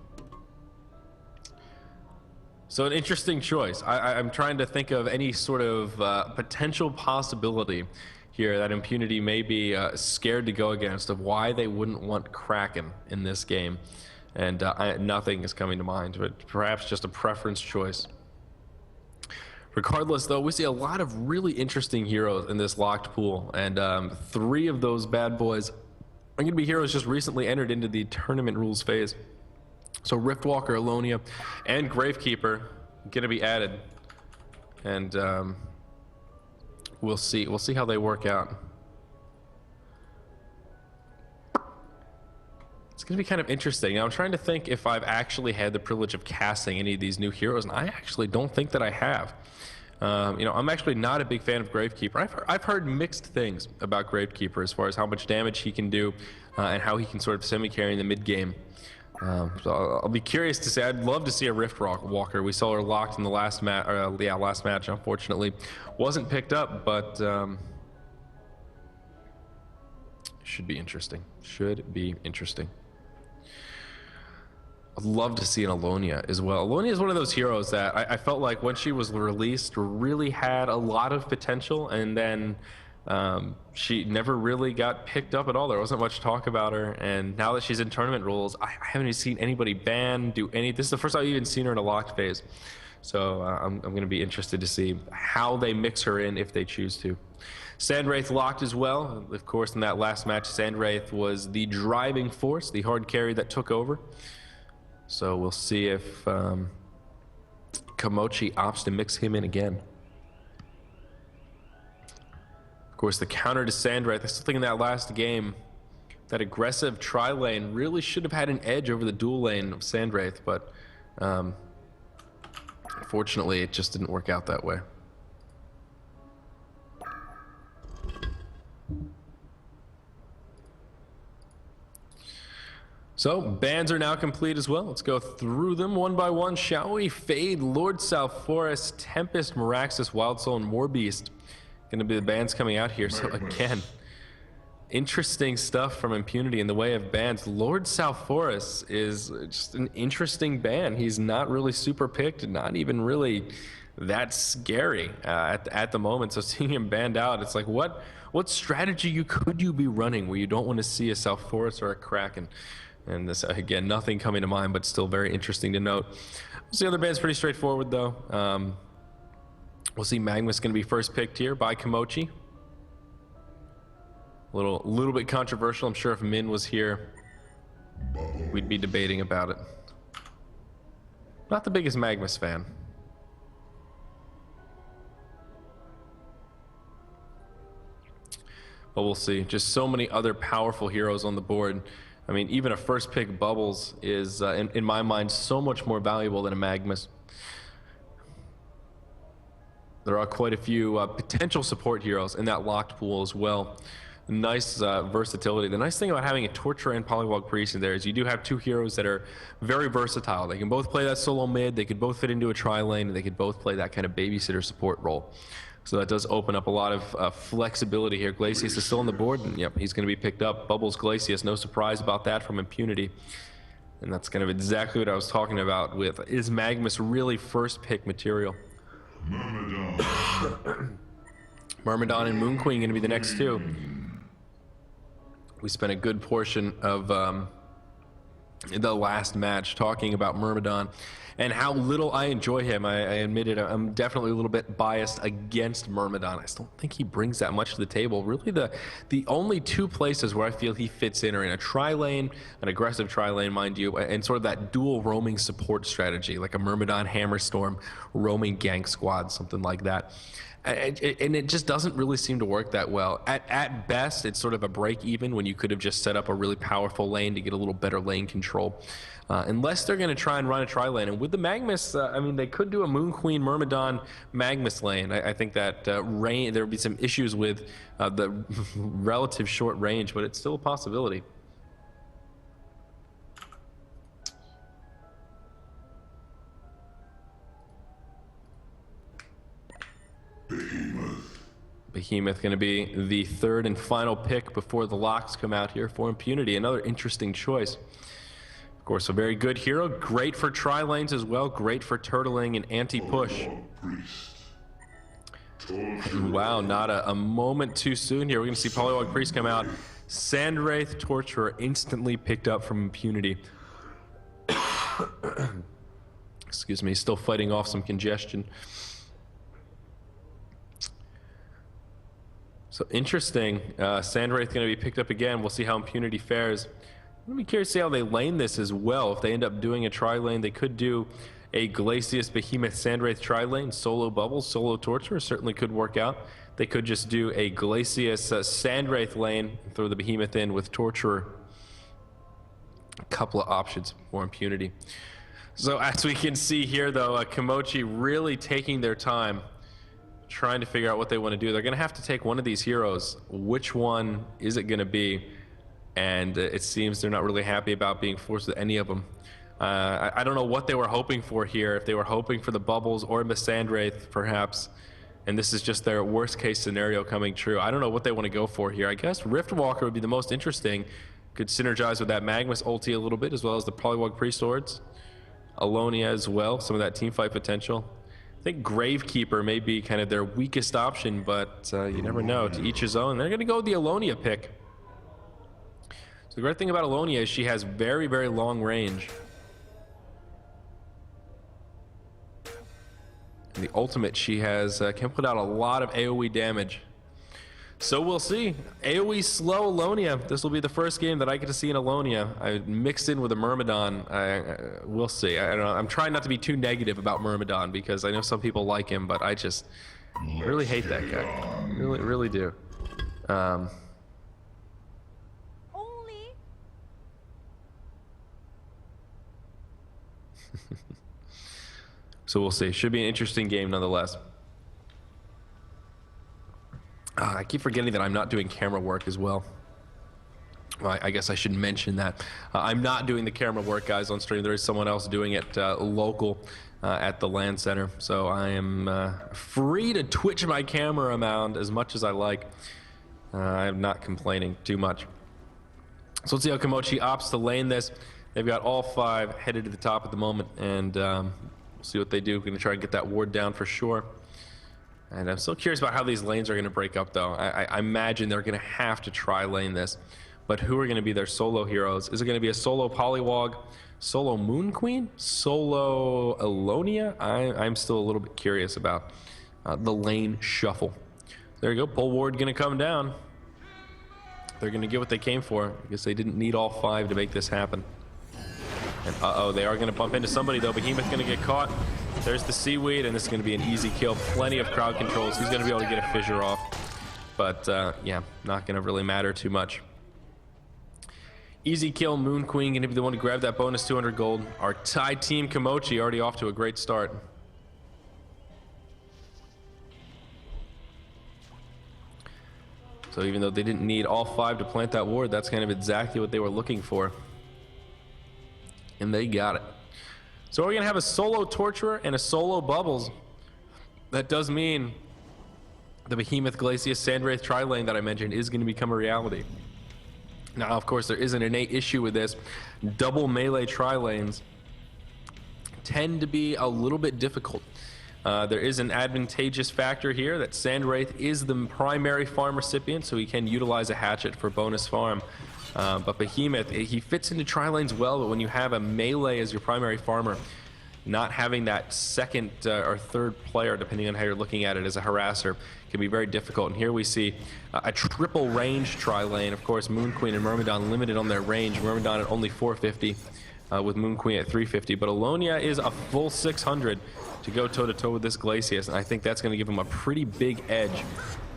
So an interesting choice. I'm trying to think of any sort of potential possibility here that Impunity may be scared to go against, of why they wouldn't want Kraken in this game. And nothing is coming to mind, but perhaps just a preference choice. Regardless, though, we see a lot of really interesting heroes in this locked pool, and 3 of those bad boys are going to be heroes just recently entered into the tournament rules phase. So Riftwalker, Alonia, and Gravekeeper going to be added, and we'll see how they work out. It's going to be kind of interesting. Now, I'm trying to think if I've actually had the privilege of casting any of these new heroes, and I actually don't think that I have. You know, I'm actually not a big fan of Gravekeeper. I've heard mixed things about Gravekeeper as far as how much damage he can do and how he can sort of semi-carry in the mid-game. So I'll be curious to see. I'd love to see a Rift Walker. We saw her locked in the last match. Last match, unfortunately, wasn't picked up, but should be interesting. Should be interesting. I'd love to see an Alonia as well. Alonia is one of those heroes that I felt like when she was released really had a lot of potential, and then she never really got picked up at all. There wasn't much talk about her, and now that she's in tournament rules, I haven't even seen anybody ban, do any. This is the first time I've even seen her in a locked phase. So I'm going to be interested to see how they mix her in if they choose to. Sandwraith locked as well. Of course, in that last match, Sandwraith was the driving force, the hard carry that took over. So we'll see if Komochi opts to mix him in again. Of course, the counter to Sandwraith, I still think in that last game, that aggressive tri-lane really should have had an edge over the dual lane of Sandwraith, but unfortunately, it just didn't work out that way. So, bans are now complete as well. Let's go through them one by one, shall we? Fade, Lord South Forest, Tempest, Meraxis, Wild Soul, and Warbeast. Gonna be the bans coming out here. So again, interesting stuff from Impunity in the way of bans. Lord South Forest is just an interesting ban. He's not really super picked, not even really that scary at the moment. So seeing him banned out, it's like, what strategy could you be running where you don't want to see a South Forest or a Kraken? And this, again, nothing coming to mind, but still very interesting to note. The other band's pretty straightforward, though. We'll see Magma's going to be first picked here by Komochi. A little bit controversial. I'm sure if Min was here, we'd be debating about it. Not the biggest Magmas fan. But we'll see. Just so many other powerful heroes on the board. I mean, even a first pick Bubbles is, in my mind, so much more valuable than a Magmas. There are quite a few potential support heroes in that locked pool as well. Nice versatility. The nice thing about having a Torturer and Polywog Priest in there is you do have two heroes that are very versatile. They can both play that solo mid, they could both fit into a tri-lane, and they could both play that kind of babysitter support role. So that does open up a lot of flexibility here. Glacius is still on the board, and yep, he's going to be picked up. Bubbles Glacius, no surprise about that from Impunity. And that's kind of exactly what I was talking about with, is Magmas really first pick material? Myrmidon and Moon Queen going to be the next two. We spent a good portion of the last match talking about Myrmidon and how little I enjoy him. I admit it, I'm definitely a little bit biased against Myrmidon. I still don't think he brings that much to the table. Really, the only two places where I feel he fits in are in a tri-lane, an aggressive tri-lane, mind you, and sort of that dual roaming support strategy, like a Myrmidon Hammerstorm roaming gank squad, something like that. And it just doesn't really seem to work that well. At best, it's sort of a break even when you could have just set up a really powerful lane to get a little better lane control. Unless they're going to try and run a tri-lane. And with the Magmas, I mean, they could do a Moon Queen Myrmidon Magmas lane. I think that there would be some issues with the relative short range, but it's still a possibility. Behemoth going to be the third and final pick before the locks come out here for Impunity. Another interesting choice. Of course, a very good hero. Great for tri-lanes as well. Great for turtling and anti-push. Wow, not a moment too soon here. We're going to see Polywog Priest come out. Sandwraith Torturer instantly picked up from Impunity. Excuse me, still fighting off some congestion. So interesting, Sandwraith going to be picked up again. We'll see how Impunity fares. I'm be curious to see how they lane this as well. If they end up doing a tri-lane, they could do a Glacius Behemoth Sandwraith tri-lane, solo Bubbles, solo Torture, certainly could work out. They could just do a Glacius Sandwraith lane, throw the Behemoth in with Torturer. A couple of options for Impunity. So as we can see here though, Komochi really taking their time trying to figure out what they want to do. They're going to have to take one of these heroes. Which one is it going to be? And it seems they're not really happy about being forced with any of them. I don't know what they were hoping for here, if they were hoping for the Bubbles or the Sandwraith perhaps, and this is just their worst case scenario coming true. I don't know what they want to go for here. I guess Riftwalker would be the most interesting. Could synergize with that Magmas ulti a little bit, as well as the Polywog Priest Swords. Alonia as well, some of that teamfight potential. I think Gravekeeper may be kind of their weakest option, but you never know. To each his own. They're going to go with the Alonia pick. So the great thing about Alonia is she has very, very long range. And the ultimate, she has can put out a lot of AoE damage. So we'll see. AoE slow Alonia. This will be the first game that I get to see in Alonia. I mixed in with a Myrmidon. We'll see. I don't know. I'm trying not to be too negative about Myrmidon because I know some people like him, but I just really hate that guy. Really, really do. Only. So we'll see. Should be an interesting game nonetheless. I keep forgetting that I'm not doing camera work as well. I guess I should mention that. I'm not doing the camera work, guys, on stream. There is someone else doing it local at the LAN center. So I am free to twitch my camera around as much as I like. I'm not complaining too much. So let's see how Komochi opts to lane this. They've got all 5 headed to the top at the moment, and we'll see what they do. We're going to try and get that ward down for sure. And I'm still curious about how these lanes are going to break up, though. I imagine they're going to have to try lane this. But who are going to be their solo heroes? Is it going to be a solo Polywog, solo Moon Queen, solo Alonia? I'm still a little bit curious about the lane shuffle. There you go. Pole ward going to come down. They're going to get what they came for. I guess they didn't need all 5 to make this happen. And they are going to bump into somebody, though. Behemoth going to get caught. There's the Seaweed, and this is going to be an easy kill. Plenty of crowd controls. He's going to be able to get a fissure off. But, yeah, not going to really matter too much. Easy kill. Moon Queen going to be the one to grab that bonus 200 gold. Our Thai team, Komochi, already off to a great start. So even though they didn't need all 5 to plant that ward, that's kind of exactly what they were looking for. And they got it. So we're going to have a solo Torturer and a solo Bubbles. That does mean the Behemoth, Glacius, Sandwraith tri-lane that I mentioned is going to become a reality. Now, of course, there is an innate issue with this. Double melee tri-lanes tend to be a little bit difficult. There is an advantageous factor here that Sandwraith is the primary farm recipient, so he can utilize a hatchet for bonus farm. But Behemoth, he fits into tri-lanes well, but when you have a melee as your primary farmer, not having that second or third player, depending on how you're looking at it, as a harasser can be very difficult. And here we see a triple range tri-lane. Of course, Moon Queen and Myrmidon limited on their range. Myrmidon at only 450 with Moon Queen at 350. But Alonia is a full 600 to go toe-to-toe with this Glacius, and I think that's going to give him a pretty big edge.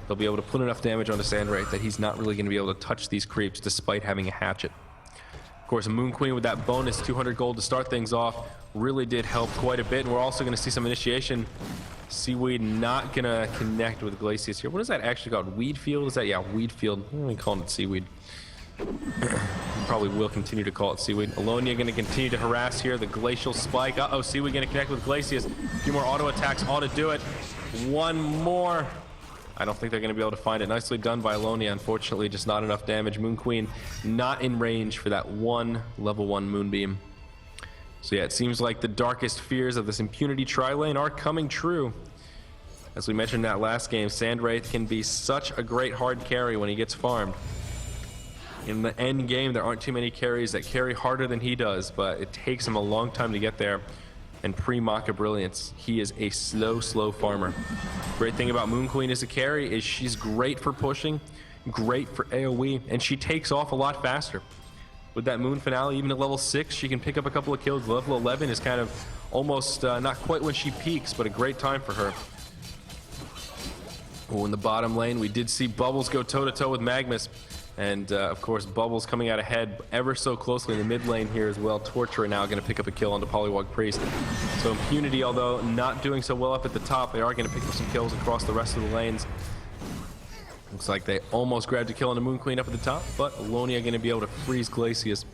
They'll be able to put enough damage onto Sandwraith that he's not really going to be able to touch these creeps despite having a hatchet. Of course, Moon Queen with that bonus 200 gold to start things off really did help quite a bit, and we're also going to see some initiation. Seaweed not going to connect with Glacius here. What is that actually called? Weed Field? Is that? Yeah, Weed Field. I'm going to call it Seaweed. Probably will continue to call it Seaweed. Alonia going to continue to harass here. The Glacial Spike. Uh-oh, Seaweed going to connect with Glacius. A few more auto attacks ought to do it. One more. I don't think they're going to be able to find it. Nicely done by Alonia. Unfortunately, just not enough damage. Moon Queen not in range for that one level 1 Moonbeam. So yeah, it seems like the darkest fears of this Impunity tri-lane are coming true. As we mentioned in that last game, Sandwraith can be such a great hard carry when he gets farmed. In the end game, there aren't too many carries that carry harder than he does, but it takes him a long time to get there. And pre-Maka Brilliance, he is a slow farmer. Great thing about Moon Queen as a carry is she's great for pushing, great for AoE, and she takes off a lot faster. With that Moon Finale, even at level 6, she can pick up a couple of kills. Level 11 is kind of almost not quite when she peaks, but a great time for her. Oh, in the bottom lane, we did see Bubbles go toe-to-toe with Magnus. And, of course, Bubbles coming out ahead ever so closely in the mid lane here as well. Torturer now going to pick up a kill onto Polywog Priest. So Impunity, although not doing so well up at the top, they are going to pick up some kills across the rest of the lanes. Looks like they almost grabbed a kill on the Moon Queen up at the top, but Alonia going to be able to freeze Glacius,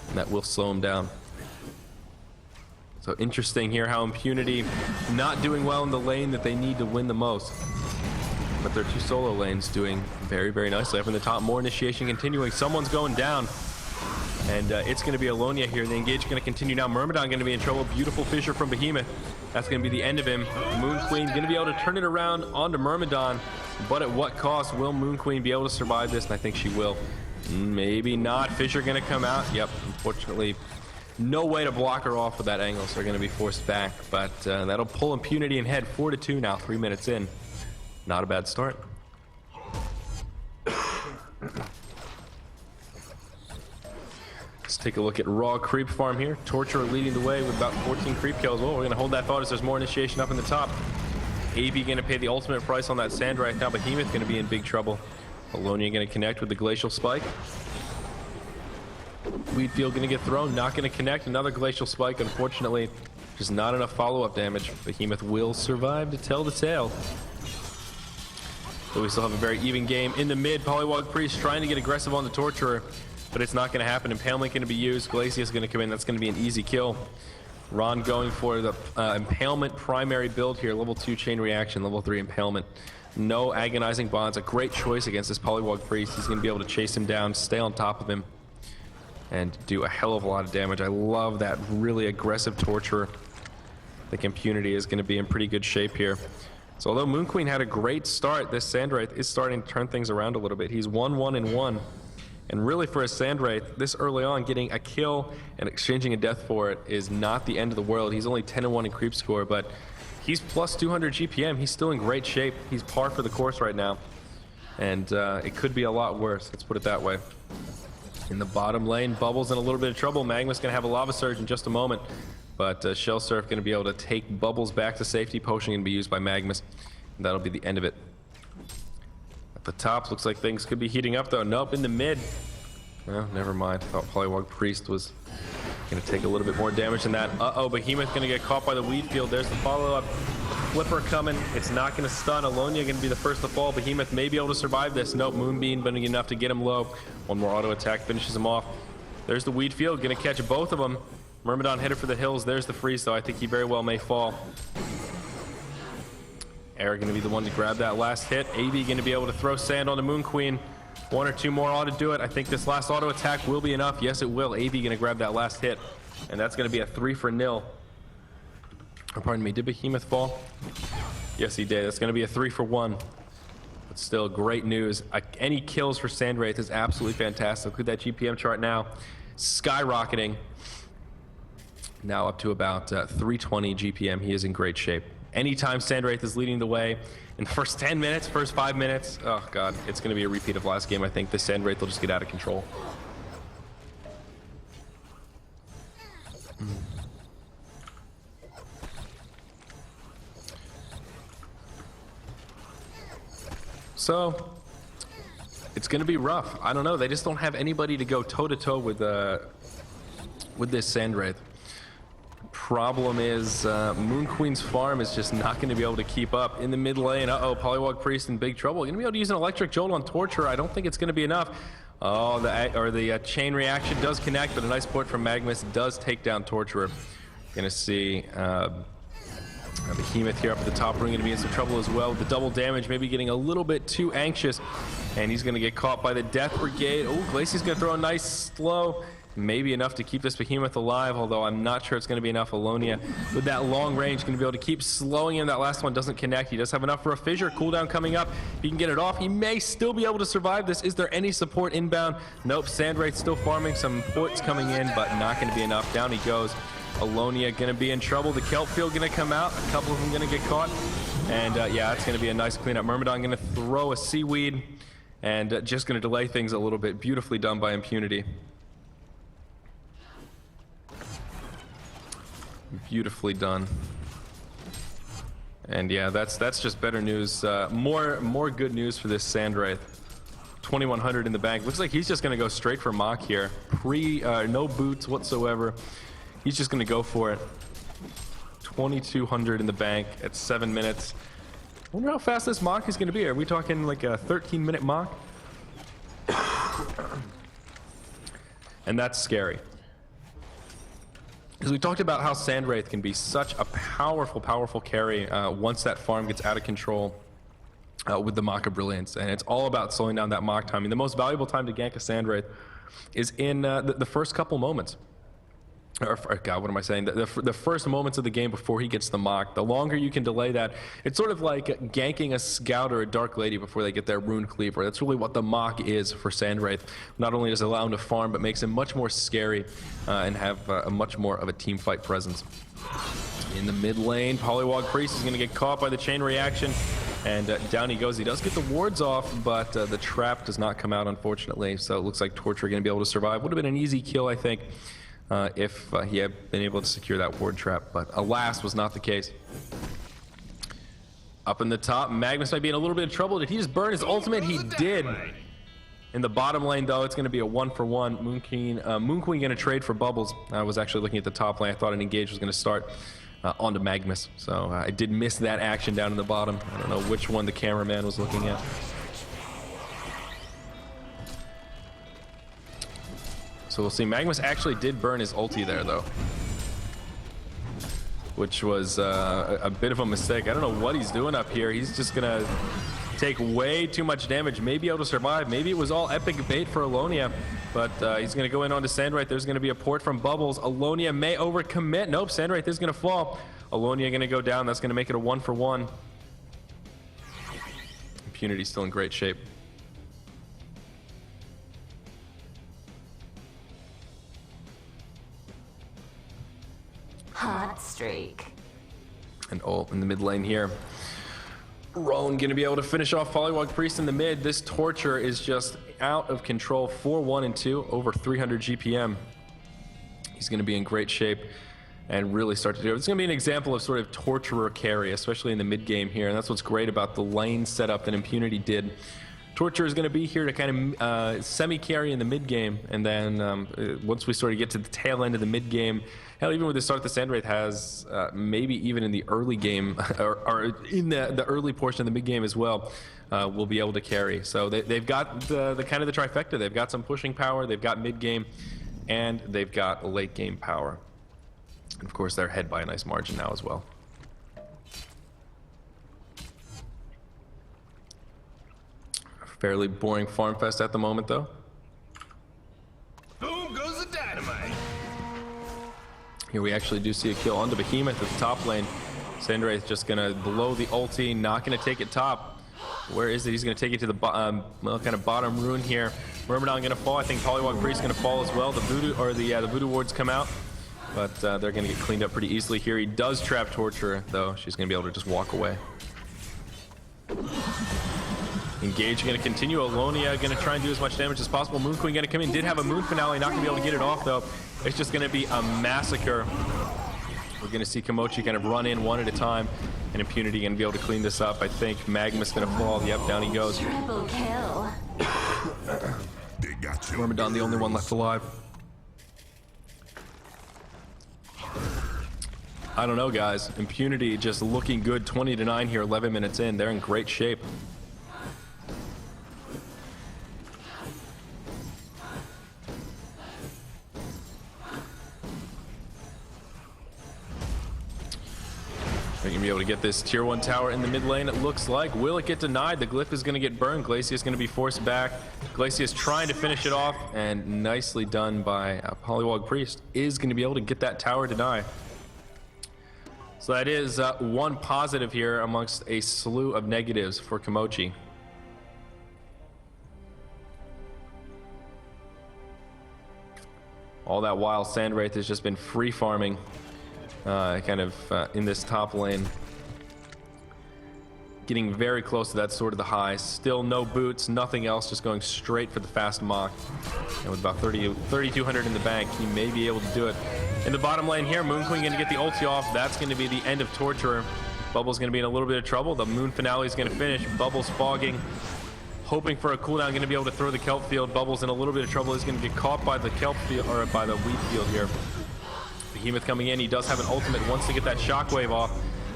and that will slow him down. So interesting here how Impunity not doing well in the lane that they need to win the most. But their 2 solo lanes doing very nicely. Up in the top, more initiation continuing. Someone's going down. And it's going to be Alonia here. The engage going to continue now. Myrmidon going to be in trouble. Beautiful fissure from Behemoth. That's going to be the end of him. Moon Queen going to be able to turn it around onto Myrmidon. But at what cost? Will Moon Queen be able to survive this? And I think she will. Maybe not. Fissure going to come out. Yep, unfortunately, no way to block her off with that angle. So they're going to be forced back. But that'll pull Impunity in head 4-2 now, 3 minutes in. Not a bad start. Let's take a look at raw creep farm here. Torturer leading the way with about 14 creep kills. Oh, we're going to hold that thought as there's more initiation up in the top. AB going to pay the ultimate price on that sand right now. Behemoth going to be in big trouble. Alonia going to connect with the Glacial Spike. Weedfield going to get thrown, not going to connect. Another Glacial Spike, unfortunately, just not enough follow-up damage. Behemoth will survive to tell the tale. But we still have a very even game in the mid. Polywog Priest trying to get aggressive on the Torturer, but it's not going to happen. Impalement going to be used. Glacius going to come in. That's going to be an easy kill. Ron going for the Impalement primary build here. Level 2 Chain Reaction, level 3 Impalement. No Agonizing Bonds. A great choice against this Polywog Priest. He's going to be able to chase him down, stay on top of him, and do a hell of a lot of damage. I love that really aggressive Torturer. I think Impunity is going to be in pretty good shape here. So although Moon Queen had a great start, this Sandwraith is starting to turn things around a little bit. He's 1-1-1. And really for a Sandwraith, this early on, getting a kill and exchanging a death for it is not the end of the world. He's only 10-1 in creep score, but he's plus 200 GPM. He's still in great shape. He's par for the course right now. And it could be a lot worse, let's put it that way. In the bottom lane, Bubbles in a little bit of trouble. Magma's going to have a Lava Surge in just a moment. But Shell Surf going to be able to take Bubbles back to safety. Potion going to be used by Magmas. And that'll be the end of it. At the top, looks like things could be heating up though. Nope, in the mid. Well, never mind. I thought Polywog Priest was going to take a little bit more damage than that. Uh-oh, Behemoth going to get caught by the Weed Field. There's the follow-up. Flipper coming. It's not going to stun. Alonia going to be the first to fall. Behemoth may be able to survive this. Nope, Moonbeam going to be enough to get him low. One more auto attack finishes him off. There's the Weed Field. Going to catch both of them. Myrmidon headed for the hills. There's the freeze, though. I think he very well may fall. Eric going to be the one to grab that last hit. AB going to be able to throw sand on the Moon Queen. One or two more ought to do it. I think this last auto attack will be enough. Yes, it will. AB going to grab that last hit. And that's going to be a 3-0. Oh, pardon me, did Behemoth fall? Yes, he did. That's going to be a 3-1. But still, great news. Any kills for Sandwraith is absolutely fantastic. Look at that GPM chart now. Skyrocketing. Now up to about 320 GPM. He is in great shape. Anytime Sandwraith is leading the way in the first 10 minutes, first 5 minutes, oh god, it's going to be a repeat of last game. I think this Sandwraith will just get out of control. So it's going to be rough. I don't know. They just don't have anybody to go toe-to-toe with this Sandwraith. Problem is, Moon Queen's farm is just not going to be able to keep up. In the mid lane, uh-oh, Polywog Priest in big trouble. Going to be able to use an Electric Jolt on Torturer. I don't think it's going to be enough. Oh, the chain reaction does connect, but a nice port from Magmas does take down Torturer. Going to see Behemoth here up at the top ring, going to be in some trouble as well. The double damage, maybe getting a little bit too anxious, and he's going to get caught by the Death Brigade. Oh, Glacius going to throw a nice slow. Maybe enough to keep this Behemoth alive, although I'm not sure it's going to be enough. Alonia, with that long range, going to be able to keep slowing him. That last one doesn't connect. He does have enough for a fissure. Cooldown coming up. If he can get it off, he may still be able to survive this. Is there any support inbound? Nope. Sandwraith still farming. Some ports coming in, but not going to be enough. Down he goes. Alonia going to be in trouble. The Kelp Field going to come out. A couple of them going to get caught. And yeah, it's going to be a nice cleanup. Myrmidon going to throw a Seaweed and just going to delay things a little bit. Beautifully done by Impunity. Beautifully done. And yeah, that's just better news. More good news for this Sandwraith. 2100 in the bank. Looks like he's just going to go straight for Mach here. No boots whatsoever. He's just going to go for it. 2200 in the bank at 7 minutes. I wonder how fast this Mach is going to be. Are we talking like a 13-minute Mach? And that's scary. Because we talked about how Sandwraith can be such a powerful carry once that farm gets out of control with the Mach of Brilliance. And it's all about slowing down that Mach time. I mean, the most valuable time to gank a Sandwraith is in the first couple moments. Or, God, what am I saying? The first moments of the game before he gets the Mach. The longer you can delay that, it's sort of like ganking a Scout or a Dark Lady before they get their Rune Cleaver. That's really what the Mach is for Sandwraith. Not only does it allow him to farm, but makes him much more scary and have a much more of a team fight presence. In the mid lane, Polywog Priest is going to get caught by the chain reaction. And down he goes. He does get the wards off, but the trap does not come out, unfortunately. So it looks like Torture going to be able to survive. Would have been an easy kill, I think, if he had been able to secure that ward trap. But alas, was not the case. Up in the top, Magnus might be in a little bit of trouble. Did he just burn his ultimate? He did. In the bottom lane, though, it's going to be a 1-for-1. Moon Queen going to trade for Bubbles. I was actually looking at the top lane. I thought an engage was going to start onto Magnus. So I did miss that action down in the bottom. I don't know which one the cameraman was looking at. So we'll see. Magnus actually did burn his ulti there, though, which was a bit of a mistake. I don't know what he's doing up here. He's just going to take way too much damage, maybe able to survive. Maybe it was all epic bait for Alonia, but he's going to go in onto Sandwraith. There's going to be a port from Bubbles. Alonia may overcommit. Nope, Sandwraith is going to fall. Alonia going to go down. That's going to make it a 1-for-1. Impunity still in great shape. Hot streak. And ult in the mid lane here. Roan going to be able to finish off Polywog Priest in the mid. This Torture is just out of control. 4-1 and 2, over 300 GPM. He's going to be in great shape and really start to do it. It's going to be an example of sort of Torturer carry, especially in the mid game here. And that's what's great about the lane setup that Impunity did. Torture is going to be here to kind of semi-carry in the mid game, and then once we sort of get to the tail end of the mid game, hell, even with the start the Sandwraith has, maybe even in the early game, or in the early portion of the mid game as well, will be able to carry. So they've got the kind of the trifecta. They've got some pushing power, they've got mid game, and they've got late game power. And of course, they're ahead by a nice margin now as well. Fairly boring farm fest at the moment, though. Boom goes the dynamite. Here we actually do see a kill onto Behemoth at the top lane. Sandwraith just gonna blow the ulti, not gonna take it top. Where is it? He's gonna take it to the kind of bottom rune here. Myrmidon gonna fall. I think Polywog Priest gonna fall as well. The voodoo or the voodoo wards come out, but they're gonna get cleaned up pretty easily here. He does trap Torture though. She's gonna be able to just walk away. Engage going to continue. Alonia going to try and do as much damage as possible. Moon Queen going to come in. Did have a Moon Finale. Not going to be able to get it off, though. It's just going to be a massacre. We're going to see Komochi kind of run in one at a time. And Impunity going to be able to clean this up. I think Magma's going to fall. Yep, down he goes. Triple kill. Myrmidon, the only one left alive. I don't know, guys. Impunity just looking good. 20-9 here, 11 minutes in. They're in great shape. They're going to be able to get this tier 1 tower in the mid lane, it looks like. Will it get denied? The glyph is going to get burned. Glacius going to be forced back. Glacius trying to finish it off, and nicely done by Polywog Priest. Is going to be able to get that tower denied. So that is one positive here amongst a slew of negatives for Komochi. All that while, Sandwraith has just been free farming. In this top lane, getting very close to that Sword of the High. Still no boots, nothing else, just going straight for the fast mock. And with about 3,200 in the bank, he may be able to do it. In the bottom lane here, Moon Queen going to get the ulti off. That's going to be the end of Torturer. Bubbles going to be in a little bit of trouble. The Moon Finale is going to finish. Bubbles fogging, hoping for a cooldown, going to be able to throw the kelp field. Bubbles in a little bit of trouble. He's going to get caught by the kelp field, or by the wheat field here. Behemoth coming in. He does have an ultimate. Wants to get that shockwave off.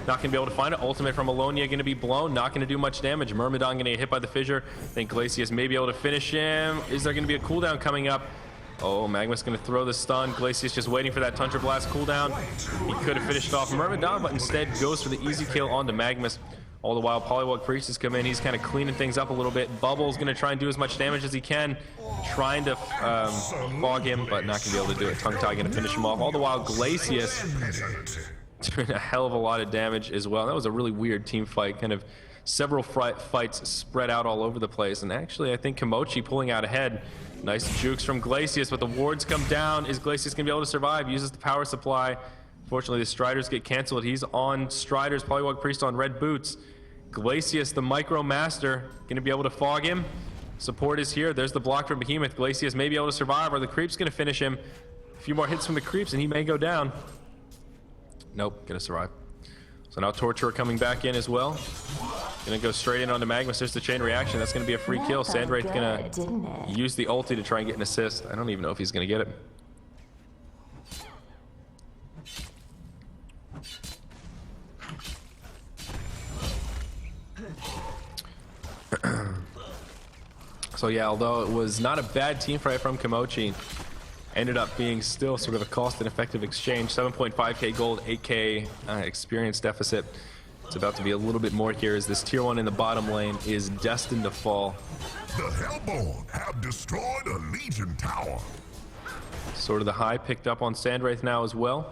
Not going to be able to find it. Ultimate from Alonia going to be blown. Not going to do much damage. Myrmidon going to get hit by the fissure. I think Glacius may be able to finish him. Is there going to be a cooldown coming up? Oh, Magma's going to throw the stun. Glacius just waiting for that Tundra Blast cooldown. He could have finished off Myrmidon, but instead goes for the easy kill onto Magmus. All the while, Polywog Priest has come in. He's kind of cleaning things up a little bit. Bubble's going to try and do as much damage as he can. Trying to fog him, but not going to be able to do it. Tongue Tie going to finish him off. All the while, Glacius doing a hell of a lot of damage as well. That was a really weird team fight. Kind of several fights spread out all over the place. And actually, I think Komochi pulling out ahead. Nice jukes from Glacius, but the wards come down. Is Glacius going to be able to survive? Uses the power supply. Fortunately, the Striders get canceled. He's on Striders. Polywog Priest on red boots. Glacius, the Micro Master, gonna be able to fog him. Support is here. There's the block from Behemoth. Glacius may be able to survive, or the creep's gonna finish him. A few more hits from the creeps and he may go down. Nope, gonna survive. So now Torturer coming back in as well. Gonna go straight in onto Magnus. There's the chain reaction. That's gonna be a free kill. Sandwraith's gonna use the ulti to try and get an assist. I don't even know if he's gonna get it. So yeah, although it was not a bad team fight from Kimochi, ended up being still sort of a cost and effective exchange. 7.5k gold, 8k experience deficit. It's about to be a little bit more here as this tier 1 in the bottom lane is destined to fall. The Hellborn have destroyed a Legion tower. Sort of the high picked up on Sandwraith now as well.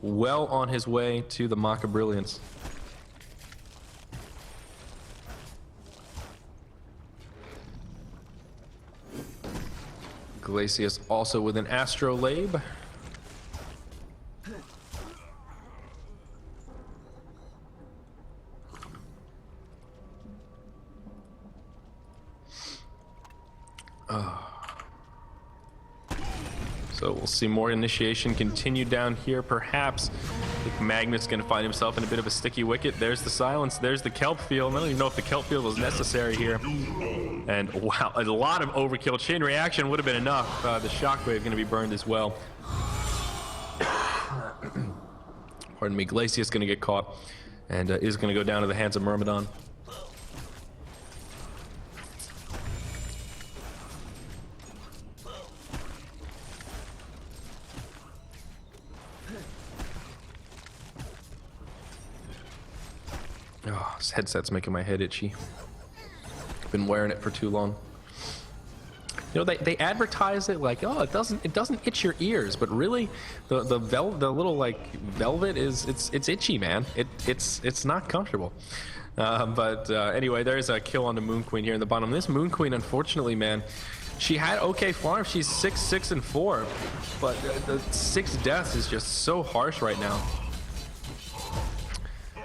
Well on his way to the Maka Brilliance. Glacius also with an Astrolabe. So we'll see more initiation continue down here, perhaps. I think Magnus going to find himself in a bit of a sticky wicket. There's the silence, there's the kelp field. I don't even know if the kelp field was necessary here. And wow, a lot of overkill. Chain reaction would have been enough. The shockwave going to be burned as well. Pardon me, Glacius going to get caught and is going to go down to the hands of Myrmidon. Oh, this headset's making my head itchy. I've been wearing it for too long. You know, they advertise it like, oh, it doesn't itch your ears, but really, the little like velvet is it's itchy, man. It's not comfortable. Anyway, there's a kill on the Moon Queen here in the bottom. This Moon Queen, unfortunately, man, she had okay farm. She's 6, 6, and 4, but the 6 deaths is just so harsh right now.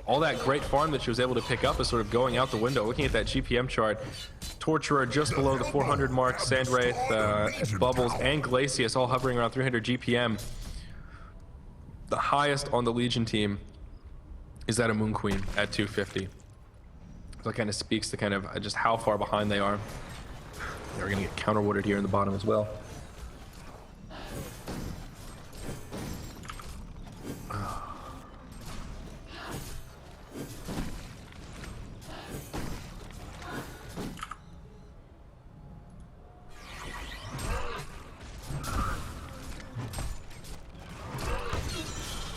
All that great farm that she was able to pick up is sort of going out the window. Looking at that GPM chart, Torturer just below the 400 mark, Sandwraith, Bubbles, and Glacius all hovering around 300 GPM. The highest on the Legion team is that of Moon Queen at 250. So that kind of speaks to kind of just how far behind they are. They're going to get counter-warded here in the bottom as well.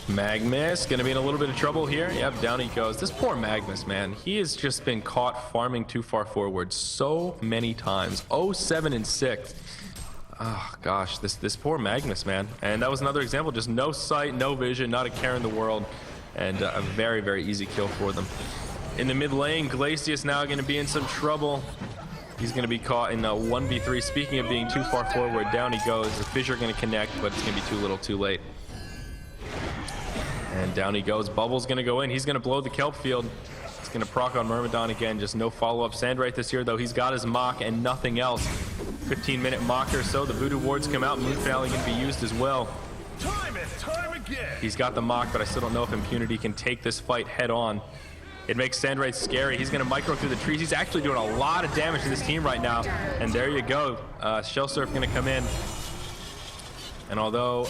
Magnus gonna be in a little bit of trouble here. Yep, down he goes. This poor Magnus, man. He has just been caught farming too far forward so many times. 0-7 and 6. Oh gosh, this poor Magnus, man. And that was another example. Just no sight, no vision, not a care in the world, and a very, very easy kill for them. In the mid lane, Glacius now gonna be in some trouble. He's gonna be caught in a 1v3. Speaking of being too far forward, down he goes. The fissure gonna connect, but it's gonna be too little, too late. And down he goes. Bubble's gonna go in. He's gonna blow the kelp field. He's gonna proc on Myrmidon again. Just no follow-up. Sandwraith this year, though. He's got his mock and nothing else. 15-minute mock or so. The voodoo wards come out. Moon Finale gonna be used as well. Time and time again. He's got the mock, but I still don't know if Impunity can take this fight head on. It makes Sandwraith scary. He's gonna micro through the trees. He's actually doing a lot of damage to this team right now. And there you go. Shell Surf gonna come in. And although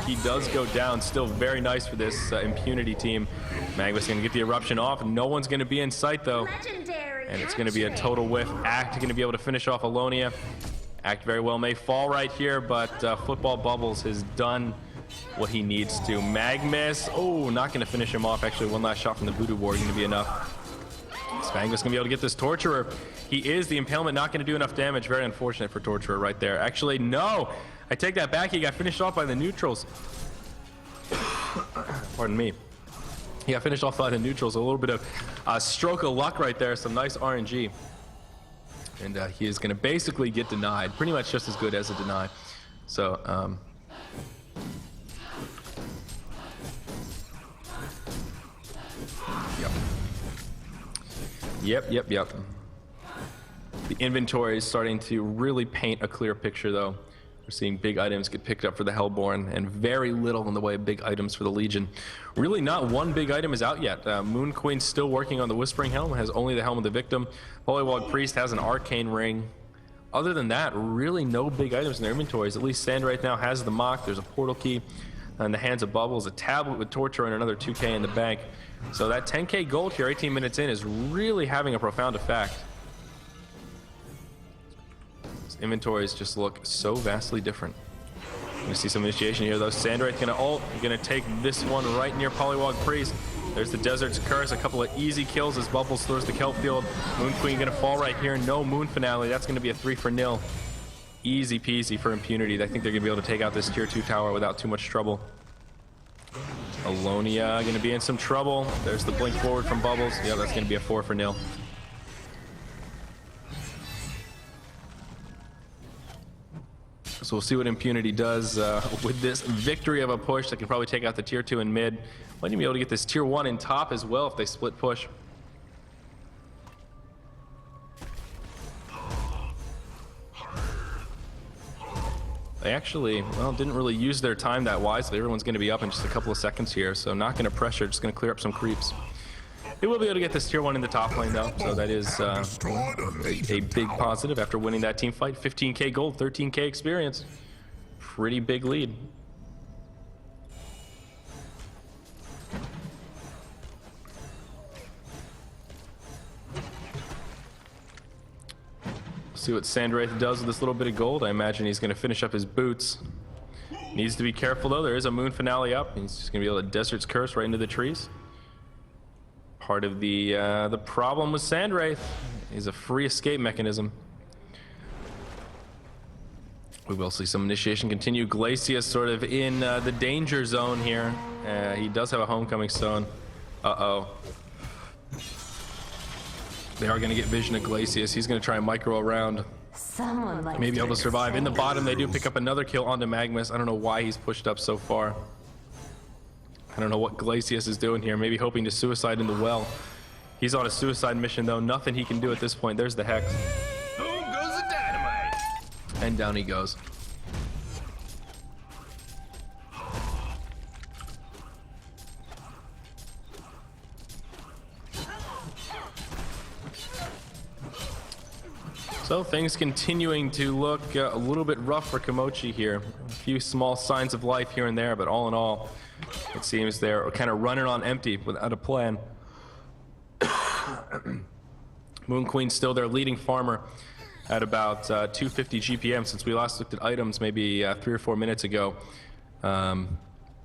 he does go down, still very nice for this Impunity team. Magnus going to get the eruption off. No one's going to be in sight, though. And it's going to be a total whiff. Act going to be able to finish off Alonia. Act very well may fall right here, but Football Bubbles has done what he needs to. Magnus, oh, not going to finish him off. Actually, one last shot from the Voodoo Ward going to be enough. Magnus going to be able to get this Torturer. He is the Impalement, not going to do enough damage. Very unfortunate for Torturer right there. Actually, no. I take that back. He got finished off by the neutrals. Pardon me. He got finished off by the neutrals. A little bit of stroke of luck right there. Some nice RNG. And he is going to basically get denied. Pretty much just as good as a deny. So, yep. Yep. The inventory is starting to really paint a clear picture, though. We're seeing big items get picked up for the Hellborn, and very little in the way of big items for the Legion. Really, not one big item is out yet. Moon Queen's still working on the Whispering Helm, has only the Helm of the Victim. Polywog Priest has an Arcane Ring. Other than that, really no big items in their inventories. At least Sandwraith now has the Mock. There's a Portal Key in the hands of Bubbles, a tablet with Torture, and another 2K in the bank. So that 10K gold here, 18 minutes in, is really having a profound effect. Inventories just look so vastly different. You're gonna see some initiation here though. Sandwraith gonna ult. You're gonna take this one right near Polywog Priest. There's the Desert's Curse, a couple of easy kills as Bubbles throws the Kelp Field. Moon Queen gonna fall right here. No Moon Finale. That's gonna be a 3-0. Easy peasy for Impunity. I think they're gonna be able to take out this tier 2 tower without too much trouble. Alonia gonna be in some trouble. There's the blink forward from Bubbles. Yeah, that's gonna be a 4-0. So we'll see what Impunity does with this victory of a push. They can probably take out the tier 2 in mid. Might even be able to get this tier 1 in top as well if they split push. They actually, well, didn't really use their time that wisely. Everyone's going to be up in just a couple of seconds here, so not going to pressure, just going to clear up some creeps. They will be able to get this tier 1 in the top lane though, so that is a big positive after winning that team fight. 15K gold, 13K experience. Pretty big lead. See what Sandwraith does with this little bit of gold. I imagine he's going to finish up his boots. Needs to be careful though. There is a Moon Finale up. He's just going to be able to Desert's Curse right into the trees. Part of the problem with Sandwraith is a free escape mechanism. We will see some initiation continue. Glacius sort of in the danger zone here. He does have a Homecoming Stone. Uh-oh. They are going to get vision of Glacius. He's going to try and micro around. Maybe able to survive. In the bottom, they do pick up another kill onto Magmus. I don't know why he's pushed up so far. I don't know what Glacius is doing here. Maybe hoping to suicide in the well. He's on a suicide mission, though. Nothing he can do at this point. There's the Hex. Boom goes the dynamite. And down he goes. So things continuing to look a little bit rough for Komochi here. A few small signs of life here and there, but all in all, it seems they're kind of running on empty without a plan. Moon Queen's still their leading farmer at about 250 GPM. Since we last looked at items maybe 3 or 4 minutes ago,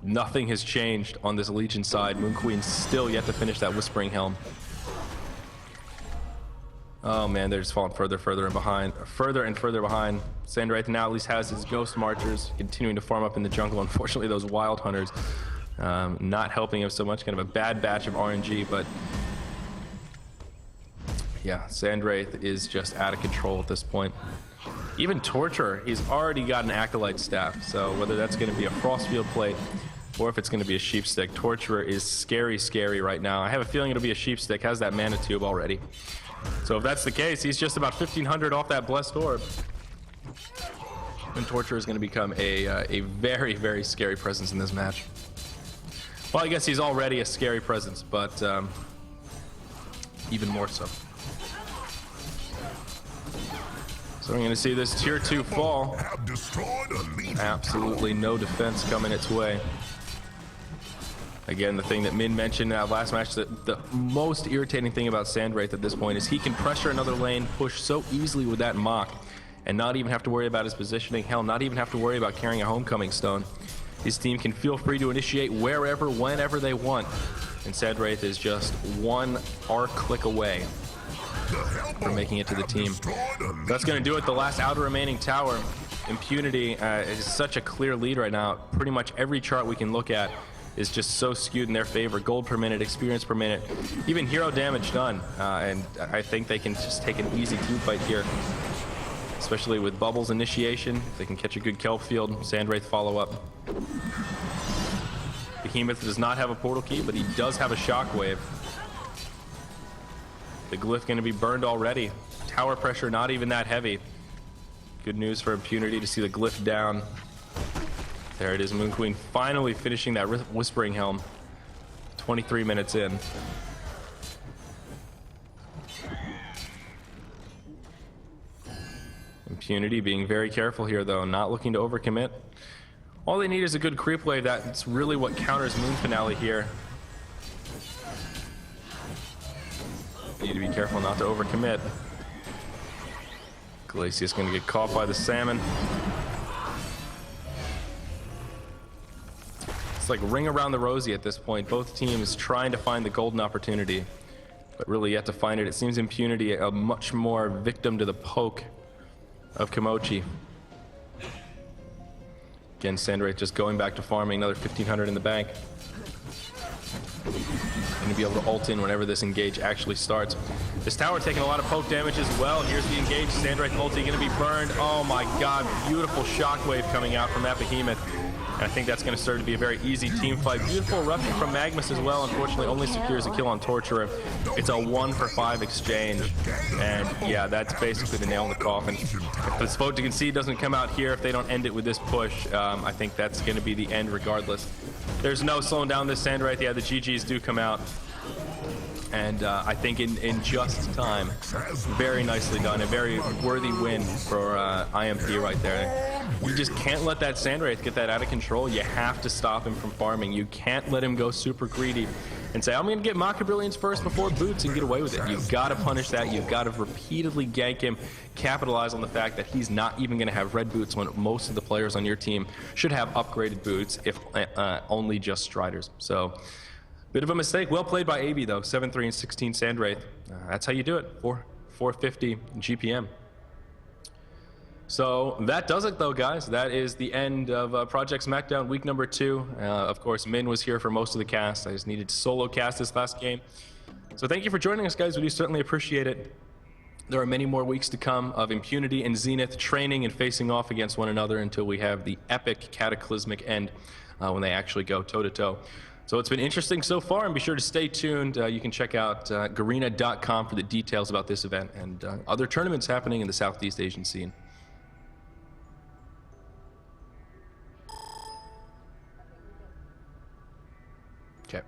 nothing has changed on this Legion side. Moon Queen's still yet to finish that Whispering Helm. Oh man, they're just falling further and further behind. Sandwraith now at least has his Ghost Marchers continuing to farm up in the jungle. Unfortunately, those Wild Hunters not helping him so much. Kind of a bad batch of RNG, but yeah, Sandwraith is just out of control at this point. Even Torture, he's already got an Acolyte staff, so whether that's going to be a Frostfield plate or if it's going to be a Sheepstick, Torturer is scary right now. I have a feeling it'll be a Sheepstick, has that Mana Tube already. So if that's the case, he's just about 1,500 off that Blessed Orb. And Torture is going to become a very scary presence in this match. Well, I guess he's already a scary presence, but even more so. So we're going to see this tier 2 fall. Absolutely no defense coming its way. Again, the thing that Min mentioned last match, the most irritating thing about Sandwraith at this point is he can pressure another lane, push so easily with that Mock, and not even have to worry about his positioning. Hell, not even have to worry about carrying a Homecoming Stone. His team can feel free to initiate wherever, whenever they want. And Sandwraith is just one arc click away from making it to the team. That's going to do it. The last outer remaining tower. Impunity is such a clear lead right now. Pretty much every chart we can look at is just so skewed in their favor. Gold per minute, experience per minute, even hero damage done. And I think they can just take an easy team fight here, especially with Bubbles initiation. If they can catch a good Kelp Field, Sandwraith follow up. Behemoth does not have a portal key, but he does have a shockwave. The glyph going to be burned already. Tower pressure not even that heavy. Good news for Impunity to see the glyph down. There it is, Moon Queen finally finishing that Whispering Helm. 23 minutes in. Impunity being very careful here though, not looking to overcommit. All they need is a good creep wave. That's really what counters Moon Finale here. Need to be careful not to overcommit. Glacius going to get caught by the salmon. It's like ring around the rosy at this point. Both teams trying to find the golden opportunity, but really yet to find it. It seems Impunity a much more victim to the poke of Kimochi. Again, Sandwraith just going back to farming, another 1,500 in the bank. Going to be able to ult in whenever this engage actually starts. This tower taking a lot of poke damage as well. Here's the engage. Sandwraith ulti going to be burned. Oh my god, beautiful shockwave coming out from that behemoth. And I think that's going to serve to be a very easy team fight. Beautiful eruption from Magnus as well. Unfortunately, only secures a kill on Torturer. It's a 1-for-5 exchange. And yeah, that's basically the nail in the coffin. If this vote to concede doesn't come out here, if they don't end it with this push, I think that's going to be the end regardless. There's no slowing down this Sandwraith. Yeah, the GGs do come out. And I think in just time, very nicely done. A very worthy win for IMP right there. You just can't let that Sandwraith get that out of control. You have to stop him from farming. You can't let him go super greedy and say, I'm going to get Maka Brilliance first before Boots and get away with it. You've got to punish that. You've got to repeatedly gank him, capitalize on the fact that he's not even going to have red boots when most of the players on your team should have upgraded boots, if only just Striders. So, bit of a mistake. Well played by AB though. 7-3 and 16 Sandwraith. That's how you do it. 450 GPM. So that does it though, guys. That is the end of Project Smackdown week number 2. Of course, Min was here for most of the cast. I just needed to solo cast this last game. So thank you for joining us, guys. We do certainly appreciate it. There are many more weeks to come of Impunity and Zenith training and facing off against one another until we have the epic cataclysmic end when they actually go toe-to-toe. So it's been interesting so far, and be sure to stay tuned. You can check out Garena.com for the details about this event and other tournaments happening in the Southeast Asian scene. Okay.